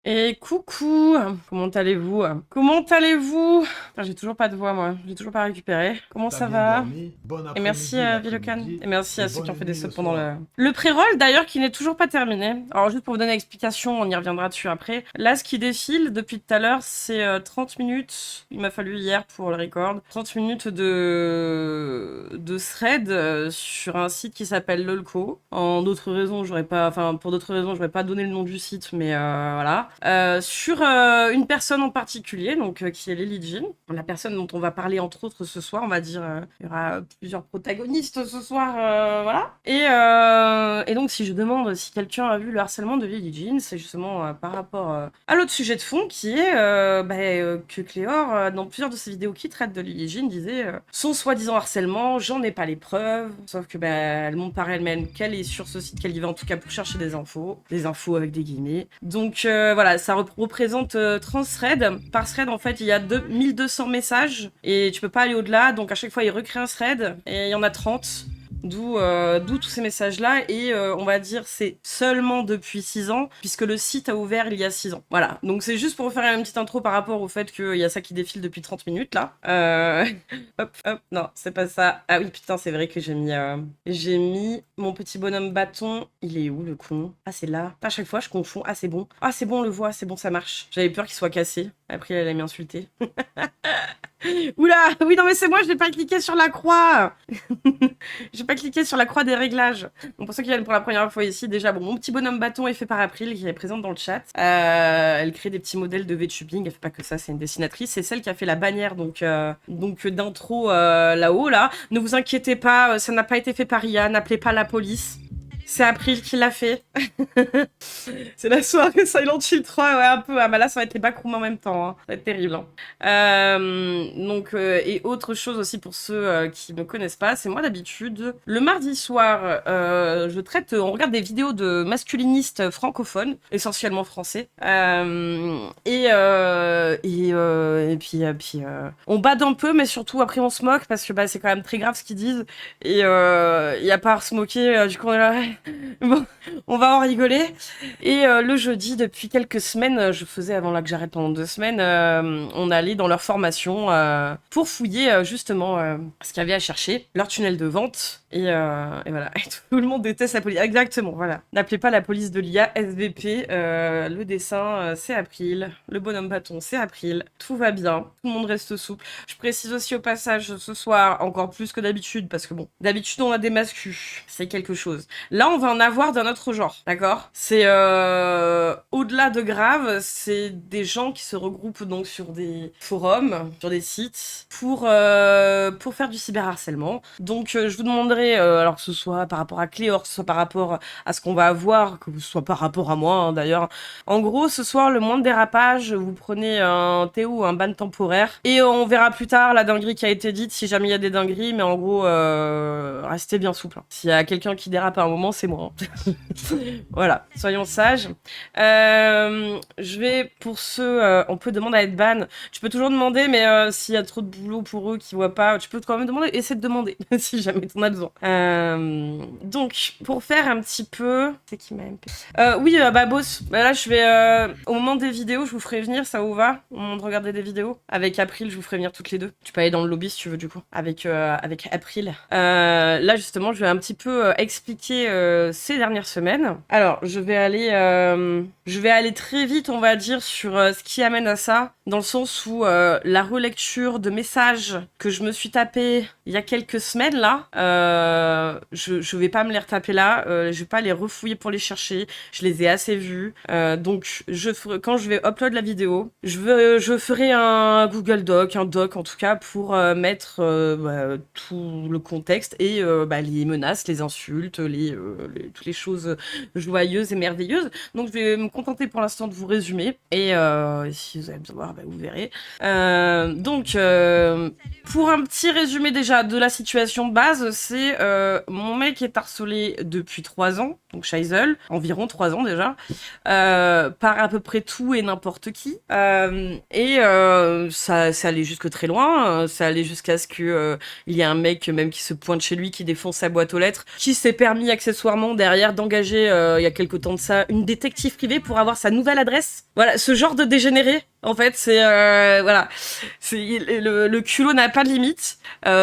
Et coucou, comment allez-vous? Comment allez-vous? Putain, j'ai toujours pas de voix, moi. J'ai toujours pas récupéré. Comment T'as ça bien va? dormi? Bon Et merci après-midi Vilocan. l'après-midi Et merci et à ceux qui ont bonne fait des nuit subs le pendant le... soir. Le pré-roll, d'ailleurs, qui n'est toujours pas terminé. Alors, juste pour vous donner l'explication, on y reviendra dessus après. Là, ce qui défile depuis tout à l'heure, c'est 30 minutes. Il m'a fallu hier pour le record. 30 minutes de thread sur un site qui s'appelle Lolco. En d'autres raisons, j'aurais pas... Enfin, pour d'autres raisons, j'aurais pas donné le nom du site, mais voilà. Sur une personne en particulier, donc qui est Lily Jean, la personne dont on va parler entre autres ce soir, on va dire, il y aura plusieurs protagonistes ce soir, voilà. Et donc si je demande si quelqu'un a vu le harcèlement de Lily Jean, c'est justement par rapport à l'autre sujet de fond qui est que Cléor, dans plusieurs de ses vidéos qui traitent de Lily Jean, disait son soi-disant harcèlement, j'en ai pas les preuves, sauf que elle montre par elle-même qu'elle est sur ce site, qu'elle y va en tout cas pour chercher des infos avec des guillemets. Donc voilà, ça représente 30 threads. Par thread, en fait, il y a 1200 messages et tu peux pas aller au-delà. Donc à chaque fois, il recrée un thread et il y en a 30. D'où tous ces messages-là. Et on va dire c'est seulement depuis 6 ans, puisque le site a ouvert il y a 6 ans. Voilà. Donc c'est juste pour faire une petite intro par rapport au fait qu'il y a ça qui défile depuis 30 minutes là. Hop, hop. Non, c'est pas ça. Ah oui, putain, c'est vrai que j'ai mis mon petit bonhomme bâton. Il est où le con? Ah, c'est là. À chaque fois, je confonds. Ah, c'est bon. Ah, c'est bon, on le voit. C'est bon, ça marche. J'avais peur qu'il soit cassé. Après, elle allait m'insulter. Oula! Oui, non, mais c'est moi, je n'ai pas cliqué sur la croix! J'ai pas cliqué sur la croix des réglages. Donc pour ceux qui viennent pour la première fois ici, déjà, bon, mon petit bonhomme bâton est fait par April, qui est présente dans le chat. Elle crée des petits modèles de VTubing. Elle fait pas que ça, c'est une dessinatrice. C'est celle qui a fait la bannière, donc d'intro là-haut, là. Ne vous inquiétez pas, ça n'a pas été fait par IA. N'appelez pas la police. C'est April qui l'a fait. C'est la soirée Silent Hill 3, ouais, un peu. Ah, bah là, ça va être les backrooms en même temps. Hein. Ça va être terrible. Hein. Et autre chose aussi pour ceux qui ne connaissent pas, c'est moi d'habitude, le mardi soir, on regarde des vidéos de masculinistes francophones, essentiellement français. Et puis, on bade un peu, mais surtout après on se moque parce que c'est quand même très grave ce qu'ils disent. Et il y a pas à se moquer, du coup on est là, ouais. Bon, on va en rigoler. Et le jeudi, depuis quelques semaines, je faisais avant là que j'arrête pendant 2 semaines, on allait dans leur formation pour fouiller justement ce qu'il y avait à chercher, leur tunnel de vente. Et voilà, et tout le monde déteste la police. Exactement, voilà. N'appelez pas la police de l'IA, SVP. Le dessin, c'est April. Le bonhomme bâton, c'est April. Tout va bien. Tout le monde reste souple. Je précise aussi au passage ce soir, encore plus que d'habitude, parce que bon, d'habitude on a des mascus. C'est quelque chose. Là, on va en avoir d'un autre genre, d'accord? C'est au-delà de grave, c'est des gens qui se regroupent donc sur des forums, sur des sites, pour faire du cyberharcèlement. Donc, je vous demanderai, alors que ce soit par rapport à Cléor, que ce soit par rapport à ce qu'on va avoir, que ce soit par rapport à moi, hein, d'ailleurs. En gros, ce soir, le moindre dérapage, vous prenez un thé ou un ban temporaire, et on verra plus tard la dinguerie qui a été dite, si jamais il y a des dingueries, mais en gros, restez bien souple. Hein. S'il y a quelqu'un qui dérape à un moment, c'est moi. Hein. Voilà, soyons sages. Je vais, pour ceux, on peut demander à être ban. Tu peux toujours demander, mais s'il y a trop de boulot pour eux qui voient pas, tu peux quand même demander. Essaie de demander, si jamais t'en as besoin. Donc, pour faire un petit peu... C'est qui m'a MP oui, boss. Là, je vais... au moment des vidéos, je vous ferai venir, ça vous va? Au moment de regarder des vidéos. Avec April, je vous ferai venir toutes les deux. Tu peux aller dans le lobby si tu veux, du coup. Avec April. Là, justement, je vais un petit peu expliquer ces dernières semaines. Alors, je vais aller très vite, on va dire, sur ce qui amène à ça, dans le sens où la relecture de messages que je me suis tapé il y a quelques semaines là, je vais pas me les retaper là, je vais pas les refouiller pour les chercher, je les ai assez vus. Donc, quand je vais upload la vidéo, je ferai un Google Doc, un doc en tout cas, pour mettre tout le contexte et les menaces, les insultes, toutes les choses joyeuses et merveilleuses. Donc je vais me contenter pour l'instant de vous résumer et si vous avez besoin de voir, vous verrez. Donc pour un petit résumé déjà de la situation de base, c'est fait, mon mec est harcelé depuis 3 ans, donc Scheisel, environ 3 ans déjà, par à peu près tout et n'importe qui. Ça allait jusque très loin, ça allait jusqu'à ce que il y a un mec même qui se pointe chez lui, qui défonce sa boîte aux lettres, qui s'est permis accessoirement derrière d'engager, il y a quelque temps de ça, une détective privée pour avoir sa nouvelle adresse. Voilà, ce genre de dégénéré, en fait, c'est voilà, le culot n'a pas de limite.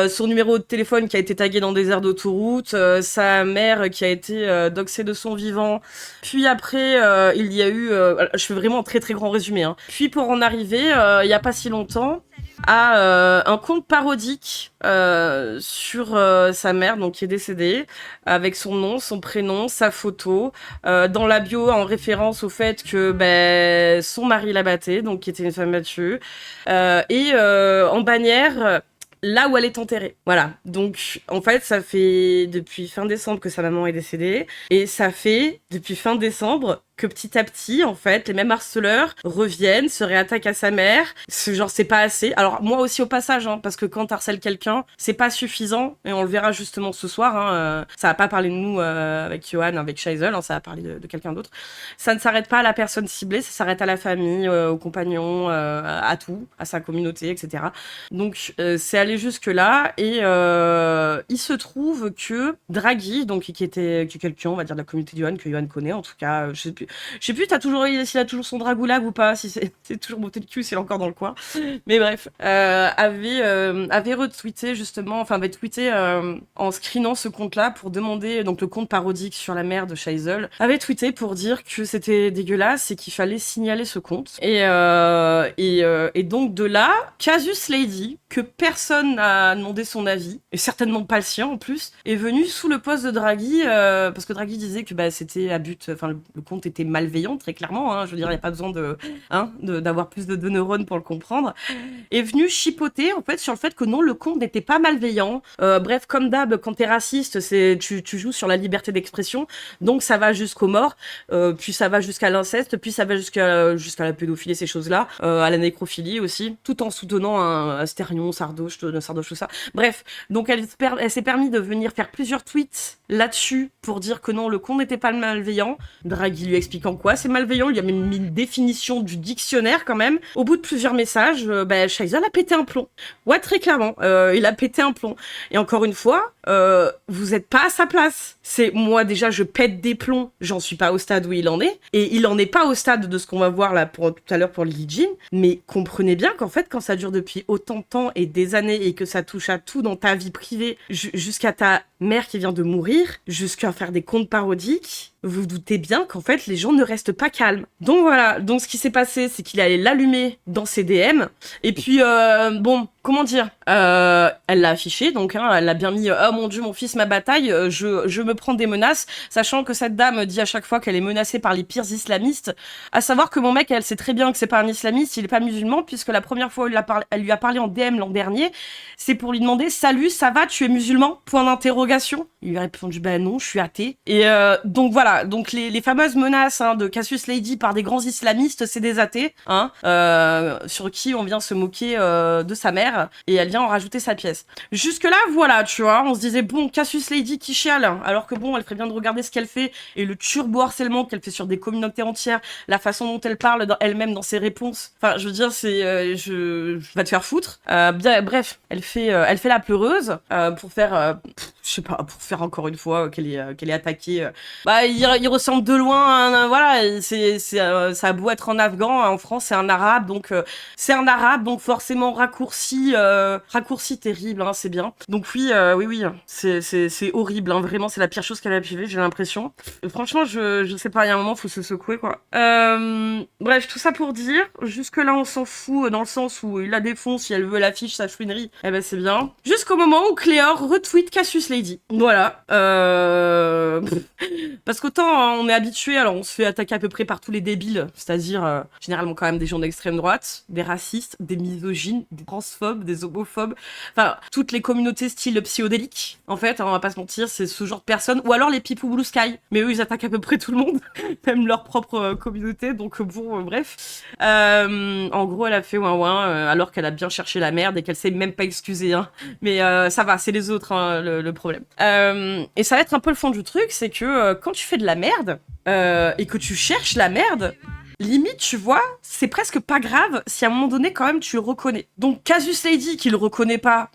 Son numéro de téléphone qui a été tagué dans des aires d'autoroute, sa mère qui a été doxée de son vivant. Puis après, il y a eu, je fais vraiment un très très grand résumé, hein. Puis pour en arriver, il y a pas si longtemps, à un compte parodique sur sa mère, donc qui est décédée, avec son nom, son prénom, sa photo, dans la bio en référence au fait que son mari la battait, donc qui était une femme battue, et en bannière là où elle est enterrée. Voilà. Donc, en fait, ça fait depuis fin décembre que sa maman est décédée, et ça fait depuis fin décembre que petit à petit, en fait, les mêmes harceleurs reviennent, se réattaquent à sa mère. C'est pas assez. Alors, moi aussi au passage, hein, parce que quand t'harcèles quelqu'un, c'est pas suffisant, et on le verra justement ce soir, hein, ça va pas parler de nous avec Johan, avec Scheisel, hein, ça va parler de quelqu'un d'autre. Ça ne s'arrête pas à la personne ciblée, ça s'arrête à la famille, au compagnon, à tout, à sa communauté, etc. Donc, c'est allé jusque-là, et il se trouve que Draghi, donc qui est quelqu'un, on va dire, de la communauté de Johan, que Johan connaît, en tout cas, je sais plus, s'il a toujours son dragoulag ou pas, si c'est toujours monté le cul, s'il est encore dans le coin. Mais bref, avait retweeté justement, enfin avait tweeté en screenant ce compte-là pour demander, donc le compte parodique sur la mère de Scheisel, avait tweeté pour dire que c'était dégueulasse et qu'il fallait signaler ce compte. Et donc de là, Casus Lady, que personne n'a demandé son avis, et certainement pas le sien en plus, est venu sous le poste de Draghi, parce que Draghi disait que c'était à but, enfin le compte était malveillant, très clairement, hein, je veux dire, il n'y a pas besoin d'avoir plus de neurones pour le comprendre, est venu chipoter, en fait, sur le fait que non, le compte n'était pas malveillant. Bref, comme d'hab, quand t'es raciste, tu joues sur la liberté d'expression, donc ça va jusqu'aux morts, puis ça va jusqu'à l'inceste, puis ça va jusqu'à la pédophilie, ces choses-là, à la nécrophilie aussi, tout en soutenant un Astérion, Sardoche, tout ça. Bref, donc elle s'est permis de venir faire plusieurs tweets là-dessus pour dire que non, le compte n'était pas malveillant. Draghi lui expliquant quoi c'est malveillant, il lui a même mis une définition du dictionnaire quand même. Au bout de plusieurs messages, Scheisel a pété un plomb. Ouais, très clairement, il a pété un plomb. Et encore une fois, vous êtes pas à sa place. C'est moi déjà, je pète des plombs, j'en suis pas au stade où il en est, et il en est pas au stade de ce qu'on va voir là pour tout à l'heure pour Lily Jean. Mais comprenez bien qu'en fait, quand ça dure depuis autant de temps et des années et que ça touche à tout dans ta vie privée, jusqu'à ta mère qui vient de mourir, jusqu'à faire des comptes parodiques, vous vous doutez bien qu'en fait les gens ne restent pas calmes. Donc voilà, donc ce qui s'est passé, c'est qu'il allait l'allumer dans ses DM, et puis bon, comment dire, elle l'a affiché, donc elle l'a bien mis, oh mon dieu, mon fils, ma bataille, je me prends des menaces, sachant que cette dame dit à chaque fois qu'elle est menacée par les pires islamistes, à savoir que mon mec, elle sait très bien que c'est pas un islamiste, il est pas musulman, puisque la première fois où elle lui a parlé en DM l'an dernier, c'est pour lui demander, salut, ça va, tu es musulman? Point d'interrogation. Il lui a répondu, non, je suis athée. Et donc voilà, donc les fameuses menaces de Cassius Lady par des grands islamistes, c'est des athées, sur qui on vient se moquer de sa mère, et elle vient en rajouter sa pièce. Jusque-là, voilà, tu vois, on se disait, bon, Cassius Lady qui chiale, alors que bon, elle ferait bien de regarder ce qu'elle fait, et le turbo-harcèlement qu'elle fait sur des communautés entières, la façon dont elle parle elle-même dans ses réponses. Enfin, je veux dire, c'est... je vais te faire foutre. Bref, elle fait la pleureuse, pour faire... je sais pas, pour faire encore une fois qu'elle est attaquée. Il ressemble de loin, voilà, ça a beau être en afghan, en France c'est un arabe, donc forcément raccourci terrible, c'est bien. Donc oui, c'est horrible, vraiment, c'est la pire chose qu'elle a pu vivre, j'ai l'impression. Franchement, je sais pas, il y a un moment, faut se secouer, quoi. Bref, tout ça pour dire, jusque là on s'en fout, dans le sens où il la défonce, si elle veut l'affiche, sa chouinerie, c'est bien. Jusqu'au moment où Cléor retweet Cassius Lady. Voilà. Parce qu'autant on est habitué, alors on se fait attaquer à peu près par tous les débiles, c'est-à-dire généralement quand même des gens d'extrême droite, des racistes, des misogynes, des transphobes, des homophobes, enfin toutes les communautés style psychodélique, en fait, on va pas se mentir, c'est ce genre de personnes, ou alors les People Blue Sky, mais eux ils attaquent à peu près tout le monde, même leur propre communauté, donc bon, bref. En gros elle a fait ouin alors qu'elle a bien cherché la merde et qu'elle s'est même pas excusée, mais ça va, c'est les autres, le problème. problème. Et ça va être un peu le fond du truc, c'est que quand tu fais de la merde, et que tu cherches la merde, limite, tu vois, c'est presque pas grave si à un moment donné, quand même, tu le reconnais. Donc, Casus Lady qui le reconnaît pas,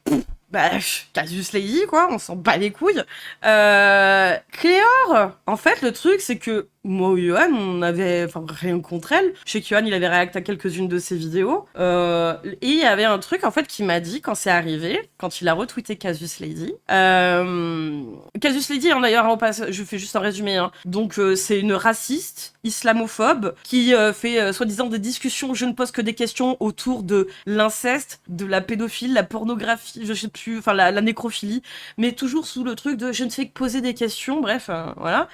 bah, Casus Lady, quoi, on s'en bat les couilles. Cléor, en fait, le truc, c'est que moi ou Johan, on avait rien contre elle. Je sais que Johan, il avait réacté à quelques-unes de ses vidéos. Et il y avait un truc, en fait, qui m'a dit, quand c'est arrivé, quand il a retweeté Casus Lady. Casus Lady, hein, d'ailleurs, je fais juste un résumé. Hein. Donc, c'est une raciste, islamophobe, qui fait, soi-disant, des discussions, je ne pose que des questions autour de l'inceste, de la pédophilie, la pornographie, je sais plus, enfin, la nécrophilie, mais toujours sous le truc de je ne fais que poser des questions, bref, voilà.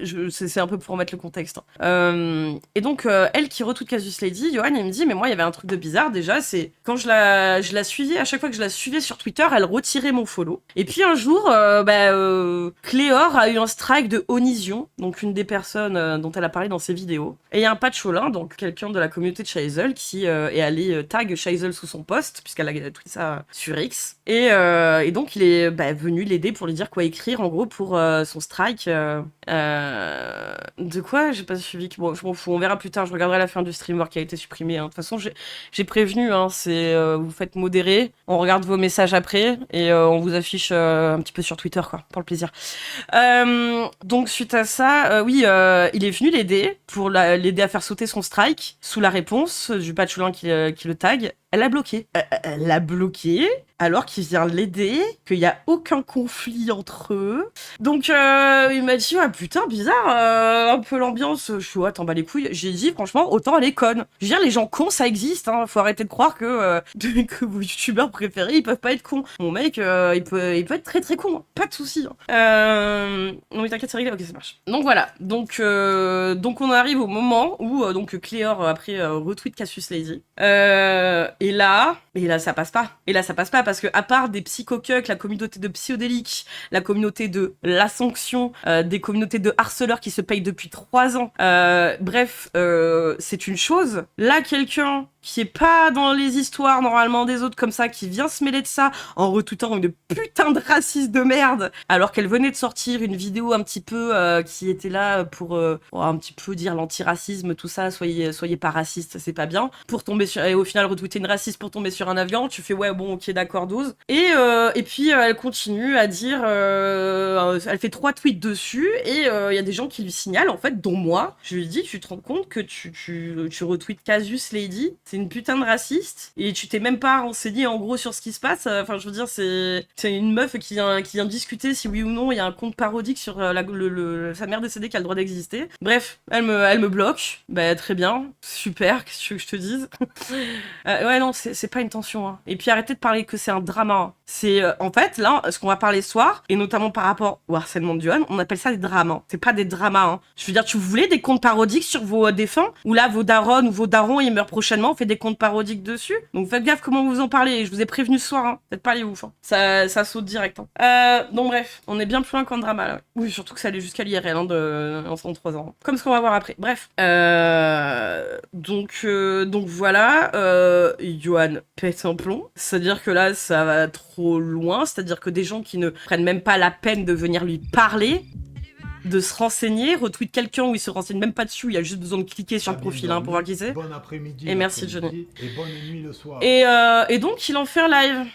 C'est un peu pour remettre le contexte. Et donc, elle qui retweet Casus Lady, Johan, il me dit, mais moi, il y avait un truc de bizarre, déjà, c'est quand je la suivais, à chaque fois que je la suivais sur Twitter, elle retirait mon follow. Et puis un jour, Cléor a eu un strike de Onision, donc une des personnes dont elle a parlé dans ses vidéos. Et il y a un patcholin, donc quelqu'un de la communauté de Shaisel, qui est allé tag Shaisel sous son post, puisqu'elle a tweeté ça sur X. Et donc, il est venu l'aider pour lui dire quoi écrire, en gros, pour son strike. De quoi? J'ai pas suivi. Bon, je m'en fous, on verra plus tard. Je regarderai la fin du stream voir qui a été supprimé. Hein. De toute façon, j'ai prévenu. Hein, vous faites modérer. On regarde vos messages après et on vous affiche un petit peu sur Twitter, quoi, pour le plaisir. Donc suite à ça, il est venu l'aider pour l'aider à faire sauter son strike sous la réponse du patchoulin qui le tag. Elle l'a bloqué. Elle l'a bloqué alors qu'il vient l'aider, qu'il n'y a aucun conflit entre eux. Donc il m'a dit ah putain bizarre, un peu l'ambiance. Je suis t'en bats les couilles. J'ai dit franchement autant elle est conne. Je veux dire les gens cons ça existe. Hein. Faut arrêter de croire que vos youtubeurs préférés ils peuvent pas être cons. Mon mec il peut être très très con. Hein. Pas de souci. Hein. Non mais t'inquiète c'est réglé. Ok ça marche. Donc voilà. Donc on arrive au moment où donc Cléor après retweet Casus Lady. Et là ça passe pas. Et là ça passe pas parce que à part des psychocucks, la communauté de psychodéliques, la communauté de la sanction, des communautés de harceleurs qui se payent depuis 3 ans. Bref, c'est une chose. Là, quelqu'un qui est pas dans les histoires normalement des autres comme ça, qui vient se mêler de ça en retweetant une putain de raciste de merde, alors qu'elle venait de sortir une vidéo un petit peu qui était là pour un petit peu dire l'antiracisme, tout ça, soyez pas raciste, c'est pas bien. Pour tomber sur, et au final retweeter une raciste pour tomber sur un avion, tu fais ouais bon ok d'accord 12. Et puis elle continue à dire, elle fait 3 tweets dessus et il y a des gens qui lui signalent en fait, dont moi. Je lui dis tu te rends compte que tu retweets Casus Lady, c'est une putain de raciste et tu t'es même pas renseigné en gros sur ce qui se passe. Enfin je veux dire c'est une meuf qui vient discuter si oui ou non il y a un compte parodique sur sa mère décédée qui a le droit d'exister. Bref, elle me bloque. Bah très bien, super, qu'est-ce que tu veux que je te dise? Ouais non c'est pas une tension. Hein. Et puis arrêtez de parler que c'est un drama. Hein. C'est en fait là ce qu'on va parler ce soir et notamment par rapport au harcèlement de Johan, on appelle ça des drames. Hein. C'est pas des dramas. Hein. Je veux dire tu voulais des comptes parodiques sur vos défunts ou là vos darons ou vos darons ils meurent prochainement, on fait des comptes parodiques dessus. Donc faites gaffe comment vous en parlez. Je vous ai prévenu ce soir. Hein. Faites pas les ouf. Hein. Ça saute direct. Hein. Donc bref, on est bien plus loin qu'en drama là. Oui surtout que ça allait jusqu'à l'IRL en 3 ans. Comme ce qu'on va voir après. Bref. Donc voilà. Johan pète un plomb. C'est-à-dire que là ça va trop loin. C'est-à-dire que des gens qui ne prennent même pas la peine de venir lui parler, de se renseigner, retweet quelqu'un où il se renseigne même pas dessus, il y a juste besoin de cliquer sur le profil pour voir qui c'est. Bon après-midi. Et merci Johnny. Et bonne nuit le soir. Et donc il en fait un live.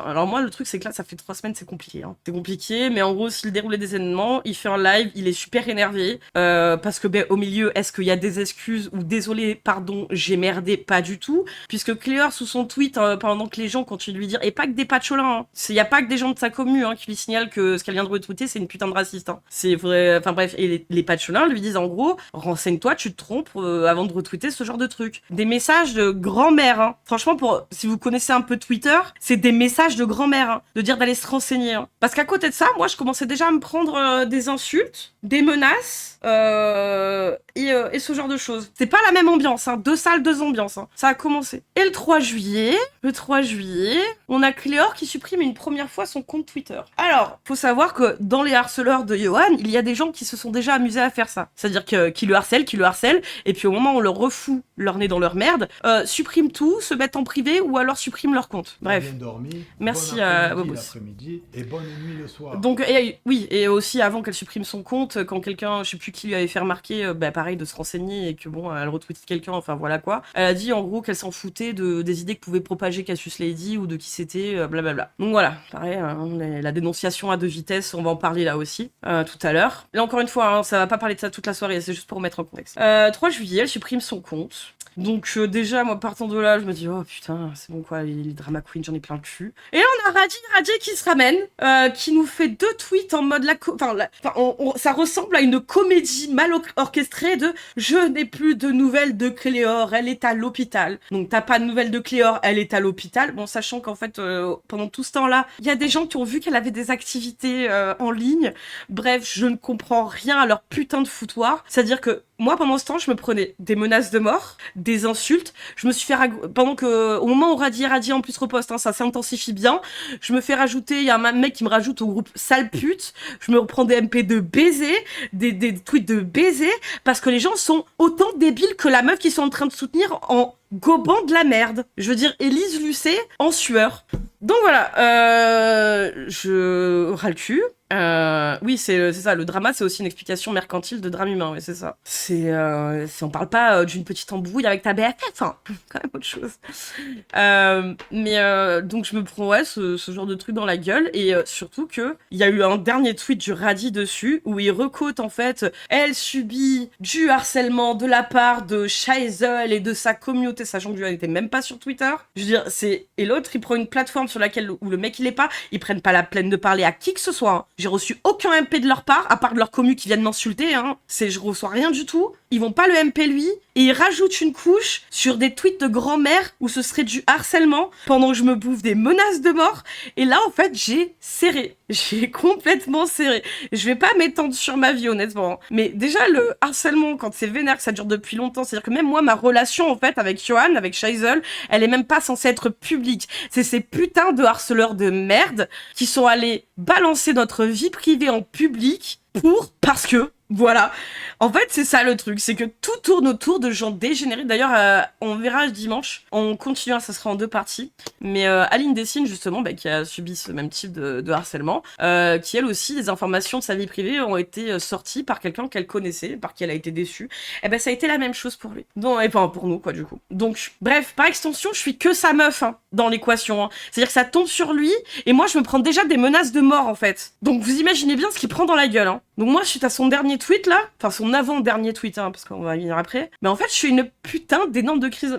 Alors moi le truc c'est que là ça fait 3 semaines c'est compliqué. Hein. C'est compliqué mais en gros s'il déroulait des événements, il fait un live, il est super énervé parce que au milieu est-ce qu'il y a des excuses ou désolé pardon j'ai merdé, pas du tout puisque Cléor sous son tweet pendant que les gens continuent de lui dire et pas que des patcholins, il y a pas que des gens de sa commu qui lui signalent que ce qu'elle vient de retweeter c'est une putain de raciste. Hein. C'est vrai, enfin bref et les patcholins lui disent en gros renseigne-toi tu te trompes avant de retweeter ce genre de truc. Des messages de grand-mère. Hein. Franchement si vous connaissez un peu Twitter, c'est des messages de grand-mère, hein, de dire d'aller se renseigner. Hein. Parce qu'à côté de ça, moi, je commençais déjà à me prendre des insultes, des menaces, et ce genre de choses. C'est pas la même ambiance, hein, 2 salles, 2 ambiances. Hein. Ça a commencé. Et le 3 juillet, on a Cléor qui supprime une première fois son compte Twitter. Alors, faut savoir que dans les harceleurs de Johan, il y a des gens qui se sont déjà amusés à faire ça. C'est-à-dire qu'ils le harcèlent, et puis au moment où on leur refout leur nez dans leur merde, suppriment tout, se mettent en privé ou alors suppriment leur compte. Bref. Bien dormi. Merci à bon Bobos. l'après-midi et bonne nuit le soir. Donc, oui, et aussi avant qu'elle supprime son compte, quand quelqu'un, je sais plus qui lui avait fait remarquer, pareil, de se renseigner et que bon, elle retweetait quelqu'un, enfin voilà quoi. Elle a dit en gros qu'elle s'en foutait des idées que pouvait propager Cassius Lady ou de qui c'était, blablabla. Donc voilà, pareil, la dénonciation à deux vitesses, on va en parler là aussi, tout à l'heure. Là encore une fois, ça va pas parler de ça toute la soirée, c'est juste pour remettre en contexte. 3 juillet, elle supprime son compte. Donc déjà, moi, partant de là, je me dis, oh putain, c'est bon quoi, les drama queens, j'en ai plein le cul. Et là, on a Radji qui se ramène, qui nous fait 2 tweets en mode ça ressemble à une comédie mal orchestrée de « Je n'ai plus de nouvelles de Cléor, elle est à l'hôpital ». Donc t'as pas de nouvelles de Cléor, elle est à l'hôpital. Bon, sachant qu'en fait, pendant tout ce temps-là, il y a des gens qui ont vu qu'elle avait des activités en ligne. Bref, je ne comprends rien à leur putain de foutoir. C'est-à-dire que moi, pendant ce temps, je me prenais des menaces de mort, des insultes. Je me suis fait pendant que, au moment où Radji en plus reposte, ça s'intensifie bien. Je me fais rajouter, il y a un mec qui me rajoute au groupe sale pute. Je me reprends des MP de baiser, des tweets de baiser, parce que les gens sont autant débiles que la meuf qu'ils sont en train de soutenir en gobant de la merde. Je veux dire, Élise Lucet en sueur. Donc voilà, je ras le cul. Oui, c'est ça, le drama, c'est aussi une explication mercantile de drame humain, ouais, c'est ça. On parle pas d'une petite embrouille avec ta BFF, enfin, quand même autre chose. Donc je me prends, ouais, ce genre de truc dans la gueule, et surtout que il y a eu un dernier tweet du Radji dessus, où il recote, en fait, elle subit du harcèlement de la part de Shaezel et de sa communauté, sachant que lui, elle n'était même pas sur Twitter. Je veux dire, et l'autre, il prend une plateforme sur laquelle, où le mec, il est pas, ils prennent pas la peine de parler à qui que ce soit, hein. J'ai reçu aucun MP de leur part, à part de leur commu qui viennent m'insulter, je reçois rien du tout. Ils vont pas le MP lui, et ils rajoutent une couche sur des tweets de grand-mère où ce serait du harcèlement pendant que je me bouffe des menaces de mort. Et là, en fait, j'ai serré. J'ai complètement serré. Je vais pas m'étendre sur ma vie, honnêtement. Mais déjà, le harcèlement, quand c'est vénère, que ça dure depuis longtemps, c'est-à-dire que même moi, ma relation, en fait, avec Johan, avec Shaezel, elle est même pas censée être publique. C'est ces putains de harceleurs de merde qui sont allés balancer notre vie privée en public parce que, voilà. En fait, c'est ça le truc, c'est que tout tourne autour de gens dégénérés. D'ailleurs, on verra dimanche, on continuera, ça sera en 2 parties. Mais Aline Dessine, justement, qui a subi ce même type de harcèlement, qui elle aussi, des informations de sa vie privée ont été sorties par quelqu'un qu'elle connaissait, par qui elle a été déçue. Et ça a été la même chose pour lui. Donc, et enfin, pour nous, quoi, du coup. Donc, bref, par extension, je suis que sa meuf, dans l'équation. C'est-à-dire que ça tombe sur lui, et moi, je me prends déjà des menaces de mort, en fait. Donc, vous imaginez bien ce qu'il prend dans la gueule, Donc moi, suite à son dernier tweet, là, enfin son avant-dernier tweet, parce qu'on va y venir après, mais en fait, je suis une putain d'énorme crise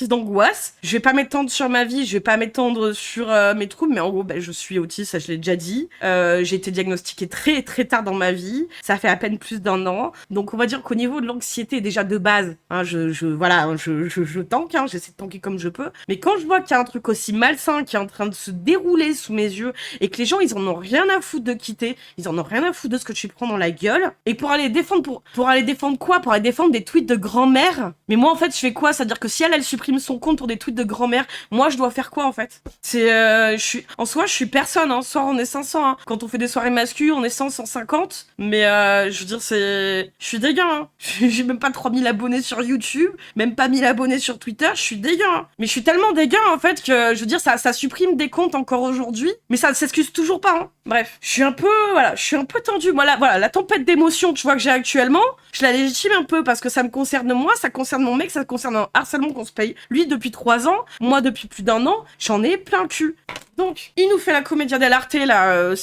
d'angoisse. Je vais pas m'étendre sur ma vie, je vais pas m'étendre sur mes troubles, mais en gros, je suis autiste, ça je l'ai déjà dit. J'ai été diagnostiquée très très tard dans ma vie, ça fait à peine plus d'1 an, donc on va dire qu'au niveau de l'anxiété, déjà de base, je tank, j'essaie de tanker comme je peux, mais quand je vois qu'il y a un truc aussi malsain qui est en train de se dérouler sous mes yeux, et que les gens, ils en ont rien à foutre de quitter, ils en ont rien à foutre de ce que tu prends dans la gueule, et pour aller défendre pour aller défendre quoi? Pour aller défendre des tweets de grand-mère? Mais moi en fait je fais quoi? C'est-à-dire que si elle supprime son compte pour des tweets de grand-mère, moi je dois faire quoi en fait? Je suis personne, soit on est 500, quand on fait des soirées mascu, on est 100, 150, mais je veux dire je suis dégueu, j'ai même pas 3000 abonnés sur YouTube, même pas 1000 abonnés sur Twitter, je suis dégueu, mais je suis tellement dégueu en fait que je veux dire ça supprime des comptes encore aujourd'hui, mais ça s'excuse toujours pas, Bref, je suis un peu tendue. Moi, la tempête d'émotions, tu vois, que j'ai actuellement, je la légitime un peu parce que ça me concerne moi, ça concerne mon mec, ça concerne un harcèlement qu'on se paye. Lui, depuis 3 ans, moi, depuis plus d'1 an, j'en ai plein le cul. Donc, il nous fait la commedia dell'arte, là,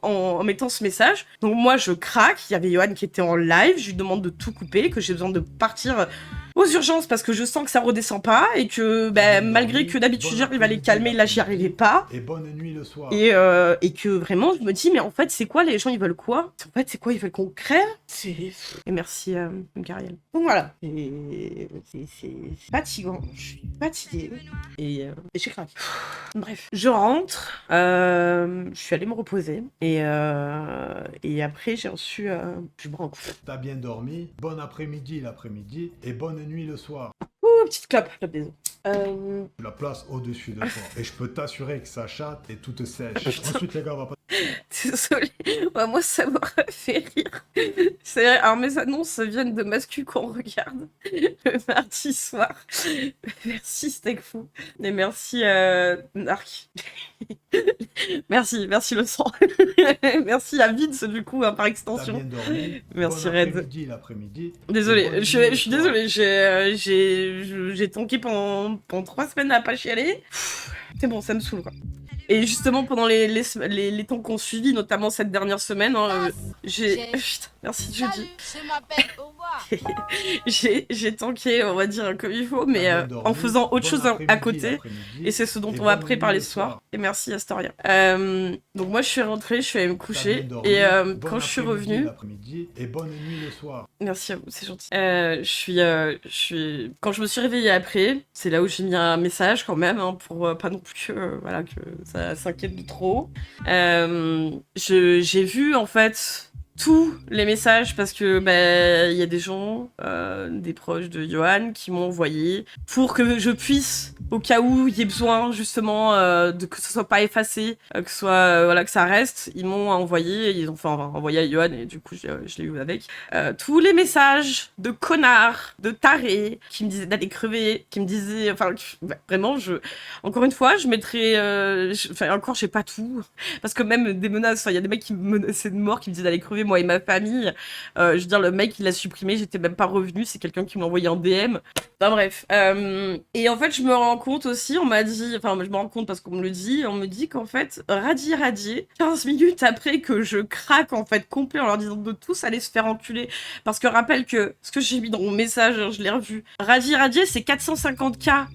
en mettant ce message. Donc, moi, je craque. Il y avait Johan qui était en live. Je lui demande de tout couper, que j'ai besoin de partir aux urgences parce que je sens que ça redescend pas et que malgré que d'habitude j'arrive à les calmer, là j'y arrivais pas. Et bonne nuit le soir. Et que vraiment je me dis mais en fait c'est quoi, les gens ils veulent quoi? En fait c'est quoi, ils veulent qu'on crève? Et merci Gariel. Donc voilà. C'est fatigant. Je suis fatiguée. Et je craque. Bref. Je rentre. Je suis allée me reposer. Et après j'ai reçu. Je me rends compte. T'as bien dormi. Bon après-midi l'après-midi. Et bonne nuit le soir. Ouh, petite clope des os. La place au-dessus de toi. Et je peux t'assurer que ça chatte et tout te sèche. Ensuite, les gars, on va pas... Désolée. Ouais, moi, ça m'aurait fait rire. C'est vrai, alors mes annonces viennent de Mascu qu'on regarde le mardi soir. Merci, Steak Fou. Et merci, Narc. Merci le sang. Merci à Vince, du coup, hein, par T'as extension. bien dormi. Merci, Bon Red. après-midi l'après-midi. Et Désolée, bonne je nuit le suis soir. désolée, j'ai tanké pendant 3 semaines à pas chialer. C'est bon, ça me saoule, quoi. Et justement, pendant les temps qu'on suivit, notamment cette dernière semaine, hein, Putain, merci Judy. Je m'appelle Owa. J'ai tanké, on va dire, comme il faut, mais T'as bien dormi. en faisant autre Bon chose à après-midi côté. l'après-midi. Et c'est ce dont Et on va bonne préparer nuit ce le soir. Et merci Astoria. Donc moi, je suis rentrée, je suis allée me T'as coucher. bien dormi. Et Bon quand je suis après-midi revenue... l'après-midi. Et bonne nuit le soir. Merci à vous, c'est gentil. Quand je me suis réveillée après, c'est là où j'ai mis un message quand même, hein, pour pas non plus voilà, que ça s'inquiète de trop. J'ai vu en fait tous les messages parce que il y a des gens, des proches de Johan qui m'ont envoyé pour que je puisse, au cas où il y ait besoin justement de que ce soit pas effacé, que ce soit voilà, que ça reste, ils m'ont envoyé, ils ont envoyé à Johan et du coup je l'ai eu avec tous les messages de connards, de tarés qui me disaient d'aller crever, qui me disaient vraiment encore une fois je mettrais encore j'ai pas tout parce que même des menaces, il y a des mecs qui me menaçaient de mort, qui me disaient d'aller crever moi et ma famille. Je veux dire, le mec il l'a supprimé, j'étais même pas revenu, c'est quelqu'un qui m'a envoyé un DM. Enfin bref. Et en fait je me rends compte aussi, on m'a dit, enfin je me rends compte parce qu'on me le dit, on me dit qu'en fait radier 15 minutes après que je craque en fait complet en leur disant de tous aller se faire enculer, parce que rappelle que ce que j'ai mis dans mon message, je l'ai revu, radier c'est 450K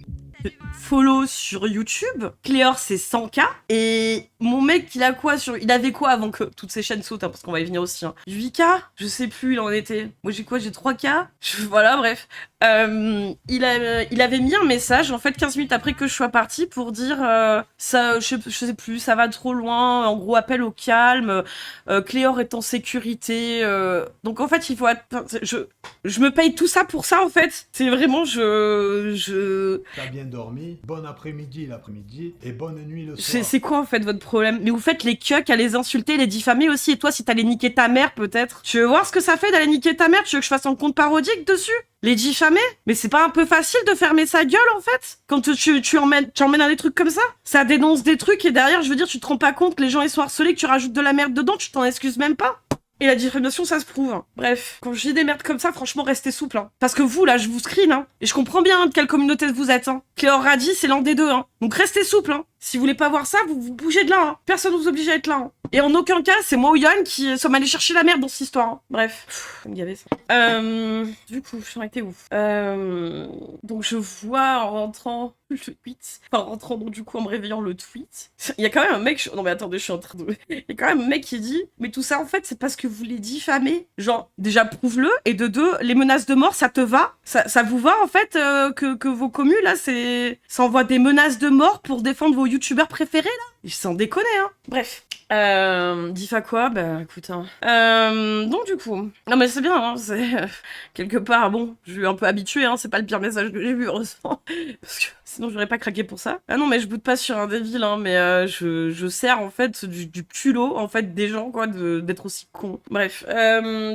follow sur YouTube, Cléor c'est 100K, et mon mec il avait quoi avant que toutes ces chaînes sautent, hein, parce qu'on va y venir aussi, hein. 8K, je sais plus il en était, moi j'ai quoi, j'ai 3K, voilà bref, il avait mis un message en fait 15 minutes après que je sois partie pour dire ça, je sais plus, ça va trop loin, en gros appel au calme, Cléor est en sécurité, donc en fait il faut je me paye tout ça pour ça en fait, c'est vraiment T'as bien dormi. Bon après-midi l'après-midi. Et bonne nuit le soir. c'est quoi en fait votre problème? Mais vous faites les cucks à les insulter, les diffamer aussi, et toi si t'allais niquer ta mère peut-être? Tu veux voir ce que ça fait d'aller niquer ta mère? Tu veux que je fasse un compte parodique dessus? Les diffamer? Mais c'est pas un peu facile de fermer sa gueule en fait? Quand tu emmènes à des trucs comme ça? Ça dénonce des trucs et derrière je veux dire tu te rends pas compte que les gens ils sont harcelés, que tu rajoutes de la merde dedans, tu t'en excuses même pas? Et la diffamation, ça se prouve, hein. Bref, quand je dis des merdes comme ça, franchement, restez souple, hein. Parce que vous, là, je vous screen, hein. Et je comprends bien hein, de quelle communauté vous êtes, hein. Cléor Radis, c'est l'un des deux, hein. Donc restez souple, hein. Si vous voulez pas voir ça, vous bougez de là, hein. Personne vous oblige à être là, hein. Et en aucun cas, c'est moi ou Yann qui sommes allés chercher la merde dans cette histoire, hein. Bref, ça me gavait, ça. Du coup, j'en étais où? Donc je vois en rentrant le tweet, enfin en rentrant donc du coup en me réveillant le tweet, il y a quand même un mec, non mais attendez, je suis en train de... Il y a quand même un mec qui dit, mais tout ça en fait c'est parce que vous les diffamez, genre déjà prouve-le, et de deux, les menaces de mort ça te va? Ça vous va en fait que vos communes là, ça envoie des menaces de mort pour défendre vos youtubeurs préférés là? Ils s'en déconner hein. Bref. Difa quoi? Bah écoute hein. Donc du coup, non mais c'est bien hein, c'est quelque part bon, je suis un peu habituée hein, c'est pas le pire message que j'ai vu heureusement parce que sinon j'aurais pas craqué pour ça. Ah non mais je boude pas sur un dévil hein, mais je sers en fait du culot en fait des gens quoi d'être aussi cons. Bref,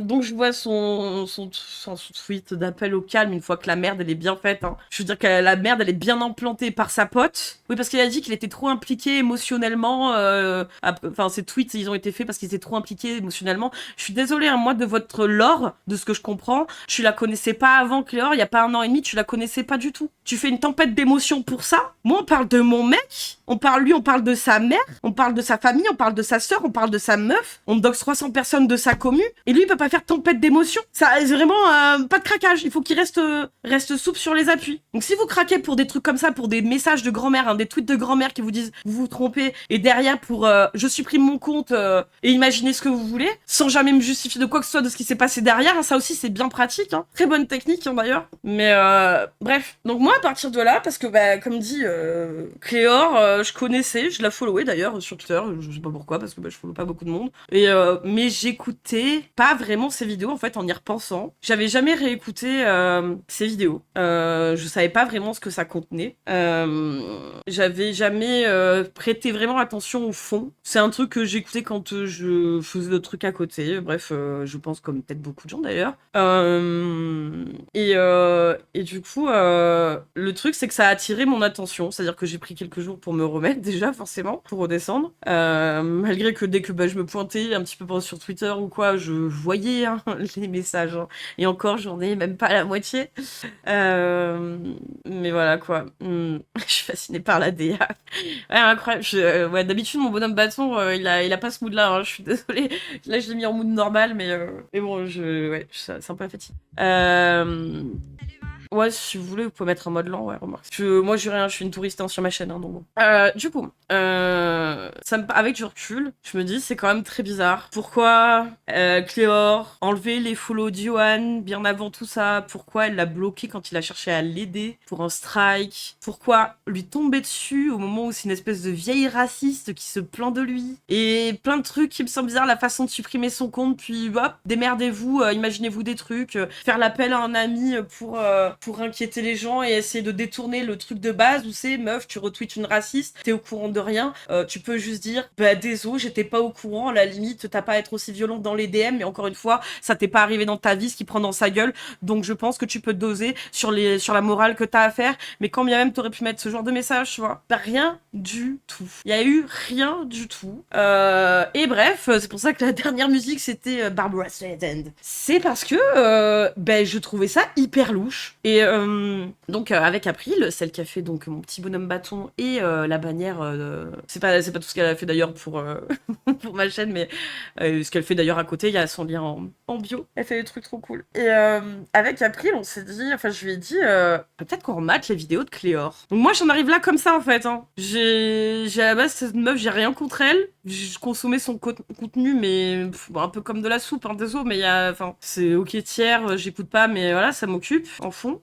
donc je vois son tweet d'appel au calme une fois que la merde elle est bien faite hein. Je veux dire que la merde elle est bien implantée par sa pote. Oui parce qu'il a dit qu'il était trop impliqué émotionnellement enfin ces tweets ils ont été faits parce qu'ils étaient trop impliqués émotionnellement. Je suis désolée hein, moi de votre lore, de ce que je comprends, tu la connaissais pas avant Cléor, il y a pas 1 an et demi, tu la connaissais pas du tout. Tu fais une tempête d'émotions pour ça. Moi on parle de mon mec, on parle de sa mère, on parle de sa famille, on parle de sa sœur, on parle de sa meuf, on doxe 300 personnes de sa commune et lui il peut pas faire tempête d'émotions. Ça c'est vraiment pas de craquage, il faut qu'il reste souple sur les appuis. Donc si vous craquez pour des trucs comme ça, pour des messages de grand-mère, hein, des tweets de grand-mère qui vous disent vous vous trompez et derrière pour je supprime mon compte et imaginez ce que vous voulez, sans jamais me justifier de quoi que ce soit de ce qui s'est passé derrière, hein, ça aussi c'est bien pratique, hein. Très bonne technique hein, d'ailleurs. Mais bref, donc moi à partir de là, parce que bah, comme dit Cléor, je connaissais, je la followais d'ailleurs sur Twitter, je sais pas pourquoi, parce que je follow pas beaucoup de monde. Mais j'écoutais pas vraiment ses vidéos, en fait, en y repensant. J'avais jamais réécouté ses vidéos. Je savais pas vraiment ce que ça contenait. J'avais jamais prêté vraiment attention au fond. C'est un truc que j'écoutais quand je faisais d'autres trucs à côté. Bref, je pense comme peut-être beaucoup de gens d'ailleurs. Et du coup, le truc, c'est que ça a attiré mon attention. C'est-à-dire que j'ai pris quelques jours pour me remettre déjà, forcément, pour redescendre. Malgré que dès que je me pointais un petit peu sur Twitter ou quoi, je voyais les messages. Et encore, j'en ai même pas la moitié. Mais voilà, quoi. Je suis fascinée par la DA. Ouais, incroyable. Ouais, d'habitude, mon bonhomme bâton, il a pas ce mood-là. Je suis désolée. Là, je l'ai mis en mood normal, mais bon, ouais, c'est un peu fatigué. Ouais, si vous voulez, vous pouvez mettre en mode lent, ouais, remarque. Moi, j'ai rien, je suis une touriste sur ma chaîne, donc bon. Du coup, avec du recul, je me dis, c'est quand même très bizarre. Pourquoi Cléor enlever les follow d'Yohan bien avant tout ça? Pourquoi elle l'a bloqué quand il a cherché à l'aider pour un strike? Pourquoi lui tomber dessus au moment où c'est une espèce de vieille raciste qui se plaint de lui? Et plein de trucs qui me semblent bizarres, la façon de supprimer son compte, puis hop, démerdez-vous, imaginez-vous des trucs, faire l'appel à un ami pour inquiéter les gens et essayer de détourner le truc de base où c'est meuf, tu retweets une raciste, t'es au courant de rien, tu peux juste dire bah désolé, j'étais pas au courant, à la limite t'as pas à être aussi violente dans les DM, mais encore une fois, ça t'est pas arrivé dans ta vie, ce qui prend dans sa gueule, donc je pense que tu peux te doser sur la morale que t'as à faire, mais quand bien même t'aurais pu mettre ce genre de message, tu vois, rien du tout. Il y a eu rien du tout. Et bref, c'est pour ça que la dernière musique c'était Barbara Streisand. C'est parce que je trouvais ça hyper louche. Et donc avec April, celle qui a fait donc mon petit bonhomme bâton et la bannière, c'est pas tout ce qu'elle a fait d'ailleurs pour pour ma chaîne, mais ce qu'elle fait d'ailleurs à côté, il y a son lien en bio. Elle fait des trucs trop cool. Et avec April, on s'est dit, enfin je lui ai dit, peut-être qu'on remate les vidéos de Cléor. Donc moi j'en arrive là comme ça en fait. J'ai à la base cette meuf, j'ai rien contre elle. Je consommais son contenu, mais un peu comme de la soupe, désolé, mais c'est ok tiers, j'écoute pas, mais voilà, ça m'occupe en fond.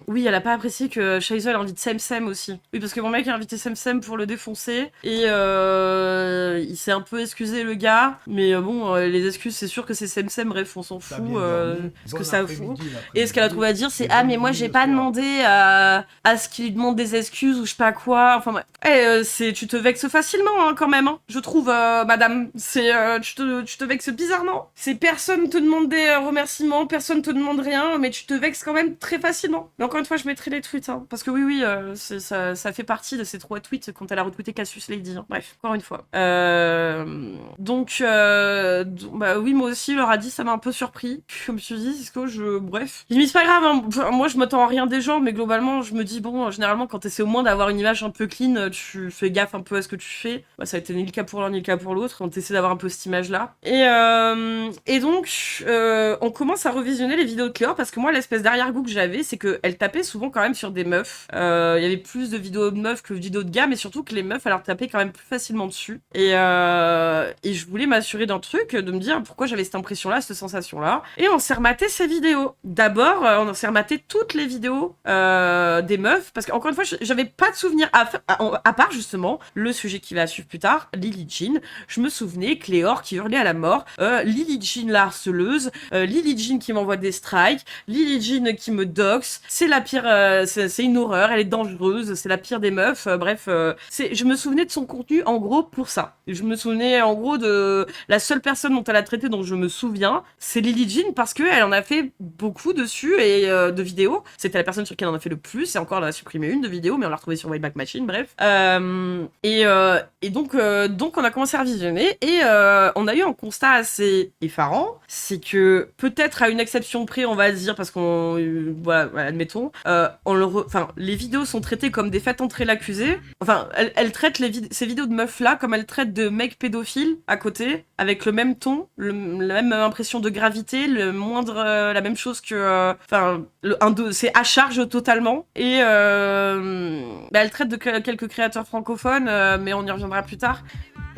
Oui, elle a pas apprécié que Shaisel invite Sem aussi. Oui, parce que mon mec a invité Sem pour le défoncer, et il s'est un peu excusé le gars, mais bon, les excuses, c'est sûr que c'est Sem, bref, on s'en fout, ce que ça fout. Et ce qu'elle a trouvé à dire, c'est ah mais moi j'ai pas demandé à ce qu'il lui demande des excuses ou je sais pas quoi. Enfin bref, tu te vexes facilement quand même, je trouve, madame. C'est tu te vexes bizarrement. C'est personne te demande des remerciements, personne te demande rien, mais tu te vexes quand même très facilement. Mais encore une fois, je mettrai les tweets, parce que oui, ça fait partie de ces 3 tweets quand elle a retweeté Cassius Lady. Bref, encore une fois. Donc, oui, moi aussi, leur a dit, ça m'a un peu surpris. Je me suis dit, est-ce que bref. Mais c'est pas grave, Enfin, moi, je m'attends à rien des gens, mais globalement, je me dis, bon, généralement, quand t'essaies au moins d'avoir une image un peu clean, tu fais gaffe un peu à ce que tu fais. Ça a été ni le cas pour l'un ni le cas pour l'autre. On essaie d'avoir un peu cette image-là. Et donc, on commence à revisionner les vidéos de Cléor parce que moi, l'espèce d'arrière-goût que j'avais, c'est qu'elle tapait souvent quand même sur des meufs. Il y avait plus de vidéos de meufs que de vidéos de gars, mais surtout que les meufs, elle leur tapait quand même plus facilement dessus. Et je voulais m'assurer d'un truc, de me dire pourquoi j'avais cette impression-là, cette sensation-là. Et on s'est rematé ces vidéos. D'abord, on s'est rematé toutes les vidéos des meufs, parce qu'encore une fois, j'avais pas de souvenir à part justement le sujet qui va suivre plus tard, Lily Jean. Je me souvenais Cléor qui hurlait à la mort, Lily Jean la harceleuse, Lily Jean qui m'envoie des strikes, Lily Jean qui me doxe, c'est la pire, c'est une horreur, elle est dangereuse, c'est la pire des meufs, bref, je me souvenais de son contenu en gros pour ça. Je me souvenais en gros de la seule personne dont elle a traité, dont je me souviens, c'est Lily Jean parce qu'elle en a fait beaucoup dessus et de vidéos. C'était la personne sur qui elle en a fait le plus, et encore elle en a supprimé une de vidéo, mais on l'a retrouvée sur Wayback Machine, bref. Et donc on a commencé à revisionner et on a eu un constat assez effarant, c'est que peut-être à une exception près, on va dire, parce qu'on voilà, admettons, les vidéos sont traitées comme des faits entre l'accusé. Enfin, elle traite ces vidéos de meufs là comme elle traite de mecs pédophiles à côté, avec le même ton, la même impression de gravité, la même chose que, c'est à charge totalement. Et elle traite de quelques créateurs francophones, mais on y reviendra plus tard.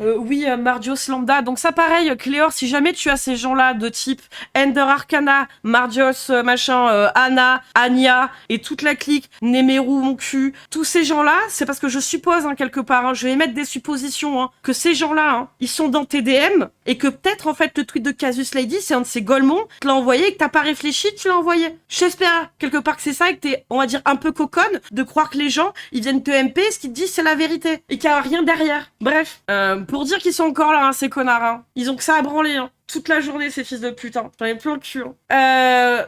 Oui, Mardios Lambda. Donc ça, pareil, Cléor, si jamais tu as ces gens-là de type Ender Arcana, Mardios, Anna, Anya et toute la clique, Nemeru, mon cul, tous ces gens-là, c'est parce que je suppose, quelque part, je vais émettre des suppositions, que ces gens-là, ils sont dans TDM et que peut-être, en fait, le tweet de Casus Lady, c'est un de ces golemons, tu l'as envoyé et que t'as pas réfléchi, tu l'as envoyé. J'espère, quelque part, que c'est ça et que t'es, on va dire, un peu coconne de croire que les gens, ils viennent te MP et ce qu'ils te disent, c'est la vérité et qu'il y a rien derrière. Bref, pour dire qu'ils sont encore là, ces connards, ils ont que ça à branler, toute la journée, ces fils de putain. J'en ai plein le cul.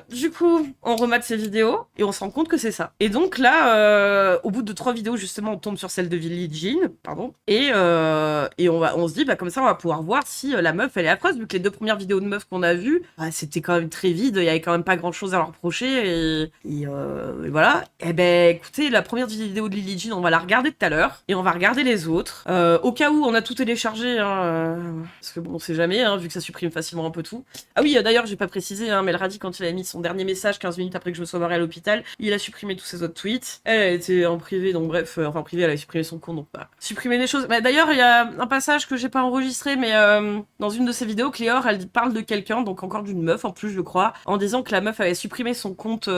Du coup, on remate ces vidéos et on se rend compte que c'est ça. Et donc là, au bout de 3 vidéos, justement, on tombe sur celle de Billie Jean, pardon. Et on se dit, comme ça, on va pouvoir voir si la meuf, elle est affreuse, vu que les 2 premières vidéos de meuf qu'on a vues, c'était quand même très vide, il y avait quand même pas grand chose à leur reprocher. Et voilà. Et écoutez, la première vidéo de Lily Jean, on va la regarder tout à l'heure. Et on va regarder les autres. Au cas où, on a tout téléchargé, parce que bon, on sait jamais, vu que ça supprime facilement un peu tout. Ah oui, d'ailleurs, j'ai pas précisé, mais le Radis, quand il a mis son dernier message, 15 minutes après que je me sois barré à l'hôpital, il a supprimé tous ses autres tweets. Elle était en privé, donc bref, en privé, elle a supprimé son compte, donc bah, supprimer des choses. D'ailleurs, il y a un passage que j'ai pas enregistré, mais dans une de ses vidéos, Cléor, elle parle de quelqu'un, donc encore d'une meuf, en plus, je crois, en disant que la meuf avait supprimé son compte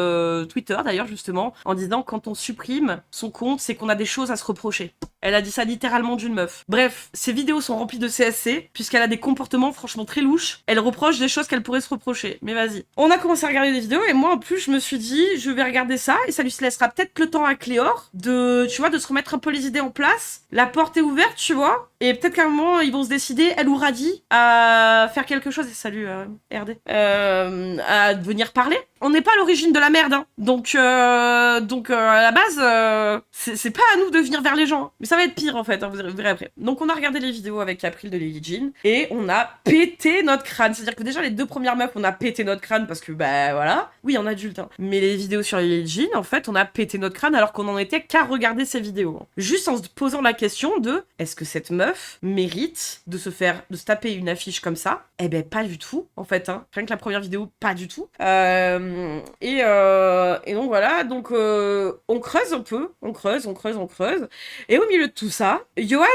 Twitter, d'ailleurs, justement, en disant quand on supprime son compte, c'est qu'on a des choses à se reprocher. Elle a dit ça littéralement d'une meuf. Bref, ces vidéos sont remplies de CSC, puisqu'elle a des comportements franchement très louches. Elle reproche des choses qu'elle pourrait se reprocher. Mais vas-y. On a commencé à regarder des vidéos, et moi, en plus, je me suis dit, je vais regarder ça, et ça lui laissera peut-être le temps à Cléor de, tu vois, de se remettre un peu les idées en place. La porte est ouverte, tu vois, et peut-être qu'à un moment, ils vont se décider, elle ou Radis, à faire quelque chose, et salut, RD, à venir parler. On n'est pas à l'origine de la merde, Donc, à la base, c'est pas à nous de venir vers les gens. Mais ça va être pire, en fait, vous verrez après. Donc, on a regardé les vidéos avec April de Lily Jean, et on a pété notre crâne. C'est-à-dire que déjà, les 2 premières meufs, on a pété notre crâne parce que, voilà. Oui, en adulte, Mais les vidéos sur Lily Jean, en fait, on a pété notre crâne alors qu'on en était qu'à regarder ces vidéos. Juste en se posant la question de, est-ce que cette meuf mérite de se taper une affiche comme ça? Eh ben, pas du tout, en fait, Rien que la première vidéo, pas du tout. Et donc voilà, donc on creuse un peu, on creuse. Et au milieu de tout ça, Yohan,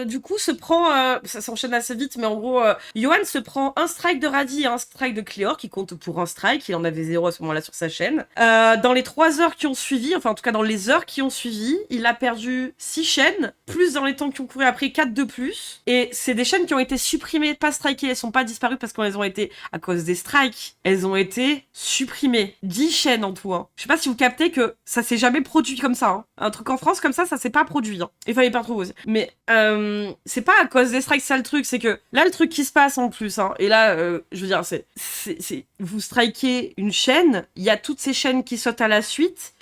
du coup, se prend, ça s'enchaîne assez vite, mais en gros, Yohan se prend un strike de Radis et un strike de Cléor, qui compte pour un strike, il en avait 0 à ce moment-là sur sa chaîne. Dans les 3 heures qui ont suivi, enfin en tout cas dans les heures qui ont suivi, il a perdu 6 chaînes, plus dans les temps qui ont couru après 4 de plus. Et c'est des chaînes qui ont été supprimées, pas strikées, elles sont pas disparues parce qu'elles ont été, à cause des strikes, elles ont été supprimées. 10 chaînes en tout, Je sais pas si vous captez que ça s'est jamais produit comme ça, Un truc en France comme ça s'est pas produit, Il fallait pas trop aussi. Mais c'est pas à cause des strikes, ça le truc, c'est que là le truc qui se passe en plus, et là je veux dire c'est vous strikez une chaîne, il y a toutes ces chaînes qui sautent à la suite,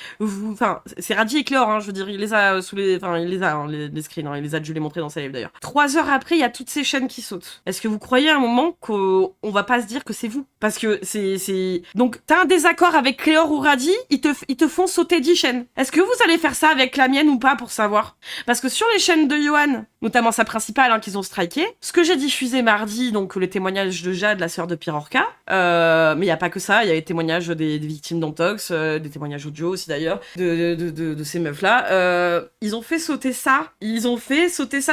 c'est Radis et Cléor, je veux dire, il les a sous les, il les a les screens, il les a dû les montrer dans sa live d'ailleurs. 3 heures après, il y a toutes ces chaînes qui sautent. Est-ce que vous croyez à un moment qu'on va pas se dire que c'est vous? Parce que c'est donc t'as un désaccord avec Cléor ou Radis, ils te font sauter 10 chaînes. Est-ce que vous allez faire ça avec la mienne ou pas pour savoir? Parce que sur les chaînes de Yohan, notamment sa principale qu'ils ont striké, ce que j'ai diffusé mardi, donc le témoignage de Jade, la sœur de Pirorca, mais il y a pas que ça, il y a les témoignages des victimes d'Antox, des témoignages audio aussi d'ailleurs, de ces meufs-là. Ils ont fait sauter ça,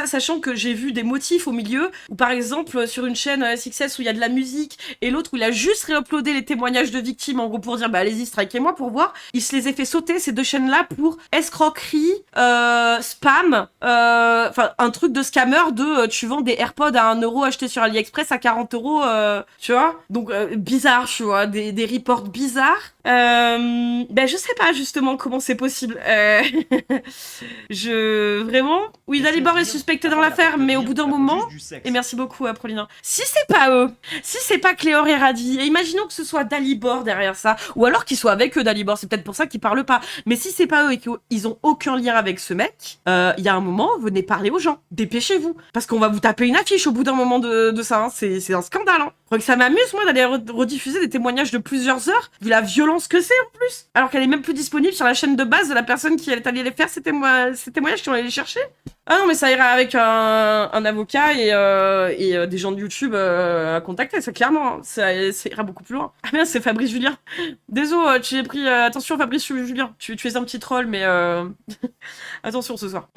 sachant que j'ai vu des motifs au milieu, où par exemple sur une chaîne SXS où il y a de la musique, et l'autre où il a juste réuploadé les témoignages de victimes, en gros pour dire allez-y, strikez-moi pour voir, il se les a fait sauter ces 2 chaînes-là pour escroquerie, spam, un truc de scammer de tu vends des AirPods à 1 euro achetés sur AliExpress à 40 euros, tu vois, donc bizarre, tu vois, des reports bizarres. Je sais pas justement comment c'est possible. Vraiment, oui, Dalibor est suspecté dans l'affaire, mais au bout d'un moment, et merci beaucoup Aprolina, si c'est pas eux, si c'est pas Cléor et Radis, et imaginons que ce soit Dalibor derrière ça, ou alors qu'ils soient avec eux, Dalibor, c'est peut-être pour ça qu'ils parlent pas, mais si c'est pas eux et qu'ils ont aucun lien avec ce mec, il y a un moment, venez parler aux gens, dépêchez-vous, parce qu'on va vous taper une affiche au bout d'un moment de ça, c'est un scandale, crois que ça m'amuse, moi, d'aller rediffuser des témoignages de plusieurs heures, vu la violence que c'est, en plus. Alors qu'elle est même plus disponible sur la chaîne de base de la personne qui est allée les faire, ces témoignages qui ont allé les chercher. Ah non, mais ça ira avec un avocat et des gens de YouTube à contacter, ça, clairement. Hein. Ça ira beaucoup plus loin. Ah merde, c'est Fabrice Julien. Désolé, tu as pris... attention, Fabrice Julien. Tu es un petit troll, mais... attention ce soir.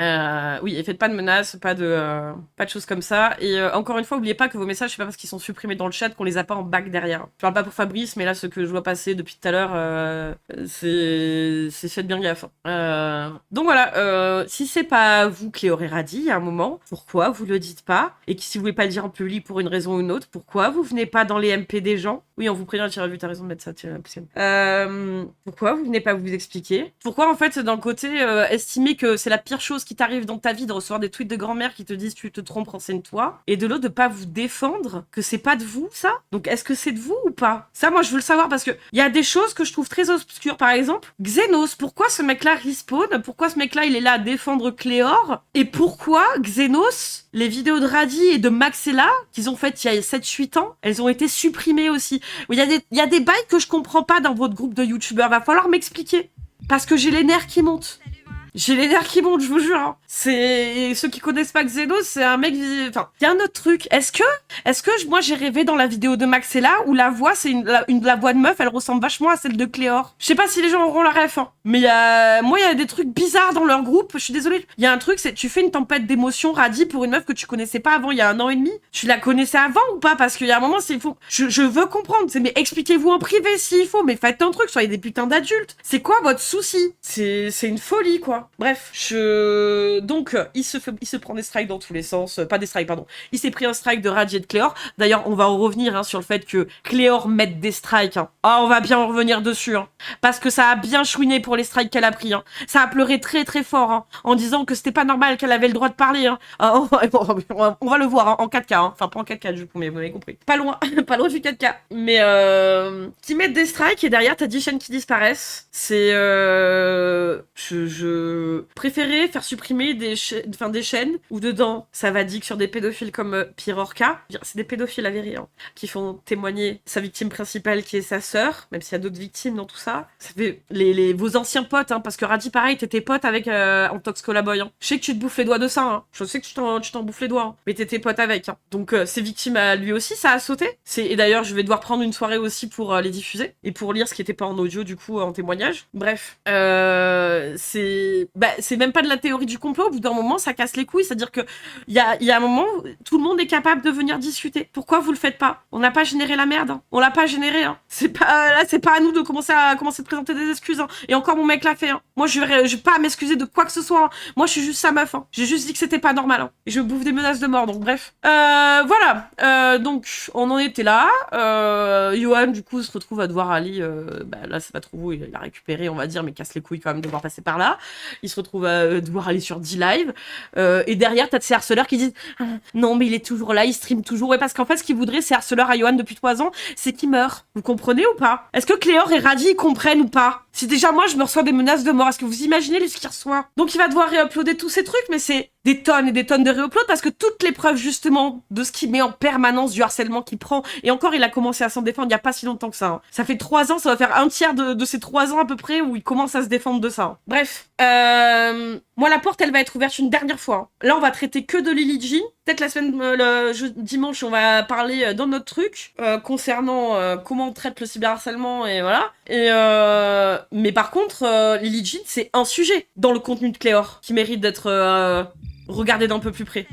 Oui, et faites pas de menaces, pas de choses comme ça. Et encore une fois, oubliez pas que vos messages, c'est pas parce qu'ils sont supprimés dans le chat qu'on les a pas en bac derrière. Je parle pas pour Fabrice, mais là, ce que je vois passer depuis tout à l'heure, c'est faites bien gaffe. Donc voilà, si c'est pas vous qui l'aurez radis à un moment, pourquoi vous le dites pas? Et que si vous voulez pas le dire en public pour une raison ou une autre, pourquoi vous venez pas dans les MP des gens? Oui, on vous prévient, tu as vu, t'as raison de mettre ça, pourquoi vous venez pas vous expliquer? Pourquoi, en fait, d'un côté, estimer que c'est la pire chose qui t'arrive dans ta vie de recevoir des tweets de grand-mère qui te disent tu te trompes, renseigne-toi, et de l'autre de pas vous défendre, que c'est pas de vous, ça? Donc, est-ce que c'est de vous ou pas? Ça, moi, je veux le savoir parce que il y a des choses que je trouve très obscures. Par exemple, Xenos, pourquoi ce mec-là respawn? Pourquoi ce mec-là, il est là à défendre Cléor? Et pourquoi Xenos, les vidéos de Radi et de Maxella, qu'ils ont faites il y a 7-8 ans, elles ont été supprimées aussi? Il y a des bails que je comprends pas dans votre groupe de youtubeurs. Va falloir m'expliquer. Parce que j'ai les nerfs qui montent. J'ai les nerfs qui montent, je vous jure. Hein. C'est ceux qui connaissent pas Xenos, c'est un mec. Enfin, il y a un autre truc. Est-ce que moi j'ai rêvé dans la vidéo de Maxella où la voix c'est la voix de meuf, elle ressemble vachement à celle de Cléor. Je sais pas si les gens auront la ref, hein. Mais il y a des trucs bizarres dans leur groupe. Je suis désolée. Il y a un truc, c'est tu fais une tempête d'émotions radis pour une meuf que tu connaissais pas avant il y a 1 an et demi. Tu la connaissais avant ou pas? Parce qu'il y a un moment, c'est faux. Je veux comprendre. Mais expliquez-vous en privé s'il faut. Mais faites un truc. Soyez des putains d'adultes. C'est quoi votre souci? C'est une folie quoi. Bref, donc il se prend des strikes dans tous les sens, pas des strikes pardon. Il s'est pris un strike de Radi et de Cléor. D'ailleurs, on va en revenir hein, sur le fait que Cléor mette des strikes. Hein. Ah, on va bien en revenir dessus, hein, parce que ça a bien chouiné pour les strikes qu'elle a pris. Hein. Ça a pleuré très très fort hein, en disant que c'était pas normal qu'elle avait le droit de parler. Hein. Ah, on va le voir hein, en 4K, hein. Enfin pas en 4K du coup, mais vous m'avez compris. Pas loin, pas loin du 4K. Mais qui mettent des strikes et derrière t'as 10 chaînes qui disparaissent. C'est je préférais faire supprimer des chaînes où dedans ça va dire sur des pédophiles comme Pierre Orca. C'est des pédophiles avérés hein, qui font témoigner sa victime principale qui est sa sœur, même s'il y a d'autres victimes dans tout ça. Ça fait vos anciens potes, hein, parce que Radi pareil, t'étais pote avec Antox Colaboy. Hein. Je sais que tu te bouffes les doigts de ça, hein. Je sais que tu t'en bouffes les doigts, hein. Mais t'étais pote avec. Hein. Donc ces victimes à lui aussi, ça a sauté. Et d'ailleurs, je vais devoir prendre une soirée aussi pour les diffuser et pour lire ce qui était pas en audio du coup en témoignage. Bref, c'est même pas de la théorie du complot. Au bout d'un moment, ça casse les couilles. C'est-à-dire que il y a un moment où tout le monde est capable de venir discuter. Pourquoi vous le faites pas? On n'a pas généré la merde. Hein. On l'a pas généré. Hein. C'est pas à nous de commencer à présenter des excuses. Hein. Et encore mon mec l'a fait. Hein. Moi, je vais pas m'excuser de quoi que ce soit. Hein. Moi, je suis juste sa meuf. Hein. J'ai juste dit que c'était pas normal. Hein. Et je bouffe des menaces de mort. Donc bref. Voilà. Donc on en était là. Johan du coup se retrouve à devoir aller. Là, c'est pas trop beau. Il a récupéré, on va dire, mais casse les couilles quand même de devoir passer par là. Il se retrouve à devoir aller sur D-Live. Et derrière, t'as de ces harceleurs qui disent non, mais il est toujours là, il stream toujours. Ouais, parce qu'en fait, ce qu'il voudrait, ces harceleurs à Johan depuis 3 ans, c'est qu'il meurt. Vous comprenez ou pas? Est-ce que Cléor et Radi ils comprennent ou pas? Si déjà moi, je me reçois des menaces de mort, est-ce que vous imaginez lui ce qu'il reçoit? Donc il va devoir réuploader tous ces trucs, mais c'est des tonnes et des tonnes de réupload parce que toutes les preuves justement de ce qu'il met en permanence, du harcèlement qu'il prend, et encore il a commencé à s'en défendre il y a pas si longtemps que ça. Hein. Ça fait 3 ans, ça va faire un tiers de ces 3 ans à peu près où il commence à se défendre de ça. Hein. Bref, moi la porte elle va être ouverte une dernière fois. Hein. Là on va traiter que de Lily Jean. Peut-être la semaine, dimanche on va parler dans notre truc concernant comment on traite le cyberharcèlement et voilà. Mais par contre Lily Jean c'est un sujet dans le contenu de Cléor qui mérite d'être regardez d'un peu plus près.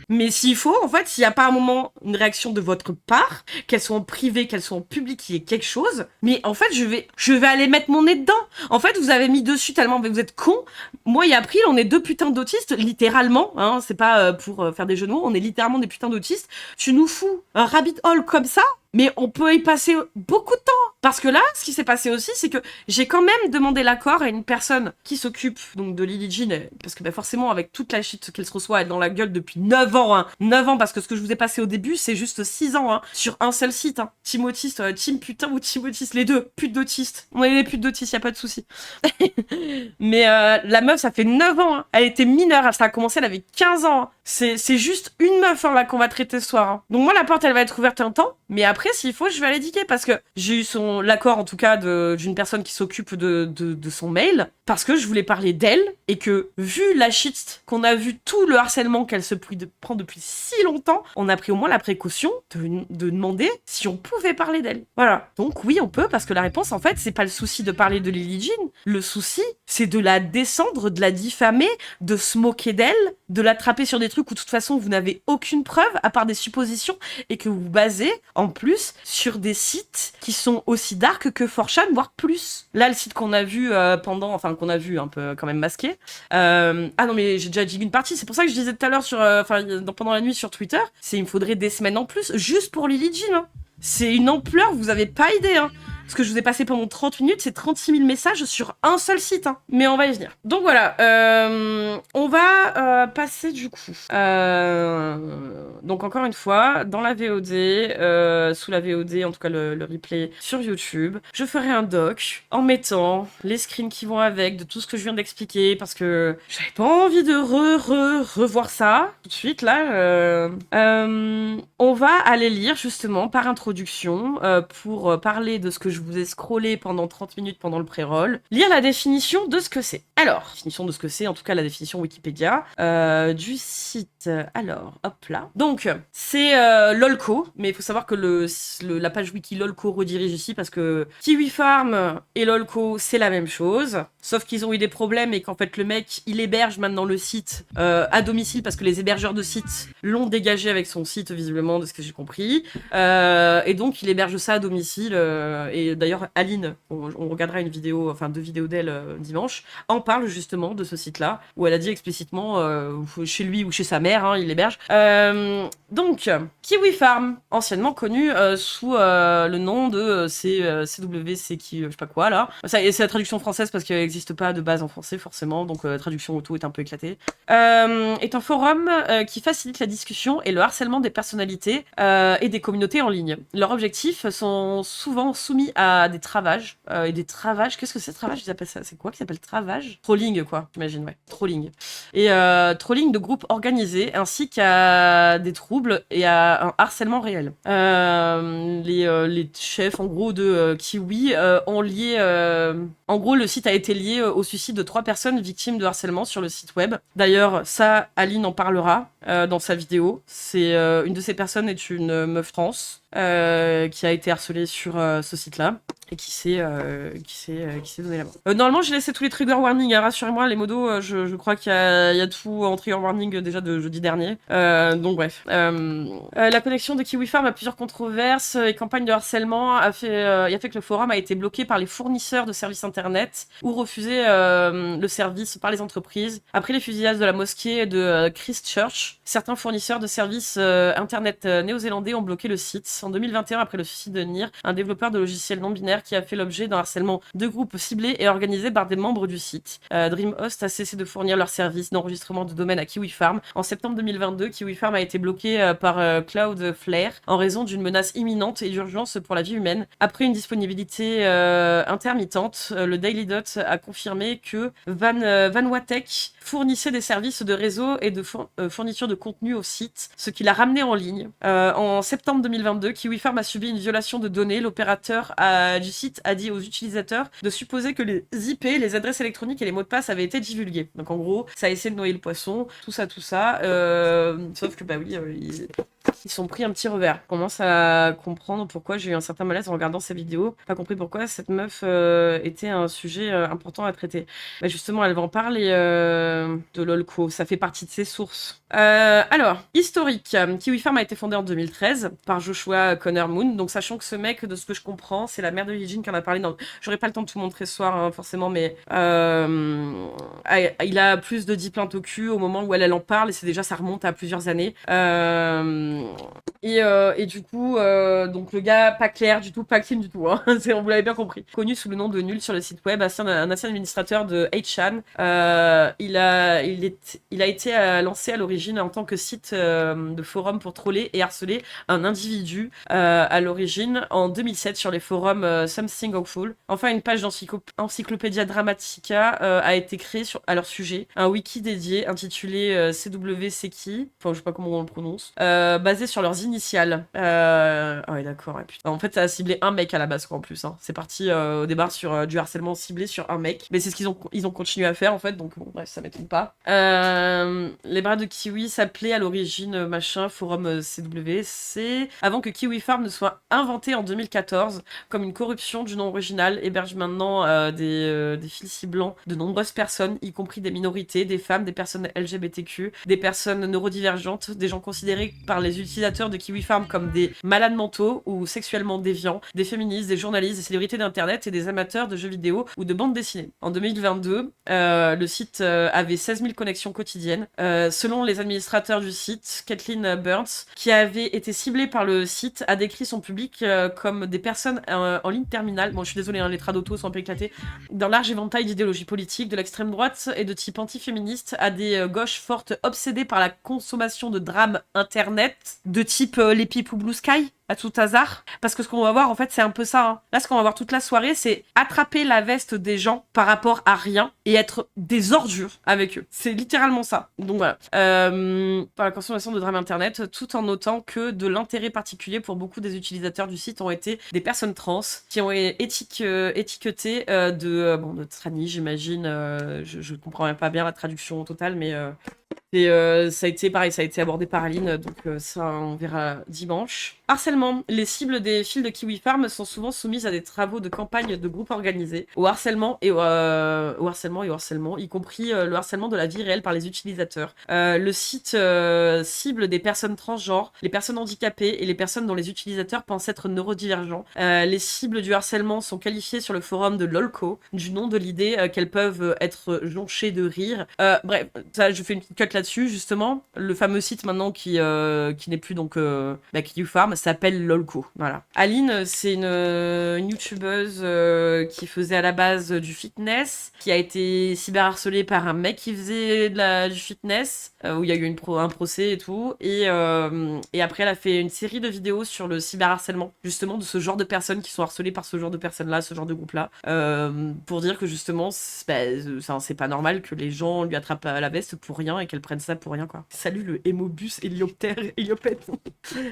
Mais s'il faut, en fait, s'il n'y a pas un moment, une réaction de votre part, qu'elles soient en privé, qu'elles soient en public, il y ait quelque chose, mais en fait, je vais aller mettre mon nez dedans. En fait, vous avez mis dessus tellement, mais vous êtes cons. Moi et April, on est 2 putains d'autistes, littéralement, hein, c'est pas pour faire des jeux de mots, on est littéralement des putains d'autistes. Tu nous fous un rabbit hole comme ça, mais on peut y passer beaucoup de temps. Parce que là, ce qui s'est passé aussi, c'est que j'ai quand même demandé l'accord à une personne qui s'occupe donc de Lily Jean, parce que forcément, avec toute la shit qu'elle se reçoit, elle est dans la gueule depuis 9 ans, hein. 9 ans, parce que ce que je vous ai passé au début, c'est juste 6 ans, hein, sur un seul site, hein. Timotiste, Tim putain ou Timotiste, les deux, putes d'autistes. On est des putes d'autistes, y a pas de souci. Mais la meuf, ça fait 9 ans, hein. Elle était mineure, ça a commencé, elle avait 15 ans, hein. C'est juste une meuf, hein, là, qu'on va traiter ce soir, hein. Donc moi, la porte, elle va être ouverte un temps, mais après, s'il faut, je vais aller diquer, parce que j'ai eu l'accord, en tout cas, d'une personne qui s'occupe de son mail, parce que je voulais parler d'elle, et que, vu la shit qu'on a vu, tout le harcèlement qu'elle se prend depuis si longtemps, on a pris au moins la précaution de demander si on pouvait parler d'elle. Voilà. Donc oui, on peut, parce que la réponse, en fait, c'est pas le souci de parler de Lily Jean. Le souci, c'est de la descendre, de la diffamer, de se moquer d'elle, de l'attraper sur des trucs où, de toute façon, vous n'avez aucune preuve, à part des suppositions, et que vous basez, en plus, sur des sites qui sont aussi dark que 4chan, voire plus. Là, le site qu'on a vu qu'on a vu un peu quand même masqué. Ah non, mais j'ai déjà dit une partie, c'est pour ça que je disais tout à l'heure pendant la nuit sur Twitter, il me faudrait des semaines en plus, juste pour Lily Jean, hein. C'est une ampleur, vous avez pas idée, hein. Ce que je vous ai passé pendant 30 minutes, c'est 36 000 messages sur un seul site, hein. Mais on va y venir. Donc voilà, on va passer du coup. Donc encore une fois, dans la VOD, sous la VOD, en tout cas le replay sur YouTube, je ferai un doc en mettant les screens qui vont avec de tout ce que je viens d'expliquer, parce que j'avais pas envie de revoir ça tout de suite, là. On va aller lire justement par introduction pour parler de ce que je vous ai scrollé pendant 30 minutes pendant le pré-roll, lire la définition de ce que c'est. Alors, définition de ce que c'est, en tout cas la définition Wikipédia du site. Alors, hop là. Donc, c'est LOLCO, mais il faut savoir que la page wiki LOLCO redirige ici parce que Kiwi Farm et LOLCO, c'est la même chose, sauf qu'ils ont eu des problèmes et qu'en fait le mec, il héberge maintenant le site à domicile parce que les hébergeurs de sites l'ont dégagé avec son site, visiblement, de ce que j'ai compris. Et donc, il héberge ça à domicile. Et d'ailleurs, Aline, on regardera une vidéo, enfin 2 vidéos d'elle dimanche, en parle justement de ce site-là, où elle a dit explicitement chez lui ou chez sa mère, hein, il l'héberge. Donc, Kiwi Farm, anciennement connu sous le nom de CWC qui, je sais pas quoi, là. C'est la traduction française parce qu'elle n'existe pas de base en français, forcément, donc la traduction auto est un peu éclatée. Est un forum qui facilite la discussion et le harcèlement des personnalités et des communautés en ligne. Leurs objectifs sont souvent soumis à des travages. Et des travages, qu'est-ce que c'est travage? Ils appellent ça, c'est quoi qui s'appelle travage? Trolling, quoi, j'imagine, ouais. Trolling. Et trolling de groupes organisés, ainsi qu'à des troubles et à un harcèlement réel. Les chefs, en gros, de Kiwi ont lié... En gros, le site a été lié au suicide de 3 personnes victimes de harcèlement sur le site web. D'ailleurs, ça, Aline en parlera dans sa vidéo. Une de ces personnes est une meuf trans qui a été harcelée sur ce site-là et qui s'est donné la mort. Normalement, j'ai laissé tous les trigger warnings, hein, rassurez-moi, les modos, je crois qu'il y a tout en trigger warning déjà de jeudi dernier. Donc bref. La connexion de Kiwi Farm a plusieurs controverses et campagnes de harcèlement a fait que le forum a été bloqué par les fournisseurs de services internet ou refusé le service par les entreprises. Après les fusillades de la mosquée de Christchurch, certains fournisseurs de services internet néo-zélandais ont bloqué le site. En 2021, après le suicide de Nir, un développeur de logiciels non-binaires qui a fait l'objet d'un harcèlement de groupes ciblés et organisé par des membres du site. DreamHost a cessé de fournir leurs services d'enregistrement de domaine à Kiwi Farm. En septembre 2022, Kiwi Farm a été bloqué par Cloudflare en raison d'une menace imminente et d'urgence pour la vie humaine. Après une disponibilité intermittente, le Daily Dot a confirmé que Vanuatech fournissait des services de réseau et de fourniture de contenu au site, ce qui l'a ramené en ligne. En septembre 2022, Kiwi Farm a subi une violation de données. L'opérateur du site a dit aux utilisateurs de supposer que les IP, les adresses électroniques et les mots de passe avaient été divulgués. Donc en gros, ça a essayé de noyer le poisson, tout ça. Sauf que bah oui, ils sont pris un petit revers. Je commence à comprendre pourquoi j'ai eu un certain malaise en regardant ces vidéos. Pas compris pourquoi cette meuf était un sujet important à traiter. Bah justement, elle va en parler de LOLCO. Ça fait partie de ses sources. Alors, historique. Kiwi Farm a été fondé en 2013 par Joshua Connor Moon. Donc, sachant que ce mec, de ce que je comprends, c'est la mère de Lily Jean qui en a parlé. J'aurais pas le temps de tout montrer ce soir, hein, forcément, mais il a plus de 10 plaintes au cul au moment où elle en parle, et ça remonte à plusieurs années. Et du coup, donc le gars, pas clair du tout, pas clean du tout, hein. On vous l'avez bien compris. Connu sous le nom de Nul sur le site web, un ancien administrateur de 8chan. Il a été lancé à l'origine en tant que site de forum pour troller et harceler un individu à l'origine en 2007 sur les forums Something Awful. Enfin, une page d'Encyclopédia Dramatica a été créée à leur sujet. Un wiki dédié intitulé CWCki, enfin je sais pas comment on le prononce, basé sur leurs initiales. Ah ouais, d'accord. Ouais, putain. En fait, ça a ciblé un mec à la base, quoi, en plus. Hein. C'est parti au départ sur du harcèlement ciblé sur un mec. Mais c'est ce qu'ils ont continué à faire, en fait. Donc, bon, bref, ça m'étonne pas. Les bras de Kiwi s'appelaient à l'origine forum CWC, avant que Kiwi Farm ne soit inventé en 2014, comme une corruption du nom original, héberge maintenant des fils ciblants de nombreuses personnes, y compris des minorités, des femmes, des personnes LGBTQ, des personnes neurodivergentes, des gens considérés par les utilisateurs de Kiwi Farm comme des malades mentaux ou sexuellement déviants, des féministes, des journalistes, des célébrités d'internet et des amateurs de jeux vidéo ou de bandes dessinées. En 2022, le site avait 16 000 connexions quotidiennes. Selon les administrateurs du site, Kathleen Burns, qui avait été ciblée par le site, a décrit son public comme des personnes en ligne terminale. Bon, je suis désolée, hein, les trads d'auto sont un peu éclatés. Dans large éventail d'idéologies politiques, de l'extrême droite et de type antiféministe à des gauches fortes obsédées par la consommation de drames internet de type les pipes ou Blue Sky à tout hasard, parce que ce qu'on va voir en fait c'est un peu ça, hein. Là ce qu'on va voir toute la soirée c'est attraper la veste des gens par rapport à rien et être des ordures avec eux, c'est littéralement ça. Donc voilà, par la consommation de drames internet, tout en notant que de l'intérêt particulier pour beaucoup des utilisateurs du site ont été des personnes trans qui ont étiquetées de tranny, j'imagine, je comprends pas bien la traduction totale, mais et ça a été pareil, ça a été abordé par Aline, donc ça on verra dimanche. Harcèlement. Les cibles des fils de Kiwi Farm sont souvent soumises à des travaux de campagne de groupes organisés, au harcèlement, y compris le harcèlement de la vie réelle par les utilisateurs. Le site cible des personnes transgenres, les personnes handicapées et les personnes dont les utilisateurs pensent être neurodivergents. Les cibles du harcèlement sont qualifiées sur le forum de LOLCO, du nom de l'idée qu'elles peuvent être jonchées de rire. Bref, ça, je fais une petite cut là-dessus, justement. Le fameux site maintenant qui n'est plus donc Kiwi Farm s'appelle LOLCO. Voilà. Aline, c'est une youtubeuse qui faisait à la base du fitness, qui a été cyberharcelée par un mec qui faisait du fitness, où il y a eu un procès et tout. Et après, elle a fait une série de vidéos sur le cyberharcèlement, justement, de ce genre de personnes qui sont harcelées par ce genre de personnes-là, ce genre de groupe-là, pour dire que justement, c'est pas normal que les gens lui attrapent à la veste pour rien et qu'elle prenne ça pour rien, quoi. Salut le hémobus héliopète.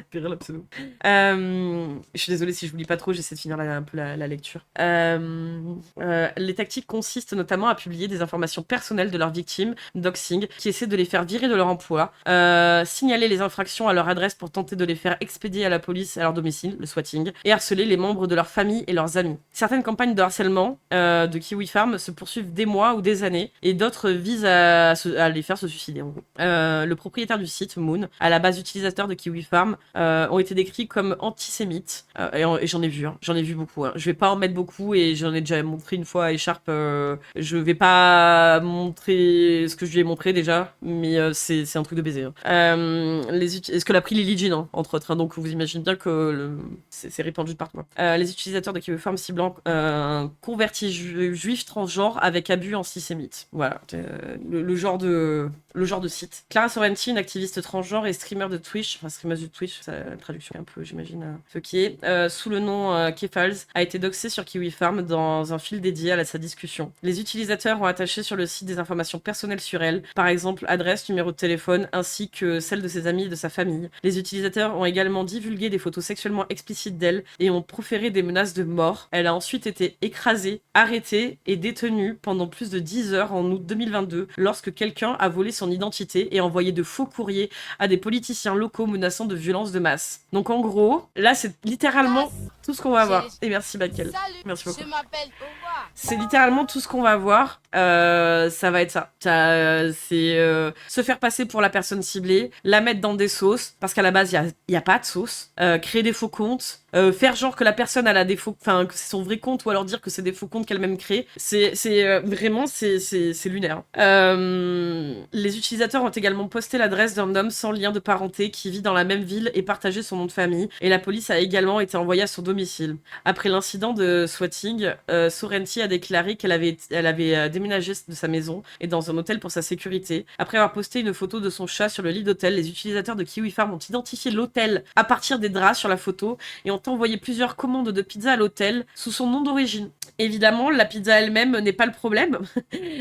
Pire la pseudo. Je suis désolée si je vous lis pas trop, j'essaie de finir un peu la lecture. Les tactiques consistent notamment à publier des informations personnelles de leurs victimes, doxing, qui essaient de les faire virer de leur emploi, signaler les infractions à leur adresse pour tenter de les faire expédier à la police à leur domicile, le swatting, et harceler les membres de leur famille et leurs amis. Certaines campagnes de harcèlement de Kiwi Farm se poursuivent des mois ou des années, et d'autres visent à les faire se suicider, en gros. Le propriétaire du site, Moon, à la base utilisateurs de Kiwi Farm, ont été décrits comme antisémites, et j'en ai vu, hein. J'en ai vu beaucoup, hein. Je vais pas en mettre beaucoup, et j'en ai déjà montré une fois à Écharpe. Je vais pas montrer ce que je lui ai montré déjà, mais c'est un truc de baiser, hein. Ce que l'a pris Lily Jean, hein, entre autres, hein. Donc vous imaginez bien que c'est répandu de partout, hein. Les utilisateurs de Kiwi Farm ciblant convertis juifs transgenres avec abus antisémites. Voilà, le genre de site. Clara Sorrenti, une activiste transgenre et streamer de Twitch, enfin streameuse de Twitch, la traduction est un peu, j'imagine, fucké, sous le nom Kefals, a été doxée sur Kiwi Farm dans un fil dédié à sa discussion. Les utilisateurs ont attaché sur le site des informations personnelles sur elle, par exemple adresse, numéro de téléphone, ainsi que celle de ses amis et de sa famille. Les utilisateurs ont également divulgué des photos sexuellement explicites d'elle et ont proféré des menaces de mort. Elle a ensuite été écrasée, arrêtée et détenue pendant plus de 10 heures en août 2022 lorsque quelqu'un a volé son identité et envoyé de faux courriers à des politiciens locaux menaçant de violences de masse. Donc en gros, là c'est littéralement tout ce qu'on va voir. Et merci Bakel. Merci beaucoup. Je m'appelle Owa. C'est littéralement tout ce qu'on va voir. Ça va être ça. C'est se faire passer pour la personne ciblée, la mettre dans des sauces, parce qu'à la base, il y a pas de sauce. Créer des faux comptes, faire genre que la personne elle a des faux, enfin que c'est son vrai compte, ou alors dire que c'est des faux comptes qu'elle-même crée. C'est vraiment c'est lunaire. Les utilisateurs ont également posté l'adresse d'un homme sans lien de parenté qui vit dans la même ville et partagé son nom de famille. Et la police a également été envoyée à son domicile. Après l'incident de swatting, Sorrenti a déclaré qu'elle avait déménagé de sa maison et dans un hôtel pour sa sécurité. Après avoir posté une photo de son chat sur le lit d'hôtel, les utilisateurs de Kiwi Farm ont identifié l'hôtel à partir des draps sur la photo et ont envoyé plusieurs commandes de pizza à l'hôtel sous son nom d'origine. Évidemment, la pizza elle-même n'est pas le problème.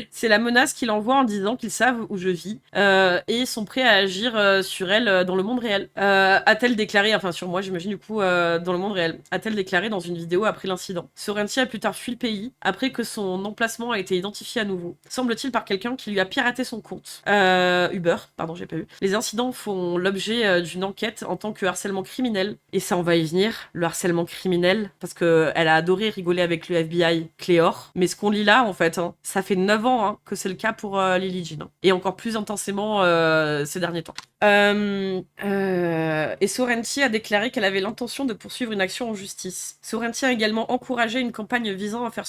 C'est la menace qu'il envoie en disant qu'ils savent où je vis et sont prêts à agir sur elle dans le monde réel. A-t-elle déclaré, enfin sur moi j'imagine du coup dans le monde réel, a-t-elle déclaré dans une vidéo après l'incident. Sorrenti a plus tard fui le pays après que son emplacement a été identifié à nouveau. Semble-t-il par quelqu'un qui lui a piraté son compte. Uber, pardon j'ai pas vu. Les incidents font l'objet d'une enquête en tant que harcèlement criminel. Et ça on va y venir, le harcèlement criminel, parce que elle a adoré rigoler avec le FBI Cléor. Mais ce qu'on lit là en fait, hein, ça fait 9 ans hein, que c'est le cas pour Lily Jean. Et encore plus intensément ces derniers temps. Et Sorrenti a déclaré qu'elle avait l'intention de poursuivre une action en justice. Sorrenti a également encouragé une campagne visant à faire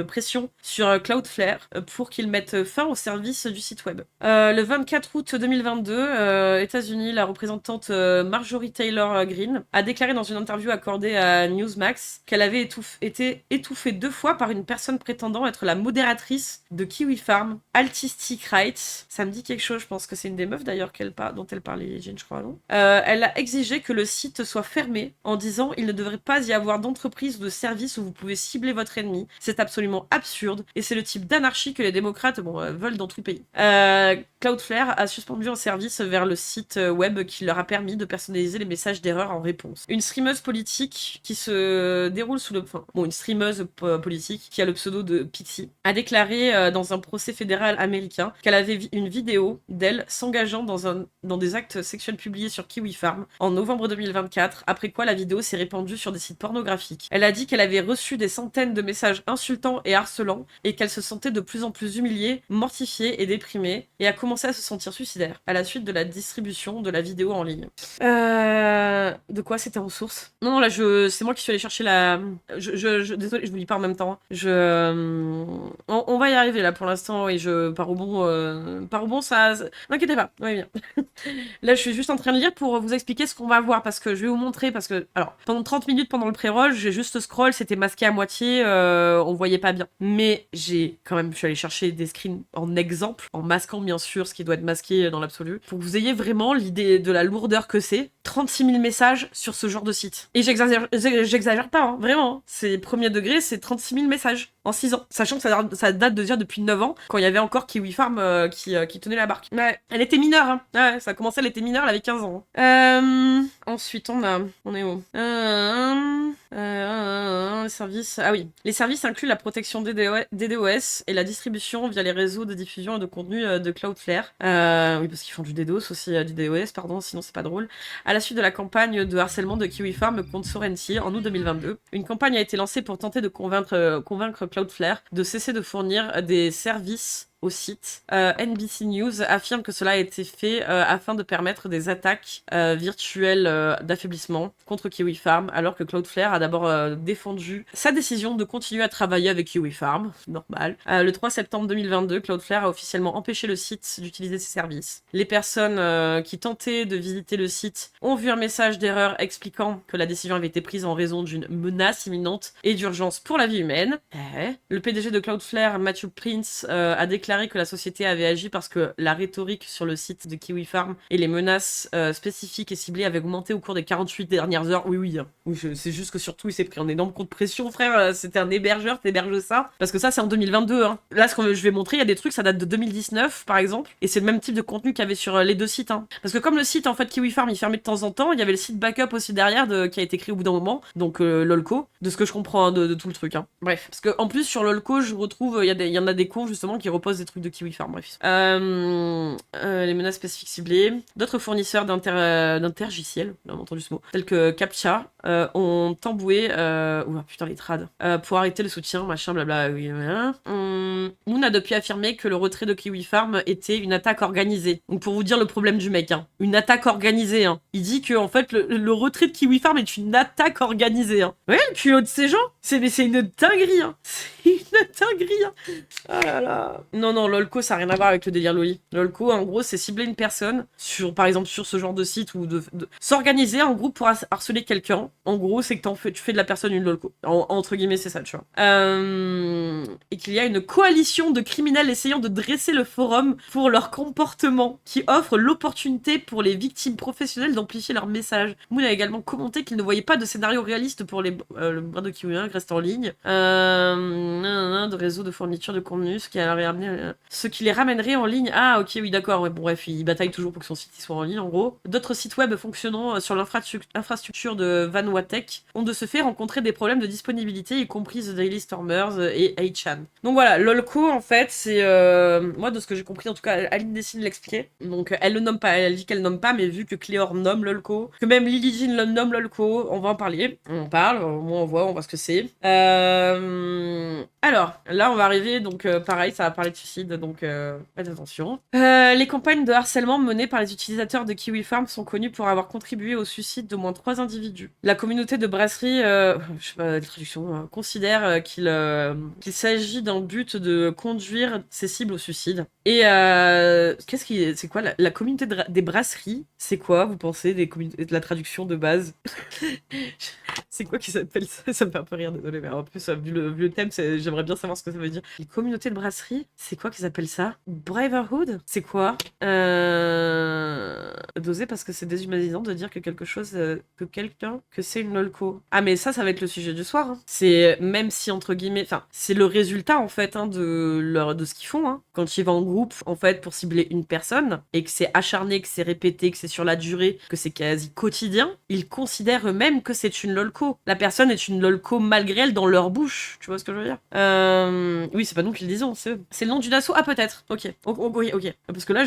pression sur Cloudflare pour qu'il mette fin au service du site web. Le 24 août 2022, États-Unis, la représentante Marjorie Taylor Greene a déclaré dans une interview accordée à Newsmax qu'elle avait été étouffée 2 fois par une personne prétendant être la modératrice de Kiwi Farm, Altistic Rights. Ça me dit quelque chose, je pense que c'est une des meufs d'ailleurs dont elle parlait, Jean, je crois, non elle a exigé que le site soit fermé en disant il ne devrait pas y avoir d'entreprise ou de service où vous pouvez cibler votre ennemi. C'est absolument absurde et c'est le type d'anarchie que les démocrates veulent dans tout le pays. Cloudflare a suspendu un service vers le site web qui leur a permis de personnaliser les messages d'erreur en réponse. Une streameuse politique qui se déroule sous le... Enfin, bon, une streameuse politique qui a le pseudo de Pixie a déclaré dans un procès fédéral américain qu'elle avait une vidéo d'elle s'engageant dans des actes sexuels publiés sur Kiwi Farm en novembre 2024, après quoi la vidéo s'est répandue sur des sites pornographiques. Elle a dit qu'elle avait reçu des centaines de messages insultants et harcelants et qu'elle se sentait de plus en plus humiliée, mortifiée et déprimée et a commencé à se sentir suicidaire à la suite de la distribution de la vidéo en ligne. De quoi c'était en source? Non, là, c'est moi qui suis allée chercher la... Désolée, je vous lis pas en même temps. On va y arriver là pour l'instant et par au bon, ça... N'inquiétez pas, ouais, bien. Là, je suis juste en train de lire pour vous expliquer ce qu'on va voir parce que je vais vous montrer parce que... Alors, pendant 30 minutes pendant le pré-roll, j'ai juste scroll, c'était masqué à moitié, on voyait pas bien. Mais je suis allée chercher des screens en exemple, en masquant bien sûr ce qui doit être masqué dans l'absolu, pour que vous ayez vraiment l'idée de la lourdeur que c'est. 36 000 messages sur ce genre de site. Et j'exagère pas, hein, vraiment. C'est premier degré, c'est 36 000 messages en 6 ans. Sachant que ça date déjà depuis 9 ans, quand il y avait encore Kiwi Farm qui tenait la barque. Ouais, elle était mineure, hein. Ouais, ça a commencé, elle était mineure, elle avait 15 ans. Ensuite, on est où les services... Ah oui. Les services incluent la protection des DDoS et la distribution via les réseaux de diffusion et de contenu de Cloudflare. Oui, parce qu'ils font du DDoS aussi, du DDoS, pardon, sinon c'est pas drôle. À la suite de la campagne de harcèlement de Kiwi Farm contre Sorrenti en août 2022, une campagne a été lancée pour tenter de convaincre Cloudflare de cesser de fournir des services au site. NBC News affirme que cela a été fait afin de permettre des attaques virtuelles d'affaiblissement contre Kiwi Farm, alors que Cloudflare a d'abord défendu sa décision de continuer à travailler avec Kiwi Farm, normal. Le 3 septembre 2022, Cloudflare a officiellement empêché le site d'utiliser ses services. Les personnes qui tentaient de visiter le site ont vu un message d'erreur expliquant que la décision avait été prise en raison d'une menace imminente et d'urgence pour la vie humaine. Le PDG de Cloudflare, Matthew Prince, a déclaré que la société avait agi parce que la rhétorique sur le site de Kiwi Farm et les menaces spécifiques et ciblées avaient augmenté au cours des 48 dernières heures. Oui, c'est juste que surtout il s'est pris un énorme coup de pression, frère. C'était un hébergeur, t'héberges ça. Parce que ça, c'est en 2022. Hein. Là, ce que je vais montrer, il y a des trucs, ça date de 2019, par exemple. Et c'est le même type de contenu qu'il y avait sur les deux sites. Hein. Parce que comme le site, en fait, Kiwi Farm, il fermait de temps en temps, il y avait le site backup aussi derrière qui a été créé au bout d'un moment. Donc, Lolco, de ce que je comprends hein, de tout le truc. Hein. Bref. Parce que en plus, sur Lolco, je retrouve, il y en a des cons, justement, qui reposent des trucs de Kiwi Farm, bref. Les menaces spécifiques ciblées. D'autres fournisseurs d'intergiciels, on a entendu ce mot, tels que Captcha, ont tamboué, putain les trades, pour arrêter le soutien, machin, blabla. Oui, Moon a depuis affirmé que le retrait de Kiwi Farm était une attaque organisée. Donc pour vous dire le problème du mec, hein. Une attaque organisée. Hein. Il dit que en fait le retrait de Kiwi Farm est une attaque organisée. Hein. Ouais, le culot de ces gens, c'est une dinguerie. Hein. C'est une dinguerie. Hein. Ah là là. Non, Lolco, ça n'a rien à voir avec le délire Loli. Lolco, en gros, c'est cibler une personne, par exemple sur ce genre de site, ou de s'organiser en groupe pour harceler quelqu'un. En gros, c'est que tu fais de la personne une Lolco. Entre guillemets, c'est ça, tu vois. Et qu'il y a une coalition de criminels essayant de dresser le forum pour leur comportement, qui offre l'opportunité pour les victimes professionnelles d'amplifier leur message. Moon a également commenté qu'il ne voyait pas de scénario réaliste pour le bras de Kiwi reste en ligne. De réseau de fourniture de contenu, ce qui les ramènerait en ligne. Ah, ok, oui, d'accord. Ouais, bon, bref, il bataille toujours pour que son site soit en ligne, en gros. D'autres sites web fonctionnant sur l'infrastructure de Vanwatech ont de ce fait rencontré des problèmes de disponibilité, y compris The Daily Stormers et 8chan. Donc voilà, Lolco, en fait, c'est... moi, de ce que j'ai compris, en tout cas, Aline Dessine l'expliquait. Donc, elle le nomme pas, elle dit qu'elle nomme pas, mais vu que Cléor nomme Lolco, que même Lily Jean le nomme Lolco, on va en parler. On en parle, au moins on voit ce que c'est. Alors, là, on va arriver, donc pareil, ça va parler de suicide, donc faites attention. Les campagnes de harcèlement menées par les utilisateurs de Kiwi Farm sont connues pour avoir contribué au suicide d'au moins 3 individus. La communauté de brasserie, je sais pas la traduction, considère qu'il s'agit d'un but de conduire ses cibles au suicide. Et c'est quoi la communauté des brasseries? C'est quoi, vous pensez, de la traduction de base? C'est quoi qui s'appelle ça? Ça me fait un peu rire, désolé, mais en plus, vu le thème, j'aimerais bien savoir ce que ça veut dire. Les communautés de brasserie, c'est quoi qu'ils appellent ça? Brotherhood? C'est quoi? D'oser parce que c'est déshumanisant de dire que que c'est une lolco. Ah, mais ça va être le sujet du soir. Hein. C'est, même si, entre guillemets, enfin, c'est le résultat, en fait, hein, de ce qu'ils font, hein. Quand ils vont en groupe, en fait, pour cibler une personne, et que c'est acharné, que c'est répété, que c'est sur la durée, que c'est quasi quotidien, ils considèrent eux-mêmes que c'est une lolco. La personne est une lolco malgré elle dans leur bouche. Tu vois ce que je veux dire? Oui, c'est pas nous qui le disons, c'est eux. C'est le nom d'une asso? Ah, peut-être. Ok. Ok. Parce que là,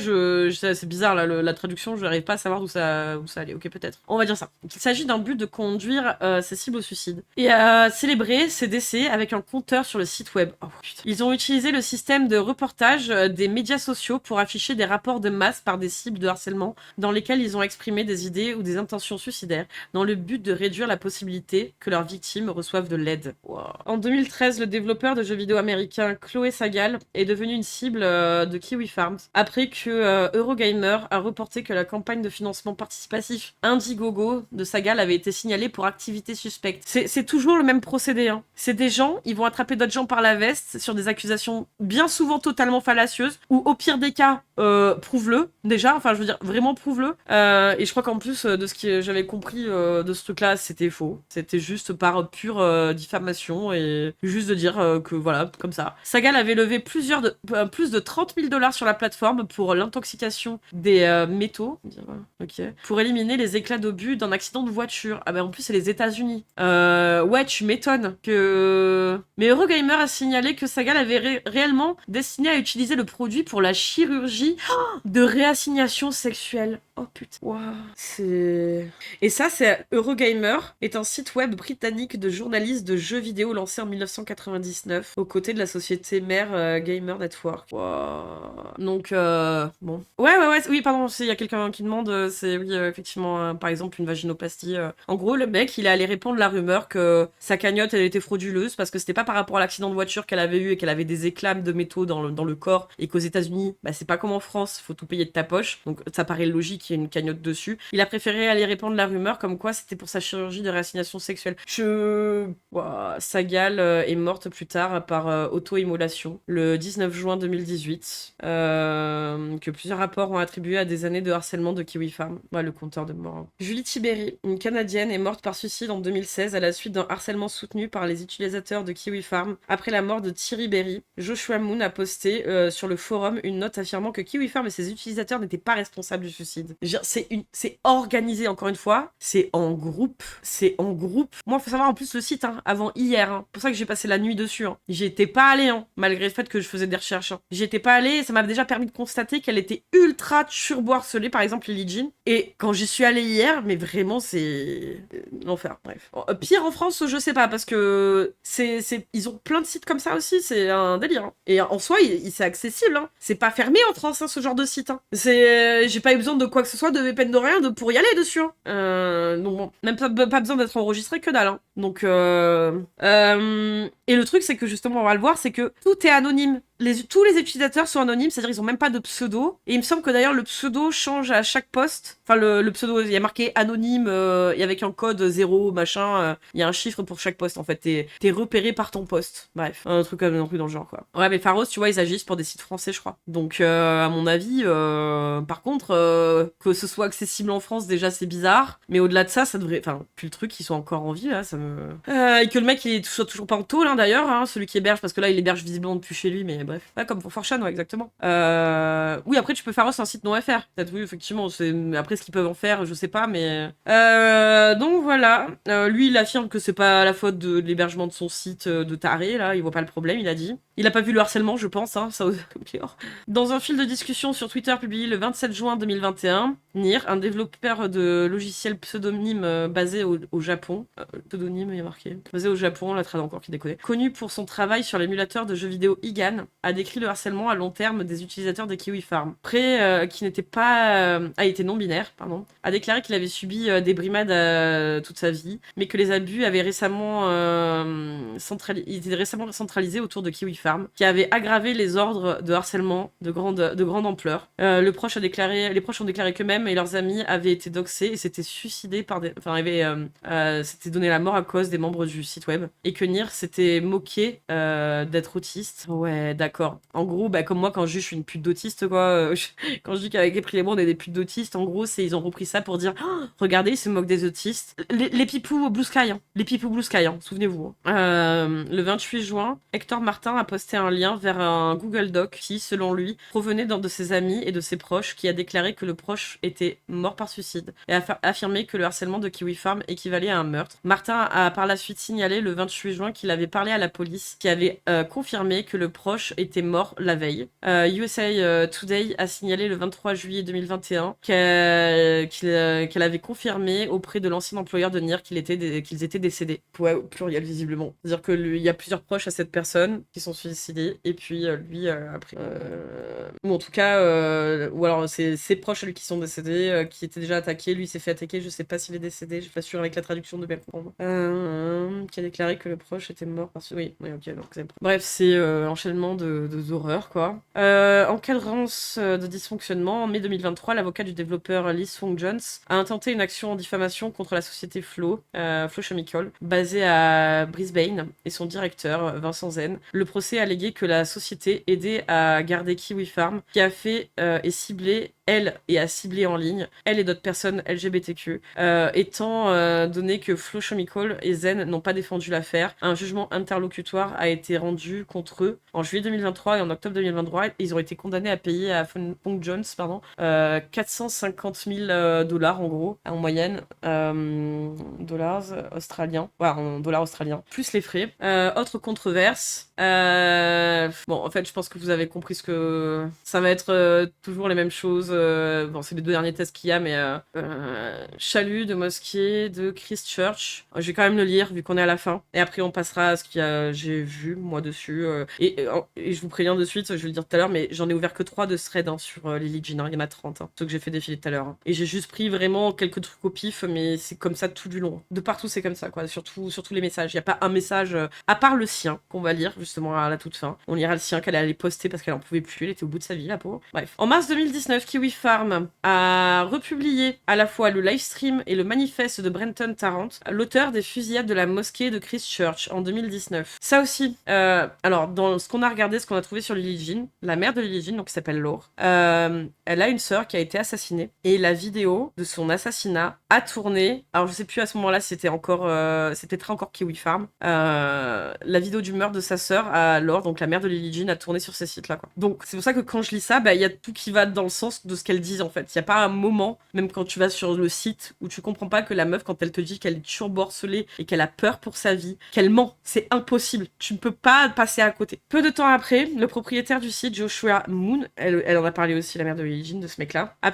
c'est bizarre, là, la traduction, je n'arrive pas à savoir où ça allait. Ok, peut-être. On va dire ça. Il s'agit d'un but de conduire ses cibles au suicide. Et célébrer ces décès avec un compteur sur le site web. Oh, putain. Ils ont utilisé le système de reportage des médias sociaux pour afficher des rapports de masse par des cibles de harcèlement dans lesquels ils ont exprimé des idées ou des intentions suicidaires dans le but de réduire la possibilité que leurs victimes reçoivent de l'aide. Wow. En 2013, le développeur de jeux vidéo américain Chloé Sagal est devenu une cible de Kiwi Farms après que Eurogamer a reporté que la campagne de financement participatif Indiegogo de Sagal avait été signalée pour activité suspecte. C'est toujours le même procédé. Hein. C'est des gens, ils vont attraper d'autres gens par la veste sur des accusations bien souvent totalement fallacieuses ou au pire des cas, prouve-le déjà. Enfin, je veux dire, vraiment prouve-le. Et je crois qu'en plus de ce que j'avais compris de ce truc-là, c'était faux. C'était juste par pure diffamation et juste de dire que voilà, comme ça. Sagal avait levé plus de 30 000 $ sur la plateforme pour l'intoxication des métaux. Ok. Pour éliminer les éclats d'obus d'un accident de voiture. Ah ben en plus c'est les États-Unis. Ouais, tu m'étonnes que. Mais Eurogamer a signalé que Sagal avait réellement destiné à utiliser le produit pour la chirurgie de réassignation sexuelle. Oh putain. Waouh. C'est. Et ça, c'est Eurogamer, est un site web britannique de journalistes de jeux vidéo lancé en 1999 aux côtés de la société mère Gamer Network. Waouh. Donc, bon. Ouais, oui, pardon, il y a quelqu'un qui demande, c'est, oui, effectivement, par exemple, une vaginoplastie. En gros, le mec, il est allé répandre la rumeur que sa cagnotte, elle était frauduleuse parce que c'était pas par rapport à l'accident de voiture qu'elle avait eu et qu'elle avait des éclats de métaux dans le corps et qu'aux États-Unis, bah, c'est pas comme en France, faut tout payer de ta poche. Donc, ça paraît logique qu'il y ait une cagnotte dessus. Il a préféré aller répandre la rumeur comme quoi c'était pour sa chirurgie de réassignation sexuelle. Sagal est morte plus tard par auto-immolation le 19 juin 2018. Que plusieurs rapports ont attribué à des années de harcèlement de Kiwi Farm. Ouais, le compteur de mort. Julie Tiberi, une Canadienne, est morte par suicide en 2016 à la suite d'un harcèlement soutenu par les utilisateurs de Kiwi Farm après la mort de Thierry Berry. Joshua Moon a posté sur le forum une note affirmant que Kiwi Farm et ses utilisateurs n'étaient pas responsables du suicide. C'est organisé, encore une fois, c'est en groupe, groupe. Moi, faut savoir en plus le site, hein, avant hier. Hein. C'est pour ça que j'ai passé la nuit dessus. Hein. J'y étais pas allée, hein, malgré le fait que je faisais des recherches. Hein. J'y étais pas allée et ça m'a déjà permis de constater qu'elle était ultra turbo-harcelée, par exemple Lily Jean. Et quand j'y suis allée hier, mais vraiment, c'est l'enfer. Bref. Pire en France, je sais pas, parce que ils ont plein de sites comme ça aussi, c'est un délire. Hein. Et en soi, c'est accessible. Hein. C'est pas fermé en France, hein, ce genre de site. Hein. J'ai pas eu besoin de quoi que ce soit, de VPN de rien, pour y aller dessus. Hein. Donc bon, même pas besoin d'être enregistré, que dalle. Hein. Donc, et le truc, c'est que justement, on va le voir, c'est que tout est anonyme. Tous les utilisateurs sont anonymes, c'est-à-dire ils ont même pas de pseudo. Et il me semble que d'ailleurs le pseudo change à chaque poste. Enfin, le pseudo, il y a marqué anonyme et avec un code 0, machin. Il y a un chiffre pour chaque poste en fait. T'es repéré par ton poste. Bref, un truc dans le genre quoi. Ouais, mais Pharos, tu vois, ils agissent pour des sites français, je crois. Donc, à mon avis, par contre, que ce soit accessible en France, déjà c'est bizarre. Mais au-delà de ça, ça devrait. Enfin, puis le truc, ils sont encore en vie là, ça me. Et que le mec, il soit toujours pas en tôle, hein, d'ailleurs, hein, celui qui héberge, parce que là, il héberge visiblement depuis chez lui, mais bref. Ouais, comme pour Forchan, ouais, exactement. Oui, après, tu peux faire un site non FR. Peut-être, oui, effectivement. Après, ce qu'ils peuvent en faire, je sais pas, mais. Donc voilà. Lui, il affirme que c'est pas la faute de l'hébergement de son site de taré, là. Il voit pas le problème, il a dit. Il a pas vu le harcèlement, je pense, hein, ça Dans un fil de discussion sur Twitter publié le 27 juin 2021, Nier, un développeur de logiciels pseudonyme basé au Japon, pseudonyme, il y a marqué, basé au Japon, la trad encore qui déconne, connu pour son travail sur l'émulateur de jeux vidéo IGAN, a décrit le harcèlement à long terme des utilisateurs des Kiwi Farm. Pré, qui n'était pas, a été non-binaire, pardon, a déclaré qu'il avait subi des brimades toute sa vie, mais que les abus avaient récemment étaient récemment centralisés autour de Kiwi Farm, qui avait aggravé les ordres de harcèlement de grande ampleur. Les proches ont déclaré qu'eux-mêmes et leurs amis avaient été doxés et s'étaient suicidés s'étaient donné la mort à cause des membres du site web, et que Nier s'était moqué d'être autiste. Ouais, d'accord. En gros, bah, comme moi, quand je suis une pute d'autiste, quoi. Quand je dis qu'avec les Prix on est des putes d'autistes, en gros, ils ont repris ça pour dire oh, regardez, ils se moquent des autistes. Les pipous Blue Sky, hein. Les pipous Blue Sky, hein. Souvenez-vous. Hein. Le 28 juin, Hector Martin a posté un lien vers un Google Doc qui, selon lui, provenait d'un de ses amis et de ses proches, qui a déclaré que le proche était mort par suicide et a affirmé que le harcèlement de Kiwi Farm équivalait à un meurtre. Martin a par la suite signalé le 28 juin qu'il avait parlé à la police, qui avait confirmé que le proche était mort la veille. USA Today a signalé le 23 juillet 2021 qu'elle avait confirmé auprès de l'ancien employeur de Nier qu'ils étaient décédés. Ouais, au pluriel visiblement. C'est-à-dire qu'il y a plusieurs proches à cette personne qui sont suicidés, et puis lui après. Ou en tout cas, ou alors c'est ses proches à lui qui sont décédés, qui étaient déjà attaqués. Lui s'est fait attaquer, je sais pas s'il est décédé, je suis pas sûre avec la traduction de bien comprendre. Qui a déclaré que le proche était mort parce que. Oui, ok, donc c'est. Bref, c'est enchaînement d'horreurs, quoi. Encadrance de dysfonctionnement, en mai 2023, l'avocat du développeur Lee Sung Jones a intenté une action en diffamation contre la société Flow Chemical, basée à Brisbane, et son directeur, Vincent Zen. Le procès a allégué que la société aidait à garder Kiwi Farm, qui a fait et ciblé et a ciblé en ligne, elle et d'autres personnes LGBTQ, étant donné que Flow Chemical et Zen n'ont pas défendu l'affaire. Un jugement interlocutoire a été rendu contre eux en juillet 2023 et en octobre 2023. Ils ont été condamnés à payer à Funk Jones 450 000 dollars en gros, en moyenne, dollars australiens. Ouais, en dollars australiens, plus les frais. Autre controverse. Bon, en fait, je pense que vous avez compris ce que ça va être toujours les mêmes choses. Bon, c'est les deux derniers tests qu'il y a, mais chalut de mosquée de Christchurch. Je vais quand même le lire vu qu'on est à la fin. Et après, on passera à ce que j'ai vu moi dessus. Et je vous préviens de suite, je vais le dire tout à l'heure, mais j'en ai ouvert que 3 de threads sur Lily Jean. Hein. Il y en a 30, hein, ceux que j'ai fait défiler tout à l'heure. Hein. Et j'ai juste pris vraiment quelques trucs au pif, mais c'est comme ça tout du long. De partout, c'est comme ça, quoi. Surtout les messages. Il n'y a pas un message, à part le sien, qu'on va lire justement à la toute fin. On lira le sien qu'elle allait poster parce qu'elle en pouvait plus. Elle était au bout de sa vie, la pauvre. Bref. En mars 2019, Kiwi Farm a republié à la fois le livestream et le manifeste de Brenton Tarrant, l'auteur des fusillades de la mosquée de Christchurch en 2019. Ça aussi, alors dans ce qu'on a regardé, ce qu'on a trouvé sur Lily Jean, la mère de Lily Jean, donc qui s'appelle Laure, elle a une sœur qui a été assassinée, et la vidéo de son assassinat a tourné. Alors je sais plus à ce moment-là, c'était peut-être encore Kiwi Farm. La vidéo du meurtre de sa sœur à Laure, donc la mère de Lily Jean, a tourné sur ces sites-là, quoi. Donc c'est pour ça que quand je lis ça, il y a tout qui va dans le sens de ce qu'elle dit en fait. Il y a pas un moment, même quand tu vas sur le site, où tu comprends pas que la meuf, quand elle te dit qu'elle est turbo-harcelée et qu'elle a peur pour sa vie, qu'elle ment. C'est impossible. Tu ne peux pas passer à côté. Peu de temps après, le propriétaire du site, Joshua Moon, elle en a parlé aussi, la mère de Lily Jean, de ce mec-là, a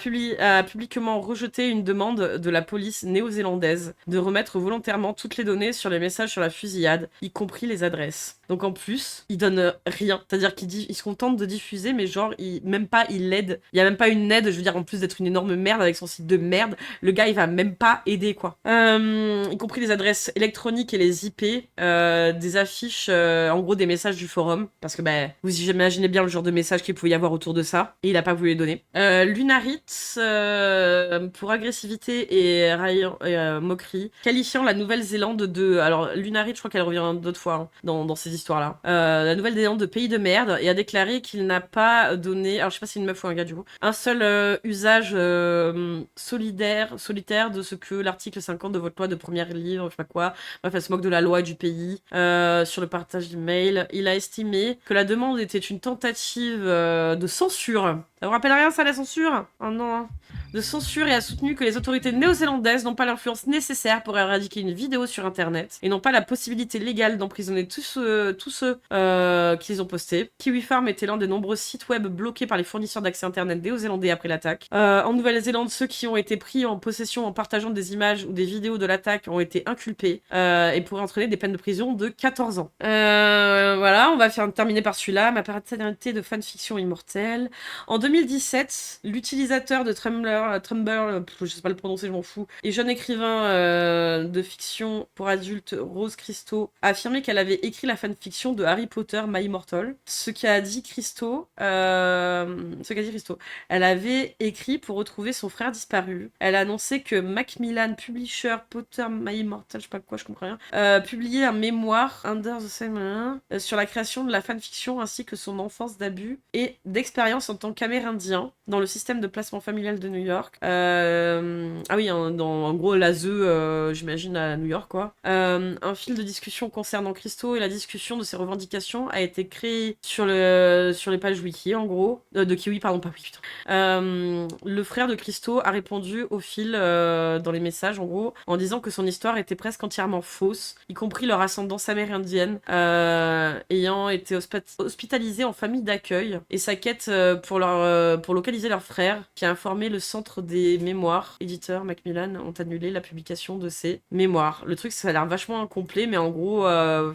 publiquement rejeté une demande de la police néo-zélandaise de remettre volontairement toutes les données sur les messages sur la fusillade, y compris les adresses. Donc en plus, il donne rien. C'est-à-dire qu'il se contente de diffuser, mais genre, il l'aide. Il y a même pas une aide, je veux dire, en plus d'être une énorme merde avec son site de merde, le gars, il va même pas aider, quoi. Y compris les adresses électroniques et les IP, des affiches, en gros, des messages du forum. Parce que, vous imaginez bien le genre de messages qu'il pouvait y avoir autour de ça. Et il a pas voulu les donner. Lunarit, pour agressivité et moquerie, qualifiant la Nouvelle-Zélande de... Alors, Lunarit, je crois qu'elle revient d'autres fois hein, dans ces histoires-là. La Nouvelle-Zélande de pays de merde, et a déclaré qu'il n'a pas donné... Alors, je sais pas si c'est une meuf ou un gars, du coup. Un seul usage solitaire de ce que l'article 50 de votre loi de première livre, je sais pas quoi. Bref, elle se moque de la loi et du pays. Sur le partage d'emails, il a estimé que la demande était une tentative de censure. Ça vous rappelle rien, ça, la censure? Oh non, hein. De censure, et a soutenu que les autorités néo-zélandaises n'ont pas l'influence nécessaire pour éradiquer une vidéo sur Internet et n'ont pas la possibilité légale d'emprisonner tous ceux qui les ont postés. Kiwi Farm était l'un des nombreux sites web bloqués par les fournisseurs d'accès Internet néo-zélandais après l'attaque. En Nouvelle-Zélande, ceux qui ont été pris en possession en partageant des images ou des vidéos de l'attaque ont été inculpés et pourraient entraîner des peines de prison de 14 ans. Voilà, on va terminer par celui-là. Ma paternité de fanfiction immortelle. En 2017, l'utilisateur de Tumblr, je sais pas le prononcer, je m'en fous, et jeune écrivain de fiction pour adultes, Rose Christo, a affirmé qu'elle avait écrit la fanfiction de Harry Potter My Immortal. Ce qu'a dit Christo, elle avait écrit pour retrouver son frère disparu. Elle a annoncé que Macmillan Publisher Potter My Immortal, je sais pas quoi, je comprends rien, publiait un mémoire Under the Same sur la création de la fanfiction ainsi que son enfance d'abus et d'expérience en tant qu'amérindien dans le système de placement familial de New York. Ah oui, en gros, l'ASE, j'imagine, à New York, quoi. Un fil de discussion concernant Christo et la discussion de ses revendications a été créé sur les pages wiki, en gros. De Kiwi, pardon, pas wiki, putain. Le frère de Christo a répondu au fil dans les messages, en gros, en disant que son histoire était presque entièrement fausse, y compris leur ascendance amérindienne, ayant été hospitalisée en famille d'accueil, et sa quête pour localiser leur frère, qui a informé le centre des mémoires. Éditeur Macmillan ont annulé la publication de ces mémoires. Le truc, ça a l'air vachement incomplet, mais en gros,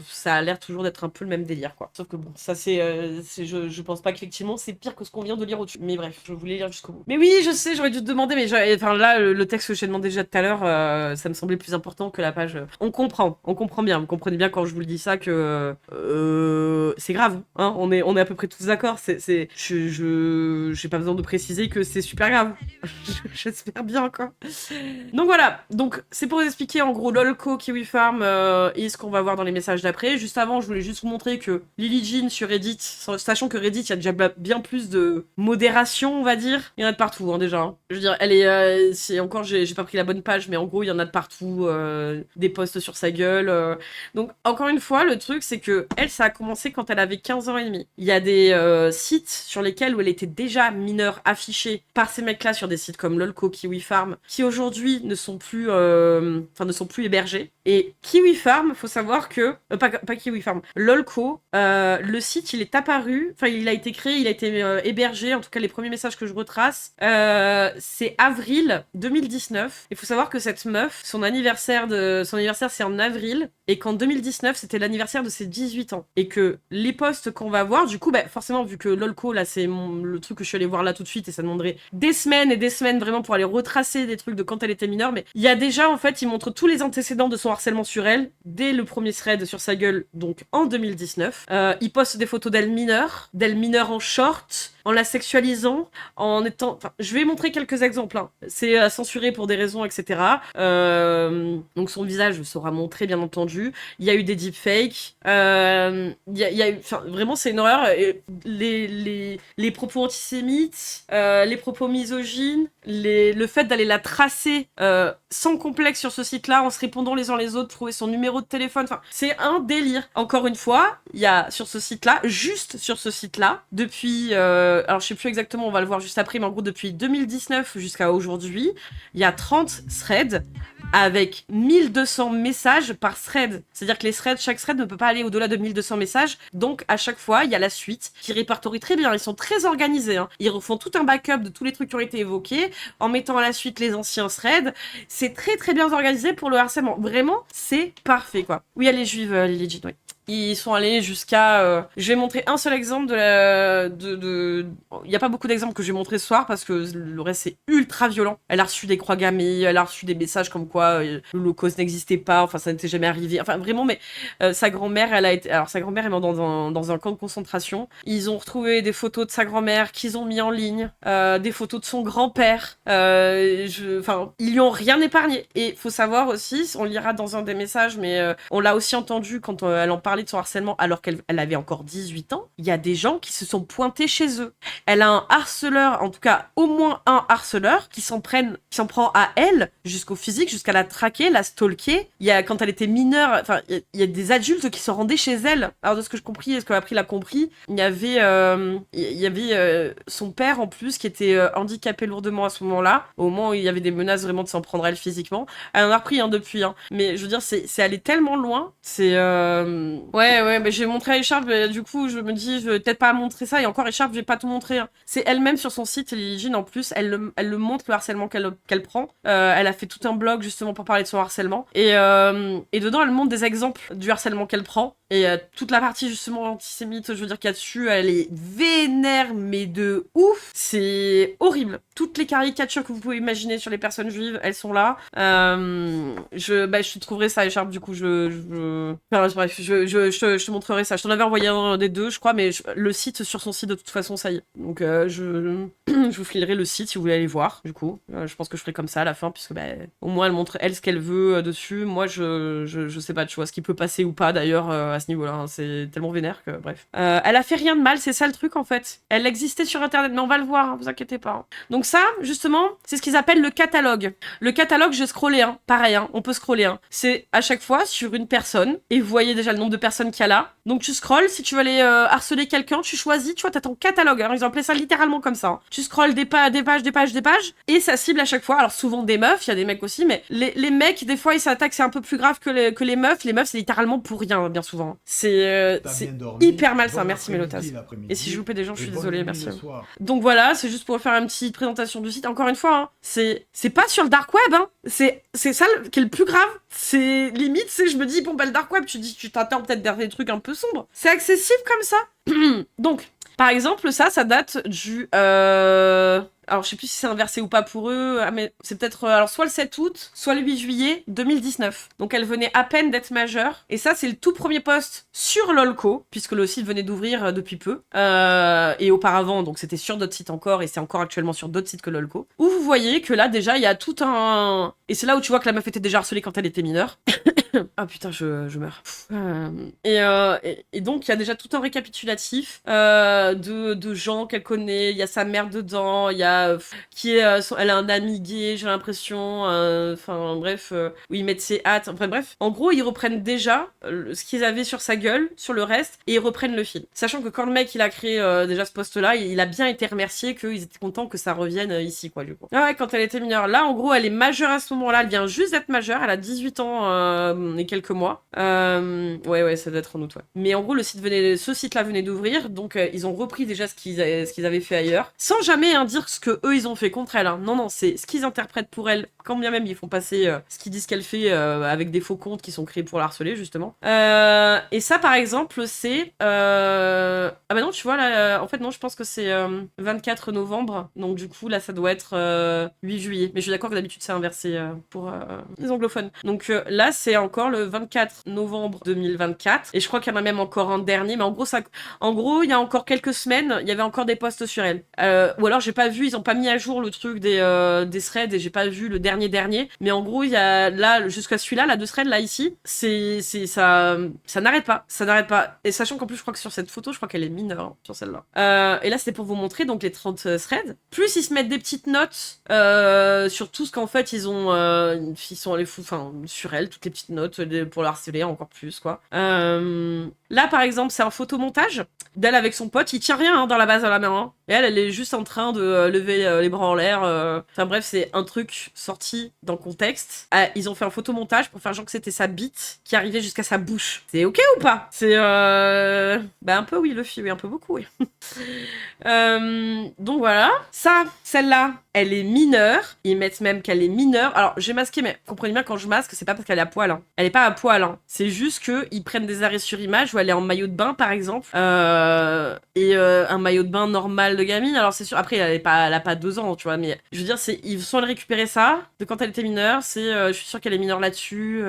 ça a l'air toujours d'être un peu le même délire, quoi. Sauf que bon, ça je pense pas qu'effectivement c'est pire que ce qu'on vient de lire au-dessus. Mais bref, je voulais lire jusqu'au bout. Mais oui, je sais, j'aurais dû te demander, mais enfin là, le texte que j'ai demandé déjà tout à l'heure, ça me semblait plus important que la page. On comprend bien, vous comprenez bien quand je vous le dis ça que c'est grave, hein. On est à peu près tous d'accord. J'ai pas besoin de préciser que c'est super grave. J'espère bien, quoi. Donc voilà, donc c'est pour vous expliquer en gros Lolco, Kiwi Farm et ce qu'on va voir dans les messages d'après. Juste avant, je voulais juste vous montrer que Lily Jean sur Reddit, sachant que Reddit, il y a déjà bien plus de modération, on va dire. Il y en a de partout, hein, déjà. Hein. Je veux dire, elle est... c'est encore, j'ai pas pris la bonne page, mais en gros, il y en a de partout. Des posts sur sa gueule. Donc, encore une fois, le truc, c'est que elle, ça a commencé quand elle avait 15 ans et demi. Il y a des sites sur lesquels où elle était déjà mineure affichée par ces mecs-là sur des sites comme Lolco, Kiwi Farm, qui aujourd'hui ne sont plus hébergés. Et Kiwi Farm, faut savoir que... pas Kiwi Farm, Lolco, le site, il est apparu, enfin, il a été créé, il a été hébergé, en tout cas, les premiers messages que je retrace, c'est avril 2019. Il faut savoir que cette meuf, son anniversaire, c'est en avril, et qu'en 2019, c'était l'anniversaire de ses 18 ans. Et que les posts qu'on va voir, du coup, forcément, vu que Lolco, là, c'est le truc que je suis allée voir là tout de suite, et ça demanderait des semaines et des semaines vraiment pour aller retracer des trucs de quand elle était mineure, mais il y a déjà, en fait, il montre tous les antécédents de son harcèlement sur elle, dès le premier thread sur sa gueule, donc en 2019. Il poste des photos d'elle mineure en short, en la sexualisant, en étant... Enfin, je vais montrer quelques exemples, hein. C'est censuré pour des raisons, etc. Donc son visage sera montré, bien entendu. Il y a eu des deepfakes. Il y a eu... Enfin, vraiment, c'est une horreur. Les propos antisémites, les propos misogynes, le fait d'aller la tracer sans complexe sur ce site-là, en se répondant les uns les autres, trouver son numéro de téléphone, enfin, c'est un délire. Encore une fois, il y a sur ce site-là, juste sur ce site-là, depuis, alors je sais plus exactement, on va le voir juste après, mais en gros depuis 2019 jusqu'à aujourd'hui, il y a 30 threads avec 1200 messages par thread. C'est-à-dire que chaque thread ne peut pas aller au-delà de 1200 messages. Donc, à chaque fois, il y a la suite qui répertorie très bien. Ils sont très organisés. Hein. Ils refont tout un backup de tous les trucs qui ont été évoqués en mettant à la suite les anciens threads. C'est très très bien organisé pour le harcèlement. Vraiment, c'est parfait, quoi. Oui, elle est juive, Lily Jean, oui. Ils sont allés jusqu'à... Je vais montrer un seul exemple Il n'y a pas beaucoup d'exemples que je vais montrer ce soir parce que le reste c'est ultra violent. Elle a reçu des croix gammées, elle a reçu des messages comme quoi l'Holocauste n'existait pas, enfin ça n'était jamais arrivé. Enfin vraiment, mais sa grand-mère, elle a été... Alors sa grand-mère est morte dans un camp de concentration. Ils ont retrouvé des photos de sa grand-mère qu'ils ont mis en ligne, des photos de son grand-père. Enfin, ils lui ont rien épargné. Et faut savoir aussi, on lira dans un des messages, mais on l'a aussi entendu quand elle en parle de son harcèlement alors qu'elle avait encore 18 ans, il y a des gens qui se sont pointés chez eux. Elle a un harceleur, en tout cas au moins un harceleur, qui s'en prend à elle, jusqu'au physique, jusqu'à la traquer, la stalker. Il y a, quand elle était mineure, enfin, il y a des adultes qui se rendaient chez elle. Alors de ce que je compris, et ce que April a compris, il y avait son père en plus qui était handicapé lourdement à ce moment-là, au moment où il y avait des menaces vraiment de s'en prendre à elle physiquement. Elle en a repris depuis, hein. Mais je veux dire, c'est allé tellement loin, c'est... Ouais, mais j'ai montré à Echarpe, du coup, je me dis, je vais peut-être pas montrer ça, et encore, Echarpe, je vais pas tout montrer. Hein. C'est elle-même sur son site, Lily Jean, en plus, elle le montre, le harcèlement qu'elle prend. Elle a fait tout un blog, justement, pour parler de son harcèlement. Et dedans, elle montre des exemples du harcèlement qu'elle prend. Et toute la partie, justement, antisémite, je veux dire, qu'il y a dessus, elle est vénère, mais de ouf. C'est horrible. Toutes les caricatures que vous pouvez imaginer sur les personnes juives, elles sont là. Je trouverai ça, Echarpe, du coup, enfin, bref, je te montrerai ça. Je t'en avais envoyé un des deux, je crois, mais le site, sur son site, de toute façon, ça y est. Donc, je vous filerai le site si vous voulez aller voir, du coup. Je pense que je ferai comme ça à la fin, puisque, au moins, elle montre, elle, ce qu'elle veut dessus. Moi, je sais pas, tu vois, ce qui peut passer ou pas, d'ailleurs, à ce niveau-là. Hein. C'est tellement vénère que, bref. Elle a fait rien de mal, c'est ça le truc, en fait. Elle existait sur Internet, mais on va le voir, hein, vous inquiétez pas. Hein. Donc ça, justement, c'est ce qu'ils appellent le catalogue. Le catalogue, j'ai scrollé, hein. Pareil, hein, on peut scroller. Hein. C'est à chaque fois sur une personne, et vous voyez déjà le nombre de personnes qu'il y a là. Donc tu scrolles, si tu veux aller harceler quelqu'un, tu choisis, tu vois, t'as ton catalogue. Alors ils ont appelé ça littéralement comme ça. Hein. Tu scrolles des pages, et ça cible à chaque fois. Alors souvent des meufs, il y a des mecs aussi, mais les mecs, des fois, ils s'attaquent, c'est un peu plus grave que les meufs. Les meufs, c'est littéralement pour rien, bien souvent. C'est hyper malsain. Merci Mélotaz. Et si je loupais des gens, je suis désolée, merci. Donc voilà, c'est juste pour faire une petite présentation du site. Encore une fois, hein, c'est pas sur le dark web, hein. C'est ça qui est le plus grave. C'est limite, je me dis, bon, le dark web, tu t'attends peut-être vers des trucs un peu sombres. C'est accessible comme ça. Donc, par exemple, ça date du... Alors, je sais plus si c'est inversé ou pas pour eux, mais c'est peut-être alors soit le 7 août, soit le 8 juillet 2019. Donc, elle venait à peine d'être majeure. Et ça, c'est le tout premier post sur Lolco, puisque le site venait d'ouvrir depuis peu. Et auparavant, donc c'était sur d'autres sites encore, et c'est encore actuellement sur d'autres sites que Lolco. Où vous voyez que là, déjà, il y a tout un... Et c'est là où tu vois que la meuf était déjà harcelée quand elle était mineure. Ah putain, je meurs. Et donc, il y a déjà tout un récapitulatif de gens qu'elle connaît. Il y a sa mère dedans, il y a elle a un ami gay, j'ai l'impression. Enfin, bref, où ils mettent ses hâtes. Enfin, bref. En gros, ils reprennent déjà ce qu'ils avaient sur sa gueule, sur le reste, et ils reprennent le fil. Sachant que quand le mec, il a créé déjà ce poste-là, il a bien été remercié qu'ils étaient contents que ça revienne ici, quoi, du coup. Ah ouais, quand elle était mineure. Là, en gros, elle est majeure à ce moment-là. Elle vient juste d'être majeure. Elle a 18 ans et quelques mois. Ouais, ça doit être en août, ouais. Mais en gros, ce site-là venait d'ouvrir, donc ils ont repris déjà ce qu'ils avaient fait ailleurs, sans jamais dire ce que eux ils ont fait contre elle. Hein. Non, c'est ce qu'ils interprètent pour elle, quand bien même ils font passer ce qu'ils disent qu'elle fait avec des faux comptes qui sont créés pour la harceler, justement. Et ça, par exemple, c'est... Ah bah non, tu vois, là, en fait, non, je pense que c'est 24 novembre, donc du coup, là, ça doit être 8 juillet. Mais je suis d'accord que d'habitude, c'est inversé pour les anglophones. Donc là, c'est en encore le 24 novembre 2024. Et je crois qu'il y en a même encore un dernier. Mais en gros, il y a encore quelques semaines, il y avait encore des posts sur elle. Ou alors, j'ai pas vu, ils ont pas mis à jour le truc des threads et j'ai pas vu le dernier. Mais en gros, il y a là, jusqu'à celui-là, la 2 threads, là, ici, ça n'arrête pas. Ça n'arrête pas. Et sachant qu'en plus, je crois que sur cette photo, je crois qu'elle est mineure, hein, sur celle-là. Et là, c'était pour vous montrer donc les 30 threads. Plus ils se mettent des petites notes sur tout ce qu'en fait ils sont allés foutre sur elle, toutes les petites notes pour la harceler encore plus quoi. Là par exemple c'est un photomontage d'elle avec son pote, il tient rien hein, dans la base de la main hein. Et elle est juste en train de lever les bras en l'air. Enfin bref c'est un truc sorti dans le contexte. Ils ont fait un photomontage pour faire genre que c'était sa bite qui arrivait jusqu'à sa bouche. C'est ok ou pas? C'est un peu oui Luffy, oui un peu beaucoup oui. Donc voilà, celle-là, elle est mineure. Ils mettent même qu'elle est mineure. Alors j'ai masqué, mais comprenez bien quand je masque, c'est pas parce qu'elle est à poil. Hein. Elle est pas à poil. Hein. C'est juste que ils prennent des arrêts sur image où elle est en maillot de bain par exemple, et un maillot de bain normal de gamine. Alors c'est sûr, après elle a pas 2 ans, tu vois, mais je veux dire ils sont allés récupérer ça de quand elle était mineure. Je suis sûre qu'elle est mineure là-dessus.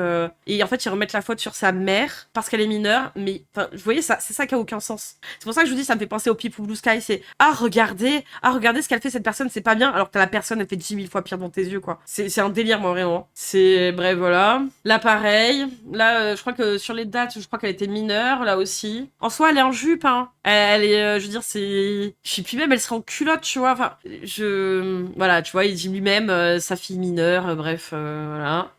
Et en fait ils remettent la faute sur sa mère parce qu'elle est mineure. Mais enfin, vous voyez ça, c'est ça qui a aucun sens. C'est pour ça que je vous dis, ça me fait penser au People Blue Sky. C'est regardez ce qu'elle fait cette personne, c'est pas bien. Alors que la personne elle fait 10 000 fois pire dans tes yeux quoi. C'est un délire moi vraiment. C'est bref voilà. Là pareil. Là je crois que sur les dates, je crois qu'elle était mineure là aussi. En soi elle est en jupe hein. Elle est, je veux dire c'est, je sais plus même elle serait en culotte tu vois. Enfin voilà tu vois il dit lui-même sa fille mineure. Bref voilà.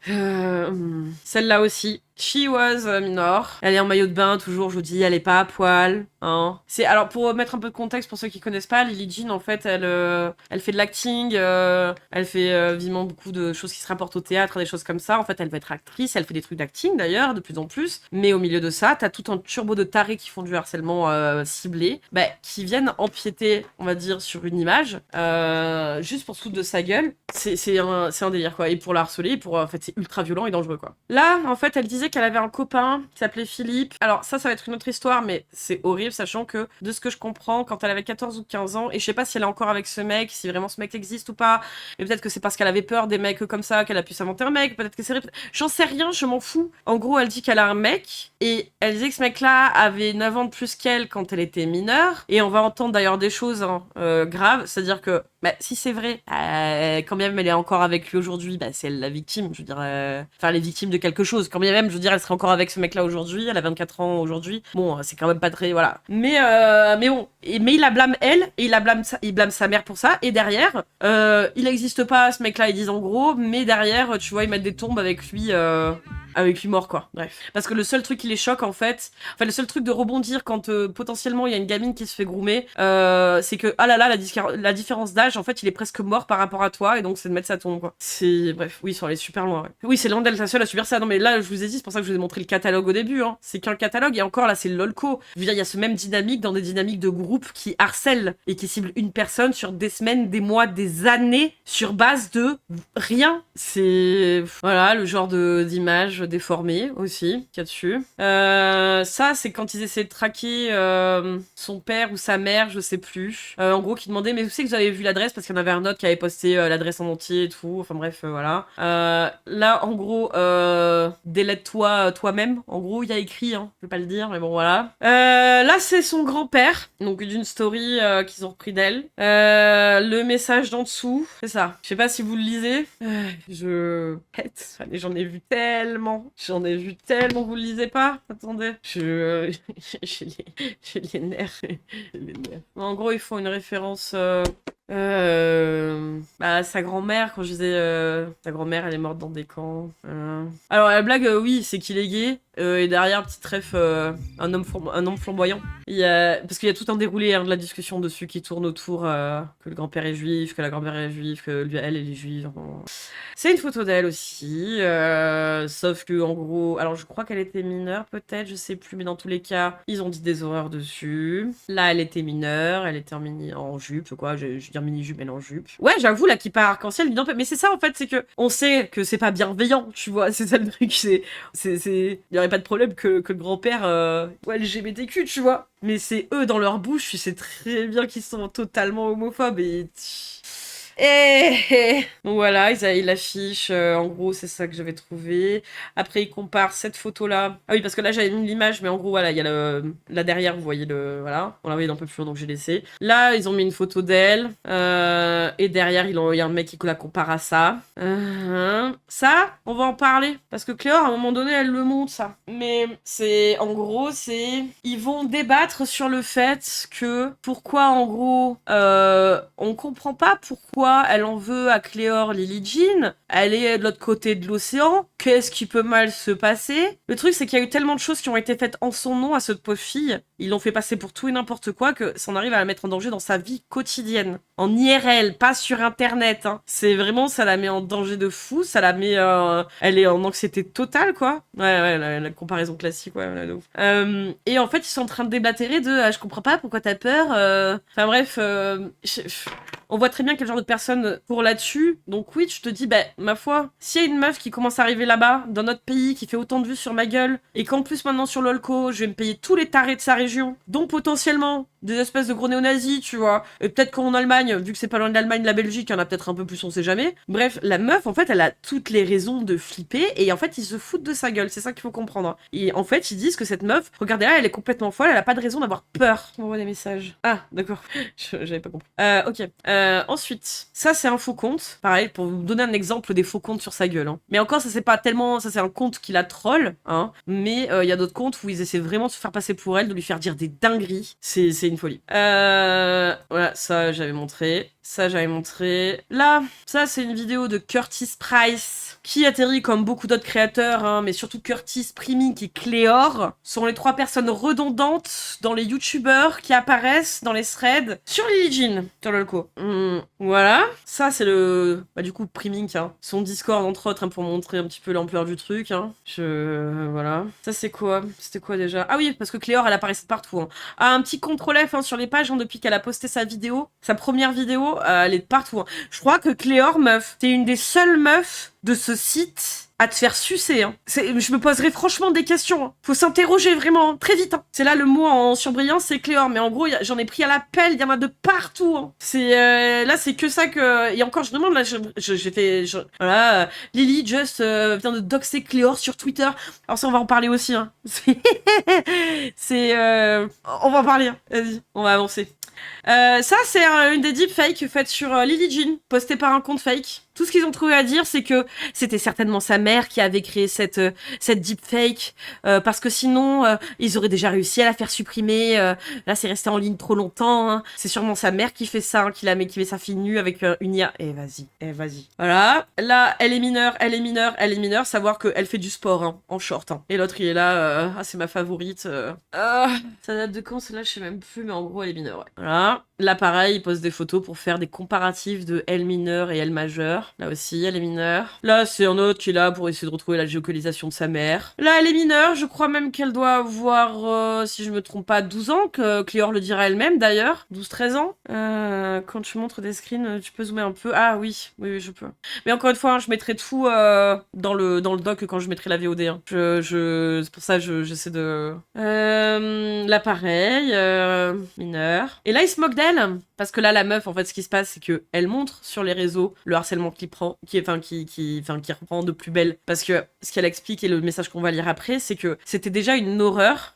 Celle-là aussi. She was minor. Elle est en maillot de bain, toujours, je vous dis, elle est pas à poil. Hein. Alors, pour mettre un peu de contexte pour ceux qui connaissent pas, Lily Jean, en fait, elle fait de l'acting, elle fait vivement beaucoup de choses qui se rapportent au théâtre, des choses comme ça. En fait, elle va être actrice, elle fait des trucs d'acting d'ailleurs, de plus en plus. Mais au milieu de ça, t'as tout un turbo de tarés qui font du harcèlement ciblé, qui viennent empiéter, on va dire, sur une image, juste pour se foutre de sa gueule. C'est un délire, quoi. Et pour la harceler, en fait, c'est ultra violent et dangereux, quoi. Là, en fait, elle disait qu'elle avait un copain qui s'appelait Philippe. Alors ça va être une autre histoire, mais c'est horrible, sachant que, de ce que je comprends, quand elle avait 14 ou 15 ans, et je sais pas si elle est encore avec ce mec, si vraiment ce mec existe ou pas, mais peut-être que c'est parce qu'elle avait peur des mecs comme ça qu'elle a pu s'inventer un mec, peut-être que c'est... J'en sais rien, je m'en fous. En gros, elle dit qu'elle a un mec, et elle disait que ce mec-là avait 9 ans de plus qu'elle quand elle était mineure, et on va entendre d'ailleurs des choses graves, c'est-à-dire que, si c'est vrai, quand bien même elle est encore avec lui aujourd'hui, c'est elle la victime, je veux dire, elle est victime de quelque chose, quand bien même, je veux dire, elle serait encore avec ce mec-là aujourd'hui, elle a 24 ans aujourd'hui, bon, c'est quand même pas très, voilà. Mais bon, mais il la blâme elle, et il blâme sa mère pour ça, et derrière, il n'existe pas, ce mec-là, ils disent en gros, mais derrière, tu vois, ils mettent des tombes avec lui mort, quoi. Bref. Parce que le seul truc qui les choque, en fait, le seul truc de rebondir quand potentiellement il y a une gamine qui se fait groomer, c'est que, ah là là, la différence d'âge, en fait, il est presque mort par rapport à toi, et donc c'est de mettre sa tombe, quoi. Bref, oui, ils sont allés super loin, ouais. Oui, c'est loin d'être la seule à subir ça. Non, mais là, je vous ai dit, c'est pour ça que je vous ai montré le catalogue au début, hein. C'est qu'un catalogue, et encore, là, c'est lolco. Je veux dire, il y a ce même dynamique dans des dynamiques de groupe qui harcèlent et qui ciblent une personne sur des semaines, des mois, des années, sur base de rien. C'est, voilà, le genre d'image déformée aussi qu'il y a dessus. Ça, c'est quand ils essaient de traquer son père ou sa mère, je sais plus. En gros, qui demandait, mais vous savez que vous avez vu l'adresse parce qu'il y en avait un autre qui avait posté l'adresse en entier et tout. Enfin bref, voilà. Là, en gros, délète-toi toi-même. En gros, il y a écrit, hein. Je vais pas le dire, mais bon, voilà. Là, c'est son grand-père, donc d'une story qu'ils ont repris d'elle. Le message d'en dessous, c'est ça. Je sais pas si vous le lisez. J'en ai vu tellement. Vous le lisez pas? Attendez. J'ai les nerfs. En gros, ils font une référence... sa grand-mère, quand je disais sa grand-mère elle est morte dans des camps. Alors la blague oui c'est qu'il est gay et derrière petit ref un homme flamboyant. Parce qu'il y a tout un déroulé de la discussion dessus qui tourne autour que le grand-père est juif, que la grand-mère est juive, que elle est juive. C'est une photo d'elle aussi, sauf que en gros, alors je crois qu'elle était mineure peut-être, je sais plus, mais dans tous les cas ils ont dit des horreurs dessus. Là elle était mineure, elle était en jupe quoi, je veux dire mini-jupe mais en jupe. Ouais j'avoue là qui part arc-en-ciel, mais c'est ça en fait, c'est que on sait que c'est pas bienveillant, tu vois, c'est ça le truc, il y aurait pas de problème que le grand-père LGBTQ, tu vois, mais c'est eux dans leur bouche, tu sais très bien qu'ils sont totalement homophobes et Et donc voilà, il affiche, en gros, c'est ça que j'avais trouvé. Après, il compare cette photo-là. Ah oui, parce que là, j'avais mis l'image, mais en gros, voilà, il y a là derrière, vous voyez le... Voilà, on la voyait un peu plus loin, donc j'ai laissé. Là, ils ont mis une photo d'elle. Et derrière, il y a un mec qui la compare à ça. Ça, on va en parler. Parce que Cléor, à un moment donné, elle le montre, ça. Mais c'est... En gros, c'est... Ils vont débattre sur le fait que... Pourquoi, en gros, on comprend pas pourquoi elle en veut à Cléor Lily Jean. Elle est de l'autre côté de l'océan. Qu'est-ce qui peut mal se passer? Le truc, c'est qu'il y a eu tellement de choses qui ont été faites en son nom à cette pauvre fille. Ils l'ont fait passer pour tout et n'importe quoi que ça en arrive à la mettre en danger dans sa vie quotidienne. En IRL, pas sur Internet. Hein. C'est vraiment, ça la met en danger de fou. Ça la met... elle est en anxiété totale, quoi. Ouais, la comparaison classique, ouais, de ouf. Et en fait, ils sont en train de déblatérer de je comprends pas pourquoi t'as peur. Enfin bref, on voit très bien quel genre de personne pour là-dessus. Donc oui, je te dis, ma foi, s'il y a une meuf qui commence à arriver là-bas, dans notre pays, qui fait autant de vues sur ma gueule, et qu'en plus maintenant sur LOLCO, je vais me payer tous les tarés de sa région, dont potentiellement des espèces de gros néo-nazis, tu vois. Et peut-être qu'en Allemagne, vu que c'est pas loin de l'Allemagne, la Belgique, il y en a peut-être un peu plus, on sait jamais. Bref, la meuf, en fait, elle a toutes les raisons de flipper, et en fait, ils se foutent de sa gueule, c'est ça qu'il faut comprendre. Et en fait, ils disent que cette meuf, regardez-la, elle est complètement folle, elle a pas de raison d'avoir peur. On voit des messages. Ah, d'accord. J'avais pas compris. Ok. Ensuite, ça, c'est un faux compte. Pareil, pour vous donner un exemple des faux comptes sur sa gueule. Hein. Mais encore, ça, c'est pas tellement... Ça, c'est un compte qui la troll, hein. Mais il y a d'autres comptes où ils essaient vraiment de se faire passer pour elle, de lui faire dire des dingueries. C'est une folie. Voilà, ça, j'avais montré. Ça, j'avais montré. Là, ça, c'est une vidéo de Curtis Price, qui atterrit comme beaucoup d'autres créateurs, hein, mais surtout Curtis, Primink et Cléor, sont les trois personnes redondantes dans les youtubeurs qui apparaissent dans les threads sur Lily Jean, sur LOLCO. Voilà. Ça, c'est le... du coup, Primink, hein. Son Discord, entre autres, hein, pour montrer un petit peu l'ampleur du truc, hein. Voilà. Ça, c'est quoi? C'était quoi, déjà? Ah oui, parce que Cléor, elle apparaissait partout, hein. Ah, un petit contrôle F, hein, sur les pages, hein, depuis qu'elle a posté sa vidéo, sa première vidéo, elle est de partout, hein. Je crois que Cléor, meuf, t'es une des seules meufs de ce site à te faire sucer. Hein. Je me poserai franchement des questions. Hein. Faut s'interroger vraiment, hein, très vite. Hein. C'est là le mot en surbrillance, c'est Cléor. Mais en gros, j'en ai pris à la pelle, il y en a de partout. Hein. Là, c'est que ça que... Et encore, je demande, là, j'ai fait... Voilà, Lily just vient de doxer Cléor sur Twitter. Alors ça, on va en parler aussi. Hein. On va en parler. Hein. Vas-y, on va avancer. Ça, c'est une des deepfakes faites sur Lily Jean, postée par un compte fake. Tout ce qu'ils ont trouvé à dire, c'est que c'était certainement sa mère qui avait créé cette deepfake, parce que sinon, ils auraient déjà réussi à la faire supprimer. Là, c'est resté en ligne trop longtemps. Hein. C'est sûrement sa mère qui fait ça, hein, qui met sa fille nue avec une IA. Vas-y. Voilà. Là, elle est mineure. Savoir qu'elle fait du sport, hein, en short. Hein. Et l'autre, il est là. C'est ma favorite. Ça date de quand, celle-là, je sais même plus, mais en gros, elle est mineure. Ouais. Voilà. Là, pareil, il pose des photos pour faire des comparatifs de L mineur et L majeur. Là aussi, elle est mineure. Là, c'est un autre qui est là pour essayer de retrouver la géolocalisation de sa mère. Là, elle est mineure. Je crois même qu'elle doit avoir, si je me trompe pas, 12 ans, que Cléor le dira elle-même, d'ailleurs. 12-13 ans. Quand tu montres des screens, tu peux zoomer un peu. Ah oui, je peux. Mais encore une fois, hein, je mettrai tout dans le doc quand je mettrai la VOD. Hein. C'est pour ça que j'essaie de... Là, pareil, mineur. Et là, il se moque d'elle. Parce que là, la meuf, en fait, ce qui se passe, c'est que elle montre sur les réseaux le harcèlement qui reprend de plus belle. Parce que ce qu'elle explique et le message qu'on va lire après, c'est que c'était déjà une horreur.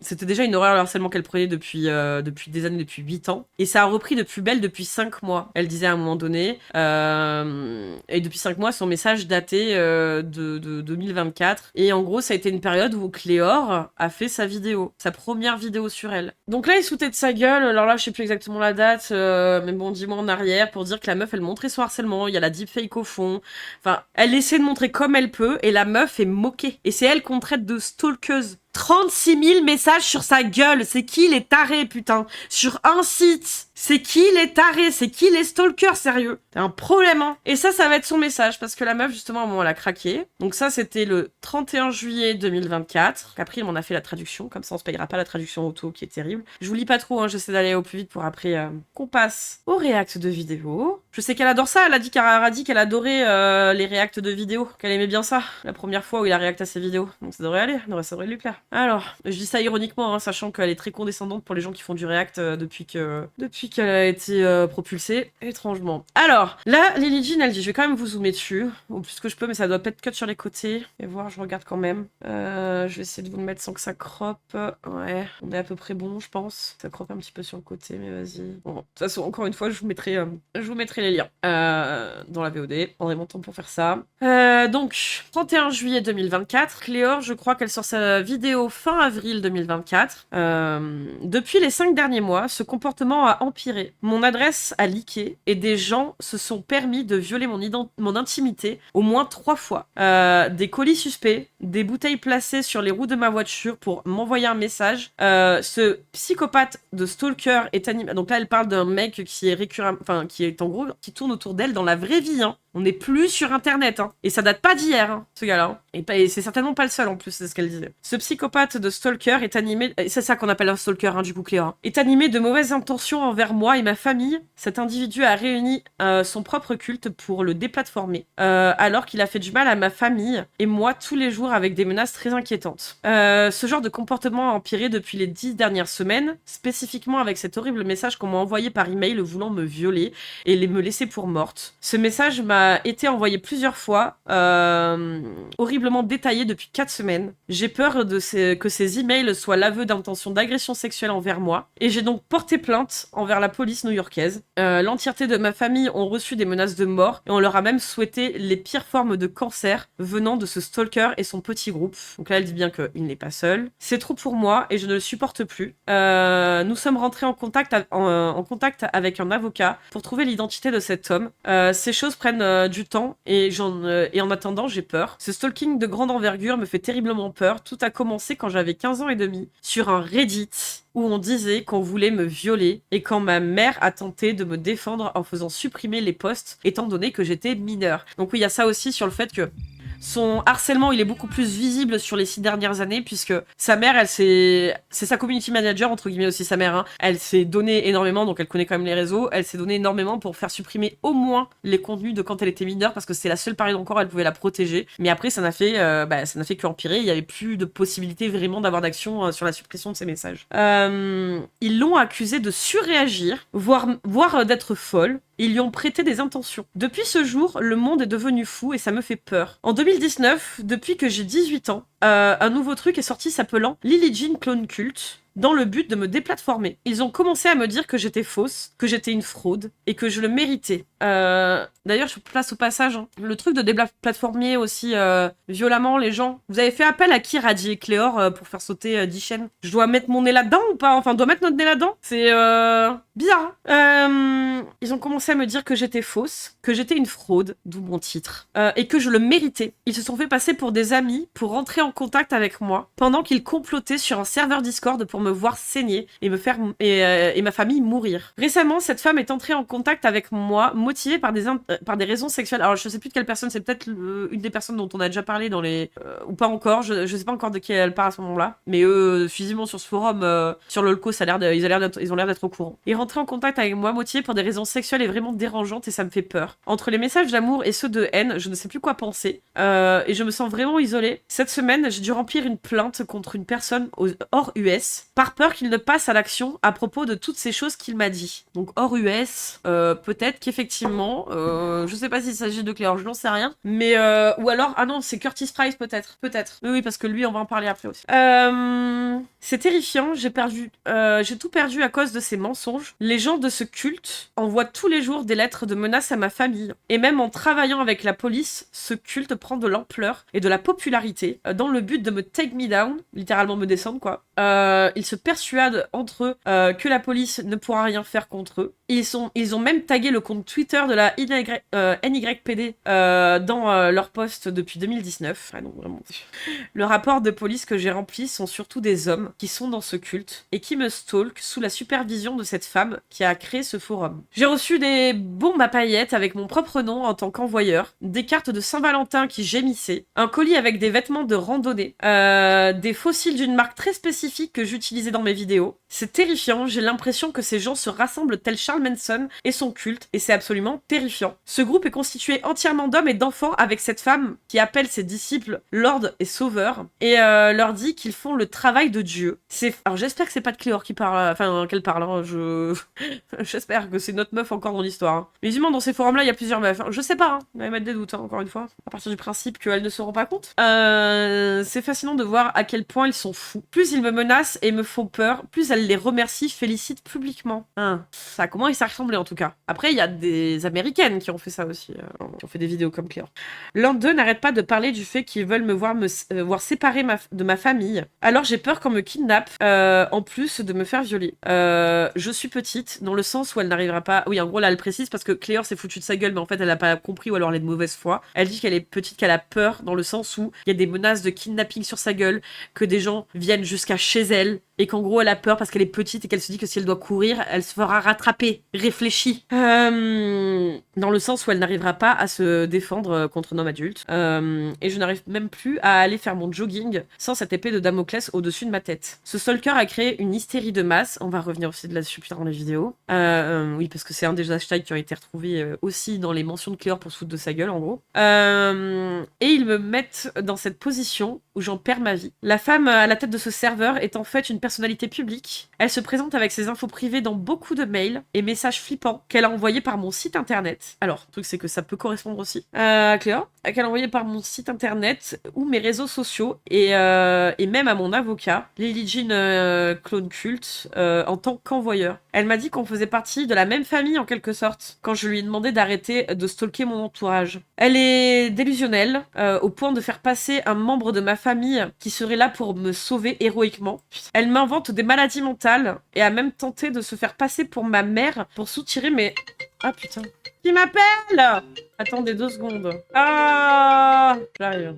C'était déjà une horreur le harcèlement qu'elle prenait depuis des années, depuis 8 ans. Et ça a repris de plus belle depuis 5 mois. Elle disait à un moment donné. Et depuis 5 mois, son message datait de 2024. Et en gros, ça a été une période où Cléor a fait sa vidéo. Sa première vidéo sur elle. Donc là, il se foutait de sa gueule. Alors là, je sais plus exactement la date. Mais bon, 10 mois en arrière pour dire que la meuf, elle montrait son harcèlement. Il y a la deepfake au fond. Enfin, elle essaie de montrer comme elle peut. Et la meuf est moquée. Et c'est elle qu'on traite de stalkeuse. 36 000 messages sur sa gueule. C'est qui les tarés, putain? Sur un site. C'est qui les tarés? C'est qui les stalkers, sérieux? C'est un problème, hein. Et ça va être son message, parce que la meuf, justement, à un moment, elle a craqué. Donc ça, c'était le 31 juillet 2024. Après, il m'en a fait la traduction, comme ça, on se payera pas la traduction auto, qui est terrible. Je vous lis pas trop, hein, j'essaie d'aller au plus vite pour après qu'on passe au react de vidéo. Je sais qu'elle adore ça, elle a dit qu'elle adorait les reacts de vidéo, qu'elle aimait bien ça, la première fois où il a react à ses vidéos. Donc ça devrait aller, ça devrait lui plaire. Alors, je dis ça ironiquement, hein, sachant qu'elle est très condescendante pour les gens qui font du React depuis qu'elle a été propulsée, étrangement. Alors, là, Lily Jean, elle dit, je vais quand même vous zoomer dessus, au plus que je peux, mais ça doit peut-être cut sur les côtés. Et voir, je regarde quand même. Je vais essayer de vous le mettre sans que ça croppe. Ouais, on est à peu près bon, je pense. Ça croppe un petit peu sur le côté, mais vas-y. Bon, de toute façon, encore une fois, je vous mettrai les liens dans la VOD. Prendrai mon temps pour faire ça. Donc, 31 juillet 2024, Cléor, je crois qu'elle sort sa vidéo fin avril 2024. Depuis les 5 derniers mois, ce comportement a empiré. Mon adresse a leaké et des gens se sont permis de violer mon intimité au moins 3 fois. Des colis suspects, des bouteilles placées sur les roues de ma voiture pour m'envoyer un message. Ce psychopathe de stalker est animé. Donc là, elle parle d'un mec qui est récurrent, enfin qui est en gros qui tourne autour d'elle dans la vraie vie. Hein. On n'est plus sur Internet, hein. Et ça date pas d'hier, hein, ce gars-là. Hein. Et c'est certainement pas le seul, en plus, c'est ce qu'elle disait. Ce psychopathe de stalker est animé... C'est ça qu'on appelle un stalker, hein, du coup, Cléa. Est animé de mauvaises intentions envers moi et ma famille. Cet individu a réuni son propre culte pour le déplatformer, alors qu'il a fait du mal à ma famille et moi tous les jours avec des menaces très inquiétantes. Ce genre de comportement a empiré depuis les 10 dernières semaines, spécifiquement avec cet horrible message qu'on m'a envoyé par email voulant me violer et me laisser pour morte. Ce message m'a été envoyé plusieurs fois, horriblement détaillé depuis 4 semaines. J'ai peur que ces emails soient l'aveu d'intentions d'agression sexuelle envers moi, et j'ai donc porté plainte envers la police new-yorkaise. L'entièreté de ma famille ont reçu des menaces de mort, et on leur a même souhaité les pires formes de cancer venant de ce stalker et son petit groupe. Donc là, elle dit bien qu'il n'est pas seul. C'est trop pour moi, et je ne le supporte plus. Nous sommes rentrés en contact avec un avocat pour trouver l'identité de cet homme. Ces choses prennent du temps et en attendant j'ai peur. Ce stalking de grande envergure me fait terriblement peur. Tout a commencé quand j'avais 15 ans et demi sur un Reddit où on disait qu'on voulait me violer et quand ma mère a tenté de me défendre en faisant supprimer les posts étant donné que j'étais mineure. Donc oui, il y a ça aussi sur le fait que son harcèlement, il est beaucoup plus visible sur les 6 dernières années puisque sa mère, c'est sa community manager, entre guillemets aussi sa mère, hein. Elle s'est donnée énormément, donc elle connaît quand même les réseaux, elle s'est donnée énormément pour faire supprimer au moins les contenus de quand elle était mineure parce que c'est la seule période encore où elle pouvait la protéger. Mais après, ça n'a fait qu'empirer, il n'y avait plus de possibilité vraiment d'avoir d'action sur la suppression de ces messages. Ils l'ont accusée de surréagir, voire d'être folle. Ils lui ont prêté des intentions. Depuis ce jour, le monde est devenu fou et ça me fait peur. En 2019, depuis que j'ai 18 ans, un nouveau truc est sorti s'appelant Lily Jean Clone Cult, dans le but de me déplatformer. Ils ont commencé à me dire que j'étais fausse, que j'étais une fraude, et que je le méritais. D'ailleurs, je place au passage, hein, le truc de déplatformer aussi violemment les gens. Vous avez fait appel à qui, Radji et Cléor, pour faire sauter 10 chaînes? Je dois mettre mon nez là-dedans ou pas? Enfin, on doit mettre notre nez là-dedans? C'est bizarre, hein. Ils ont commencé à me dire que j'étais fausse, que j'étais une fraude, d'où mon titre, et que je le méritais. Ils se sont fait passer pour des amis pour rentrer en contact avec moi, pendant qu'ils complotaient sur un serveur Discord pour me voir saigner et ma famille mourir. Récemment, cette femme est entrée en contact avec moi, motivée par des raisons sexuelles. Alors, je sais plus de quelle personne, c'est peut-être une des personnes dont on a déjà parlé dans les... ou pas encore, je sais pas encore de qui elle parle à ce moment-là, mais eux, physiquement sur ce forum, sur le LOLCO, ils ont l'air d'être au courant. Ils rentraient en contact avec moi, motivée pour des raisons sexuelles et vraiment dérangeantes, et ça me fait peur. Entre les messages d'amour et ceux de haine, je ne sais plus quoi penser, et je me sens vraiment isolée. Cette semaine, j'ai dû remplir une plainte contre une personne hors US, par peur qu'il ne passe à l'action à propos de toutes ces choses qu'il m'a dit. Donc hors US, peut-être qu'effectivement, je sais pas s'il s'agit de Cléor, je n'en sais rien, mais ou alors, ah non, c'est Curtis Price peut-être, oui, parce que lui, on va en parler après aussi. C'est terrifiant, j'ai tout perdu à cause de ces mensonges. Les gens de ce culte envoient tous les jours des lettres de menaces à ma famille, et même en travaillant avec la police, ce culte prend de l'ampleur et de la popularité, dans le but de me take me down, littéralement me descendre quoi. Ils se persuadent entre eux que la police ne pourra rien faire contre eux. Ils ont même tagué le compte Twitter de la NYPD dans leur post depuis 2019. Ah non, vraiment. Le rapport de police que j'ai rempli sont surtout des hommes qui sont dans ce culte et qui me stalkent sous la supervision de cette femme qui a créé ce forum. J'ai reçu des bombes à paillettes avec mon propre nom en tant qu'envoyeur, des cartes de Saint-Valentin qui gémissaient, un colis avec des vêtements de randonnée, des fossiles d'une marque très spécifique spécifiques que j'utilisais dans mes vidéos. C'est terrifiant, j'ai l'impression que ces gens se rassemblent tel Charles Manson et son culte, et c'est absolument terrifiant. Ce groupe est constitué entièrement d'hommes et d'enfants avec cette femme qui appelle ses disciples Lord et Sauveur, et leur dit qu'ils font le travail de Dieu. Alors j'espère que c'est pas de Cléor qui parle, enfin qu'elle parle, hein. J'espère que c'est notre meuf encore dans l'histoire. Hein. Mais humains, dans ces forums-là, il y a plusieurs meufs. Hein. Je sais pas, hein. On va mettre des doutes, hein, encore une fois. À partir du principe qu'elles ne se rendent pas compte. C'est fascinant de voir à quel point ils sont fous. Plus ils me menacent et me font peur, plus elles les remercient, félicitent publiquement. Hein. Ça commence à ressembler en tout cas. Après, il y a des Américaines qui ont fait ça aussi, qui ont fait des vidéos comme Cléor. L'un d'eux n'arrête pas de parler du fait qu'ils veulent me voir séparer de ma famille. Alors j'ai peur qu'on me kidnappe, en plus de me faire violer. Je suis petite, dans le sens où elle n'arrivera pas... Oui, en gros, là, elle précise parce que Cléor s'est foutue de sa gueule, mais en fait, elle n'a pas compris ou alors elle est de mauvaise foi. Elle dit qu'elle est petite, qu'elle a peur, dans le sens où il y a des menaces de kidnapping sur sa gueule, que des gens viennent jusqu'à chez elle, et qu'en gros, elle a peur parce qu'elle est petite et qu'elle se dit que si elle doit courir, elle se fera rattraper. Réfléchis. Dans le sens où elle n'arrivera pas à se défendre contre un homme adulte. Et je n'arrive même plus à aller faire mon jogging sans cette épée de Damoclès au-dessus de ma tête. Ce stalker a créé une hystérie de masse. On va revenir aussi de là-dessus plus tard dans les vidéos. Oui, parce que c'est un des hashtags qui ont été retrouvés aussi dans les mentions de Cléor pour se foutre de sa gueule, en gros. Et ils me mettent dans cette position où j'en perds ma vie. La femme à la tête de ce serveur est en fait une personnalité publique. Elle se présente avec ses infos privées dans beaucoup de mails et messages flippants qu'elle a envoyés par mon site internet. Alors, le truc c'est que ça peut correspondre aussi à Cléor, qu'elle a envoyé par mon site internet ou mes réseaux sociaux et même à mon avocat, Lily Jean Clone Cult, en tant qu'envoyeur. Elle m'a dit qu'on faisait partie de la même famille en quelque sorte, quand je lui ai demandé d'arrêter de stalker mon entourage. Elle est délusionnelle, au point de faire passer un membre de ma famille qui serait là pour me sauver héroïquement. Elle m'invente des maladies mentales et a même tenté de se faire passer pour ma mère pour soutirer mes... Ah putain. Qui m'appelle? Attendez 2 secondes. Ah, j'arrive.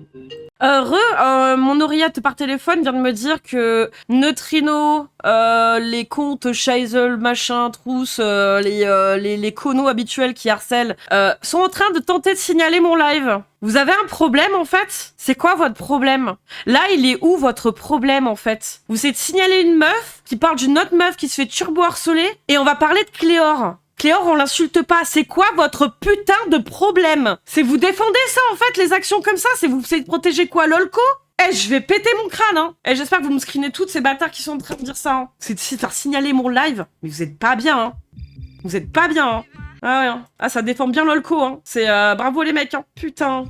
Mon oreillette par téléphone vient de me dire que Neutrino, les comptes Scheisel, machin, trousse, les conos habituels qui harcèlent, sont en train de tenter de signaler mon live. Vous avez un problème en fait? C'est quoi votre problème? Là, il est où votre problème en fait? Vous essayez de signaler une meuf qui parle d'une autre meuf qui se fait turbo-harceler et on va parler de Cléor. Cléor, on l'insulte pas. C'est quoi votre putain de problème? C'est vous défendez ça, en fait, les actions comme ça? C'est vous essayez de protéger quoi, Lolco? Je vais péter mon crâne, hein. J'espère que vous me screenez toutes ces bâtards qui sont en train de dire ça, hein. C'est de faire signaler mon live. Mais vous êtes pas bien, hein. Vous êtes pas bien, hein. Ah ouais, hein. Ah, ça défend bien Lolco, hein. C'est bravo les mecs, hein. Putain.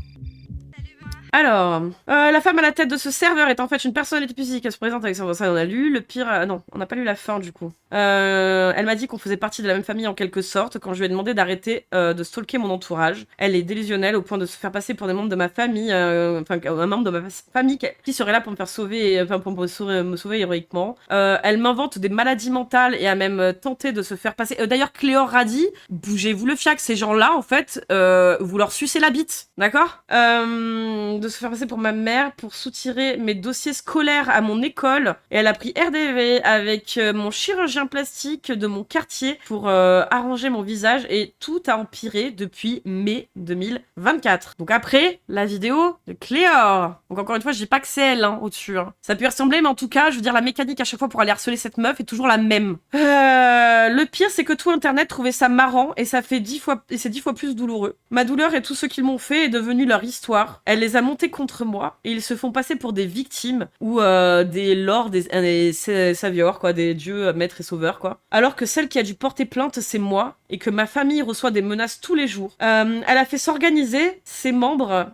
Alors, la femme à la tête de ce serveur est en fait une personnalité physique. Elle se présente avec ça, on a lu. Le pire, non, on n'a pas lu la fin du coup. Elle m'a dit qu'on faisait partie de la même famille en quelque sorte quand je lui ai demandé d'arrêter de stalker mon entourage. Elle est délusionnelle au point de se faire passer pour des membres de ma famille, enfin un membre de ma famille qui serait là pour me faire sauver, enfin pour me sauver héroïquement. Elle m'invente des maladies mentales et a même tenté de se faire passer. D'ailleurs, Cléor a dit, bougez-vous le fiac, ces gens-là en fait, vous leur sucez la bite, d'accord? De se faire passer pour ma mère pour soutirer mes dossiers scolaires à mon école et elle a pris RDV avec mon chirurgien plastique de mon quartier pour arranger mon visage et tout a empiré depuis mai 2024. Donc après la vidéo de Cléor. Donc encore une fois je dis pas que c'est elle hein, au-dessus. Hein. Ça peut y ressembler mais en tout cas je veux dire la mécanique à chaque fois pour aller harceler cette meuf est toujours la même. Le pire c'est que tout internet trouvait ça marrant et ça fait 10 fois et c'est 10 fois plus douloureux. Ma douleur et tout ce qu'ils m'ont fait est devenu leur histoire. Elle les a montés contre moi et ils se font passer pour des victimes ou des lords, des saviors, quoi, des dieux maîtres et sauveurs, quoi. Alors que celle qui a dû porter plainte, c'est moi et que ma famille reçoit des menaces tous les jours. Elle a fait s'organiser ses membres,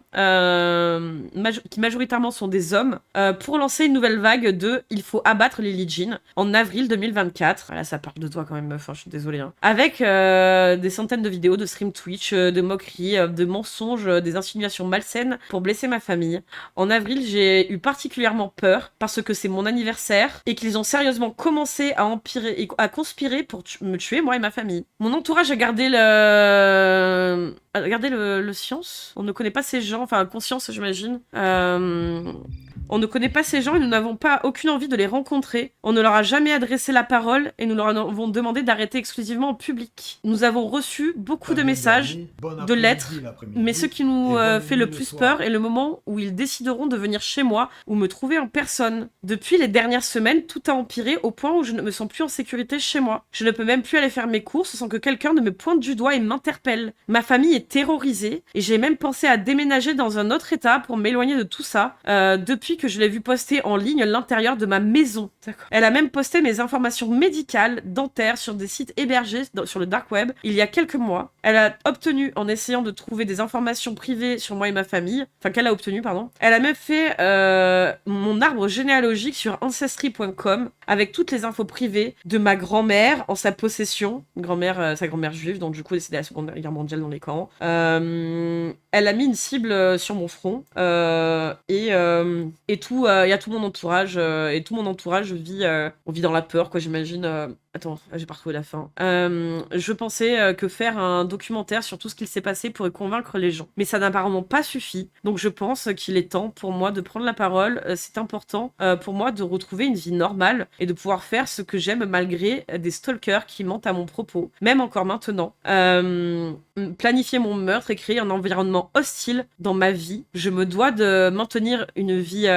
qui majoritairement sont des hommes, pour lancer une nouvelle vague de « Il faut abattre les Legion » en avril 2024. Là, ça parle de toi quand même, meuf, hein, je suis désolée. Hein. Avec des centaines de vidéos de stream Twitch, de moqueries, de mensonges, des insinuations malsaines pour blesser ma famille. En avril, j'ai eu particulièrement peur parce que c'est mon anniversaire et qu'ils ont sérieusement commencé à empirer et à conspirer pour me tuer, moi et ma famille. Mon entourage a gardé le science. On ne connaît pas ces gens, enfin conscience j'imagine. On ne connaît pas ces gens et nous n'avons pas aucune envie de les rencontrer. On ne leur a jamais adressé la parole et nous leur avons demandé d'arrêter exclusivement en public. Nous avons reçu beaucoup de messages, de lettres, mais ce qui nous fait le plus peur est le moment où ils décideront de venir chez moi ou me trouver en personne. Depuis les dernières semaines, tout a empiré au point où je ne me sens plus en sécurité chez moi. Je ne peux même plus aller faire mes courses sans que quelqu'un ne me pointe du doigt et m'interpelle. Ma famille est terrorisée et j'ai même pensé à déménager dans un autre état pour m'éloigner de tout ça depuis que je l'ai vu poster en ligne l'intérieur de ma maison. Elle a même posté mes informations médicales, dentaires sur des sites hébergés sur le dark web il y a quelques mois. Elle a obtenu, en essayant de trouver des informations privées sur moi et ma famille, enfin qu'elle a obtenu, pardon, elle a même fait mon arbre généalogique sur Ancestry.com avec toutes les infos privées de ma grand-mère en sa possession, sa grand-mère juive, donc du coup décédée à la Seconde Guerre mondiale dans les camps. Elle a mis une cible sur mon front et tout, il y a tout mon entourage et tout mon entourage on vit dans la peur, quoi, j'imagine. Attends, j'ai pas retrouvé la fin. Je pensais que faire un documentaire sur tout ce qu'il s'est passé pourrait convaincre les gens. Mais ça n'a apparemment pas suffi. Donc je pense qu'il est temps pour moi de prendre la parole. C'est important pour moi de retrouver une vie normale et de pouvoir faire ce que j'aime malgré des stalkers qui mentent à mon propos. Même encore maintenant. Planifier mon meurtre et créer un environnement hostile dans ma vie. Je me dois de maintenir une vie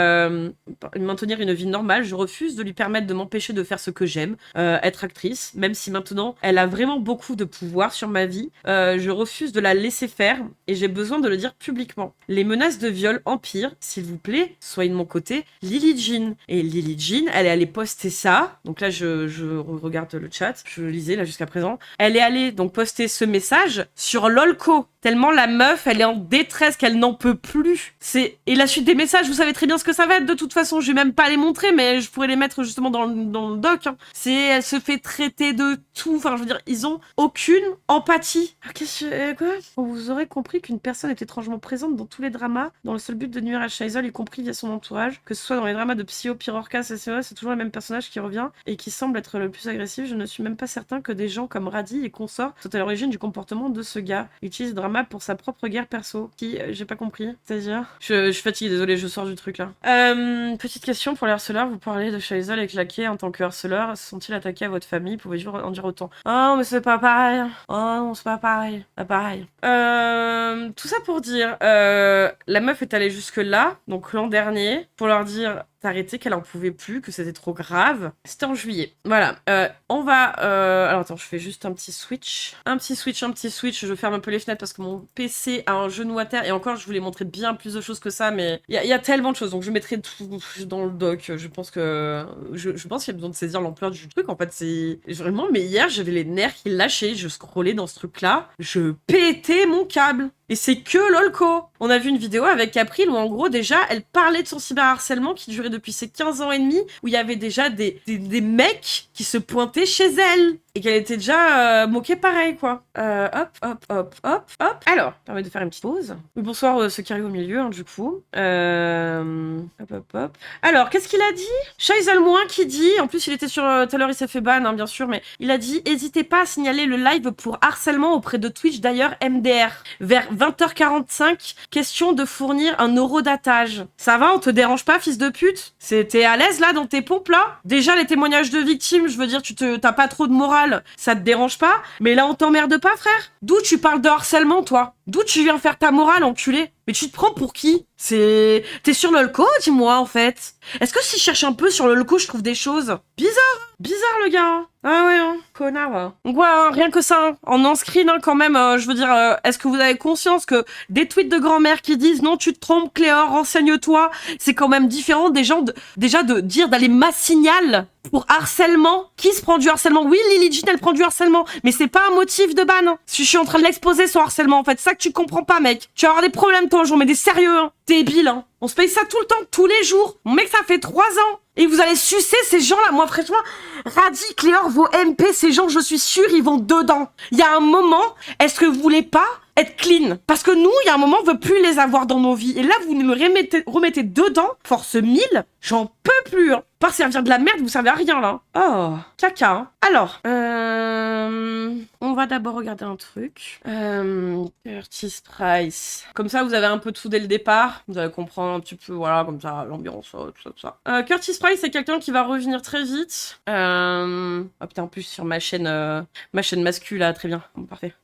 normale. Je refuse de lui permettre de m'empêcher de faire ce que j'aime. Être actrice, même si maintenant elle a vraiment beaucoup de pouvoir sur ma vie. Je refuse de la laisser faire et j'ai besoin de le dire publiquement. Les menaces de viol empirent, s'il vous plaît, soyez de mon côté. Lily Jean. Et Lily Jean, elle est allée poster ça. Donc là, je regarde le chat. Je lisais là jusqu'à présent. Elle est allée donc poster ce message sur Lolco. Tellement la meuf, elle est en détresse, qu'elle n'en peut plus. Et la suite des messages, vous savez très bien ce que ça va être. De toute façon, je vais même pas les montrer, mais je pourrais les mettre justement dans le doc. Hein. Elle se fait traiter de tout. Enfin, je veux dire, ils ont aucune empathie. Quoi ? Vous aurez compris qu'une personne est étrangement présente dans tous les dramas, dans le seul but de nuire à Shaisol, y compris via son entourage. Que ce soit dans les dramas de Psyo, Pyrorca, CCE, c'est toujours le même personnage qui revient et qui semble être le plus agressif. Je ne suis même pas certain que des gens comme Radi et consorts soient à l'origine du comportement de ce gars. Il utilise le drama pour sa propre guerre perso. Qui, j'ai pas compris. C'est-à-dire je suis fatiguée, désolée, je sors du truc là. Petite question pour les harceleurs. Vous parlez de Shaisol et Claquet en tant que harceleur. Sont-ils attaqués à votre famille? Pouvez-vous en dire autant? Oh, mais c'est pas pareil. Oh, non, c'est pas pareil. Pas pareil. Tout ça pour dire, la meuf est allée jusque là, donc l'an dernier, pour leur dire arrêté, qu'elle en pouvait plus, que c'était trop grave. C'était en juillet. Voilà. On va... Alors attends, je fais juste un petit switch. Un petit switch. Je ferme un peu les fenêtres parce que mon PC a un genou à terre. Et encore, je voulais montrer bien plus de choses que ça, mais il y a tellement de choses. Donc je mettrai tout dans le doc. Je pense qu'il y a besoin de saisir l'ampleur du truc. En fait, c'est vraiment... Mais hier, j'avais les nerfs qui lâchaient. Je scrollais dans ce truc-là. Je pétais mon câble. Et c'est que Lolco. On a vu une vidéo avec April où en gros déjà elle parlait de son cyberharcèlement qui durait depuis ses 15 ans et demi, où il y avait déjà des mecs qui se pointaient chez elle. Et qu'elle était déjà moquée pareil, quoi. Hop. Alors, permet de faire une petite pause. Oui, bonsoir ceux qui arrivent au milieu, hein, du coup. Hop. Alors, qu'est-ce qu'il a dit? Shaisal Moins qui dit, en plus il était sur... tout à l'heure il s'est fait ban, hein, bien sûr, mais il a dit « N'hésitez pas à signaler le live pour harcèlement auprès de Twitch, d'ailleurs MDR. Vers 20h45, question de fournir un eurodatage. Ça va, on te dérange pas, fils de pute? T'es à l'aise, là, dans tes pompes, là? Déjà, les témoignages de victimes, je veux dire, t'as pas trop de morale. Ça te dérange pas? Mais là, on t'emmerde pas, frère? D'où tu parles de harcèlement, toi? D'où tu viens faire ta morale, enculé? Mais tu te prends pour qui? T'es sur Lolco, dis-moi, en fait. Est-ce que si je cherche un peu sur Lolco, je trouve des choses? Bizarre, le gars. Ah ouais, hein. Connard, hein. Donc ouais, hein, rien que ça, hein. En on-screen, hein, quand même, je veux dire, est-ce que vous avez conscience que des tweets de grand-mère qui disent « Non, tu te trompes, Cléor, renseigne-toi », c'est quand même différent des gens déjà de dire d'aller massignal pour harcèlement. Qui se prend du harcèlement? Oui, Lily Jean, elle prend du harcèlement, mais c'est pas un motif de ban. Hein. Je suis en train de l'exposer, son harcèlement, en fait. C'est ça que tu comprends pas, mec. Tu vas avoir des problèmes, toi, un jour, mais des sérieux, hein. Débile, hein. On se paye ça tout le temps, tous les jours. Mon mec, ça fait 3 ans. Et vous allez sucer ces gens-là. Moi, franchement, Radi, Cléor, vos MP, ces gens, je suis sûre, ils vont dedans. Il y a un moment, est-ce que vous voulez pas être clean? Parce que nous, il y a un moment, on veut plus les avoir dans nos vies. Et là, vous me remettez dedans, force 1000, j'en peux plus. Hein. Par servir de la merde, vous servez à rien, là. Oh, caca. Hein. Alors, On va d'abord regarder un truc. Curtis Price. Comme ça, vous avez un peu tout dès le départ. Vous allez comprendre un petit peu, voilà, comme ça, l'ambiance, tout ça. Curtis Price, c'est quelqu'un qui va revenir très vite. Ah putain, en plus, sur ma chaîne mascu, là, très bien. Bon, parfait.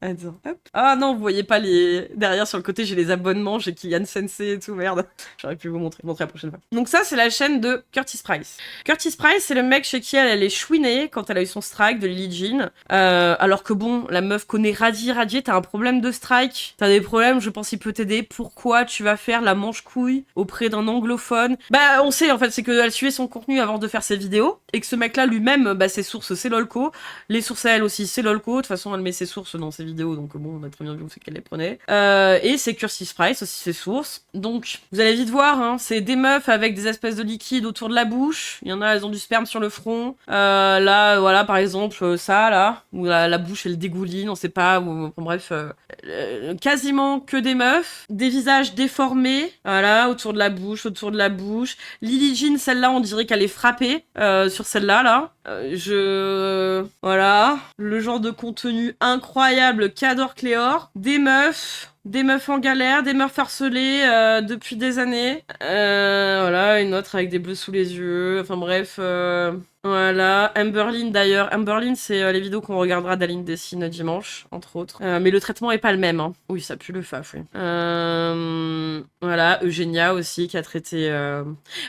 Attends, hop. Ah non, vous voyez pas les... Derrière, sur le côté, j'ai les abonnements, j'ai Kylian Sensei et tout, merde. J'aurais pu vous montrer la prochaine fois. Donc ça, c'est la chaîne de Curtis Price. Curtis Price, c'est le mec chez qui elle est chouinée quand elle a eu son strike de Lily Jean. Alors que bon, la meuf connaît Radier, t'as un problème de strike, t'as des problèmes, je pense qu'il peut t'aider. Pourquoi tu vas faire la manche-couille auprès d'un anglophone? Bah, on sait, en fait, c'est qu'elle suivait son contenu avant de faire ses vidéos, et que ce mec-là, lui-même, bah, ses sources, c'est Lolco. Les sources à elle aussi, c'est Lolco. De toute façon, elle met ses sources dans ses vidéos, donc bon, on a très bien vu où c'est qu'elle les prenait. Et c'est Curtis Price aussi, ses sources. Donc, vous allez vite voir, hein, c'est des meufs avec des espèces de liquides autour de la bouche. Il y en a, elles ont du sperme sur le front. Là, voilà, par exemple, ça, là, où la bouche, elle dégouline, on sait pas, ou, enfin, bref, quasiment que des meufs. Des visages déformés, voilà, autour de la bouche. Lily Jean, celle-là, on dirait qu'elle est frappée sur celle-là, là. Voilà, le genre de contenu incroyable qu'adore Cléor. Des meufs en galère, des meufs harcelées depuis des années. Voilà, une autre avec des bleus sous les yeux. Enfin bref, voilà. Amberlyn d'ailleurs. Amberlyn, c'est les vidéos qu'on regardera d'Aline Dessine dimanche, entre autres. Mais le traitement est pas le même. Hein. Oui, ça pue le faf, oui. Voilà, Eugenia aussi qui a traité...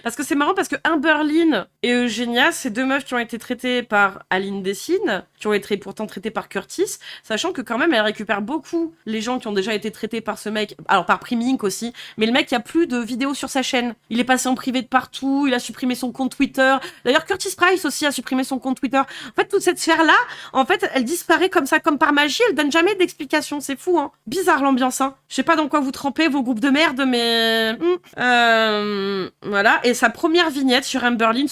Parce que c'est marrant parce que Amberlyn et Eugenia, c'est deux meufs qui ont été traitées par Aline Dessine, qui ont été pourtant traitées par Curtis, sachant que quand même, elle récupère beaucoup les gens qui ont déjà été traités par ce mec, alors par Primink aussi, mais le mec, il y a plus de vidéos sur sa chaîne. Il est passé en privé de partout, il a supprimé son compte Twitter. D'ailleurs, Curtis Price aussi a supprimé son compte Twitter. En fait, toute cette sphère-là, en fait, elle disparaît comme ça, comme par magie, elle donne jamais d'explication. C'est fou, hein. Bizarre l'ambiance, hein. Je sais pas dans quoi vous trempez, vos groupes de merde, mais... voilà, et sa première vignette sur Amberlyn,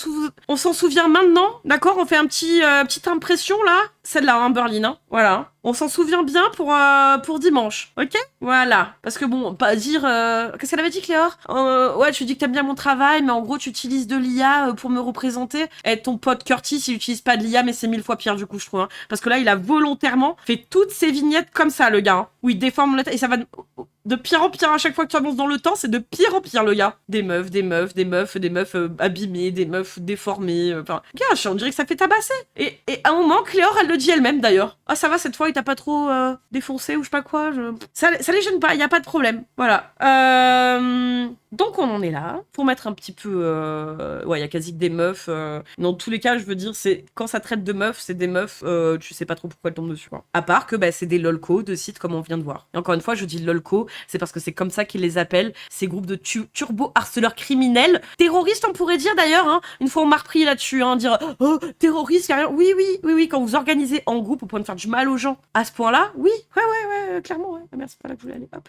on s'en souvient maintenant, d'accord? On fait un petite impression, là. Celle-là, Amberlyn, hein. Voilà. On s'en souvient bien pour dimanche, ok? Voilà. Parce que bon, pas dire... Qu'est-ce qu'elle avait dit, Cléor? Ouais, tu dis que t'aimes bien mon travail, mais en gros, tu utilises de l'IA pour me représenter. Et ton pote Curtis, il utilise pas de l'IA, mais c'est 1000 fois pire, du coup, je trouve. Hein. Parce que là, il a volontairement fait toutes ses vignettes comme ça, le gars. Hein, où il déforme le... Et ça va de pire en pire à chaque fois que tu avances dans le temps, c'est de pire en pire, le gars. Des meufs abîmées, des meufs déformées. Enfin, gars, on dirait que ça fait tabasser. Et à un moment, Cléor, elle le dit elle-même, d'ailleurs. Ah, ça va, cette fois, il t'a pas trop défoncé ou je sais pas quoi. Ça les gêne pas, y a pas de problème. Voilà. Donc, on en est là. Pour mettre un petit peu... Ouais, y a quasi que des meufs. Dans tous les cas, je veux dire, c'est quand ça traite de meufs, c'est des meufs, tu sais pas trop pourquoi elles tombent dessus. Hein. À part que bah, c'est des lolco de sites comme on vient de voir. Et encore une fois, je dis lolco, c'est parce que c'est comme ça qu'ils les appellent, ces groupes de turbo-harceleurs criminels. Terroristes, on pourrait dire d'ailleurs. Hein. Une fois, on m'a repris là-dessus, hein, dire « Oh, terroriste, carrément. » Oui, quand vous organisez en groupe pour pouvoir faire du mal aux gens à ce point-là, oui, ouais, clairement, ouais. Ah merde, c'est pas là que je voulais aller. Hop.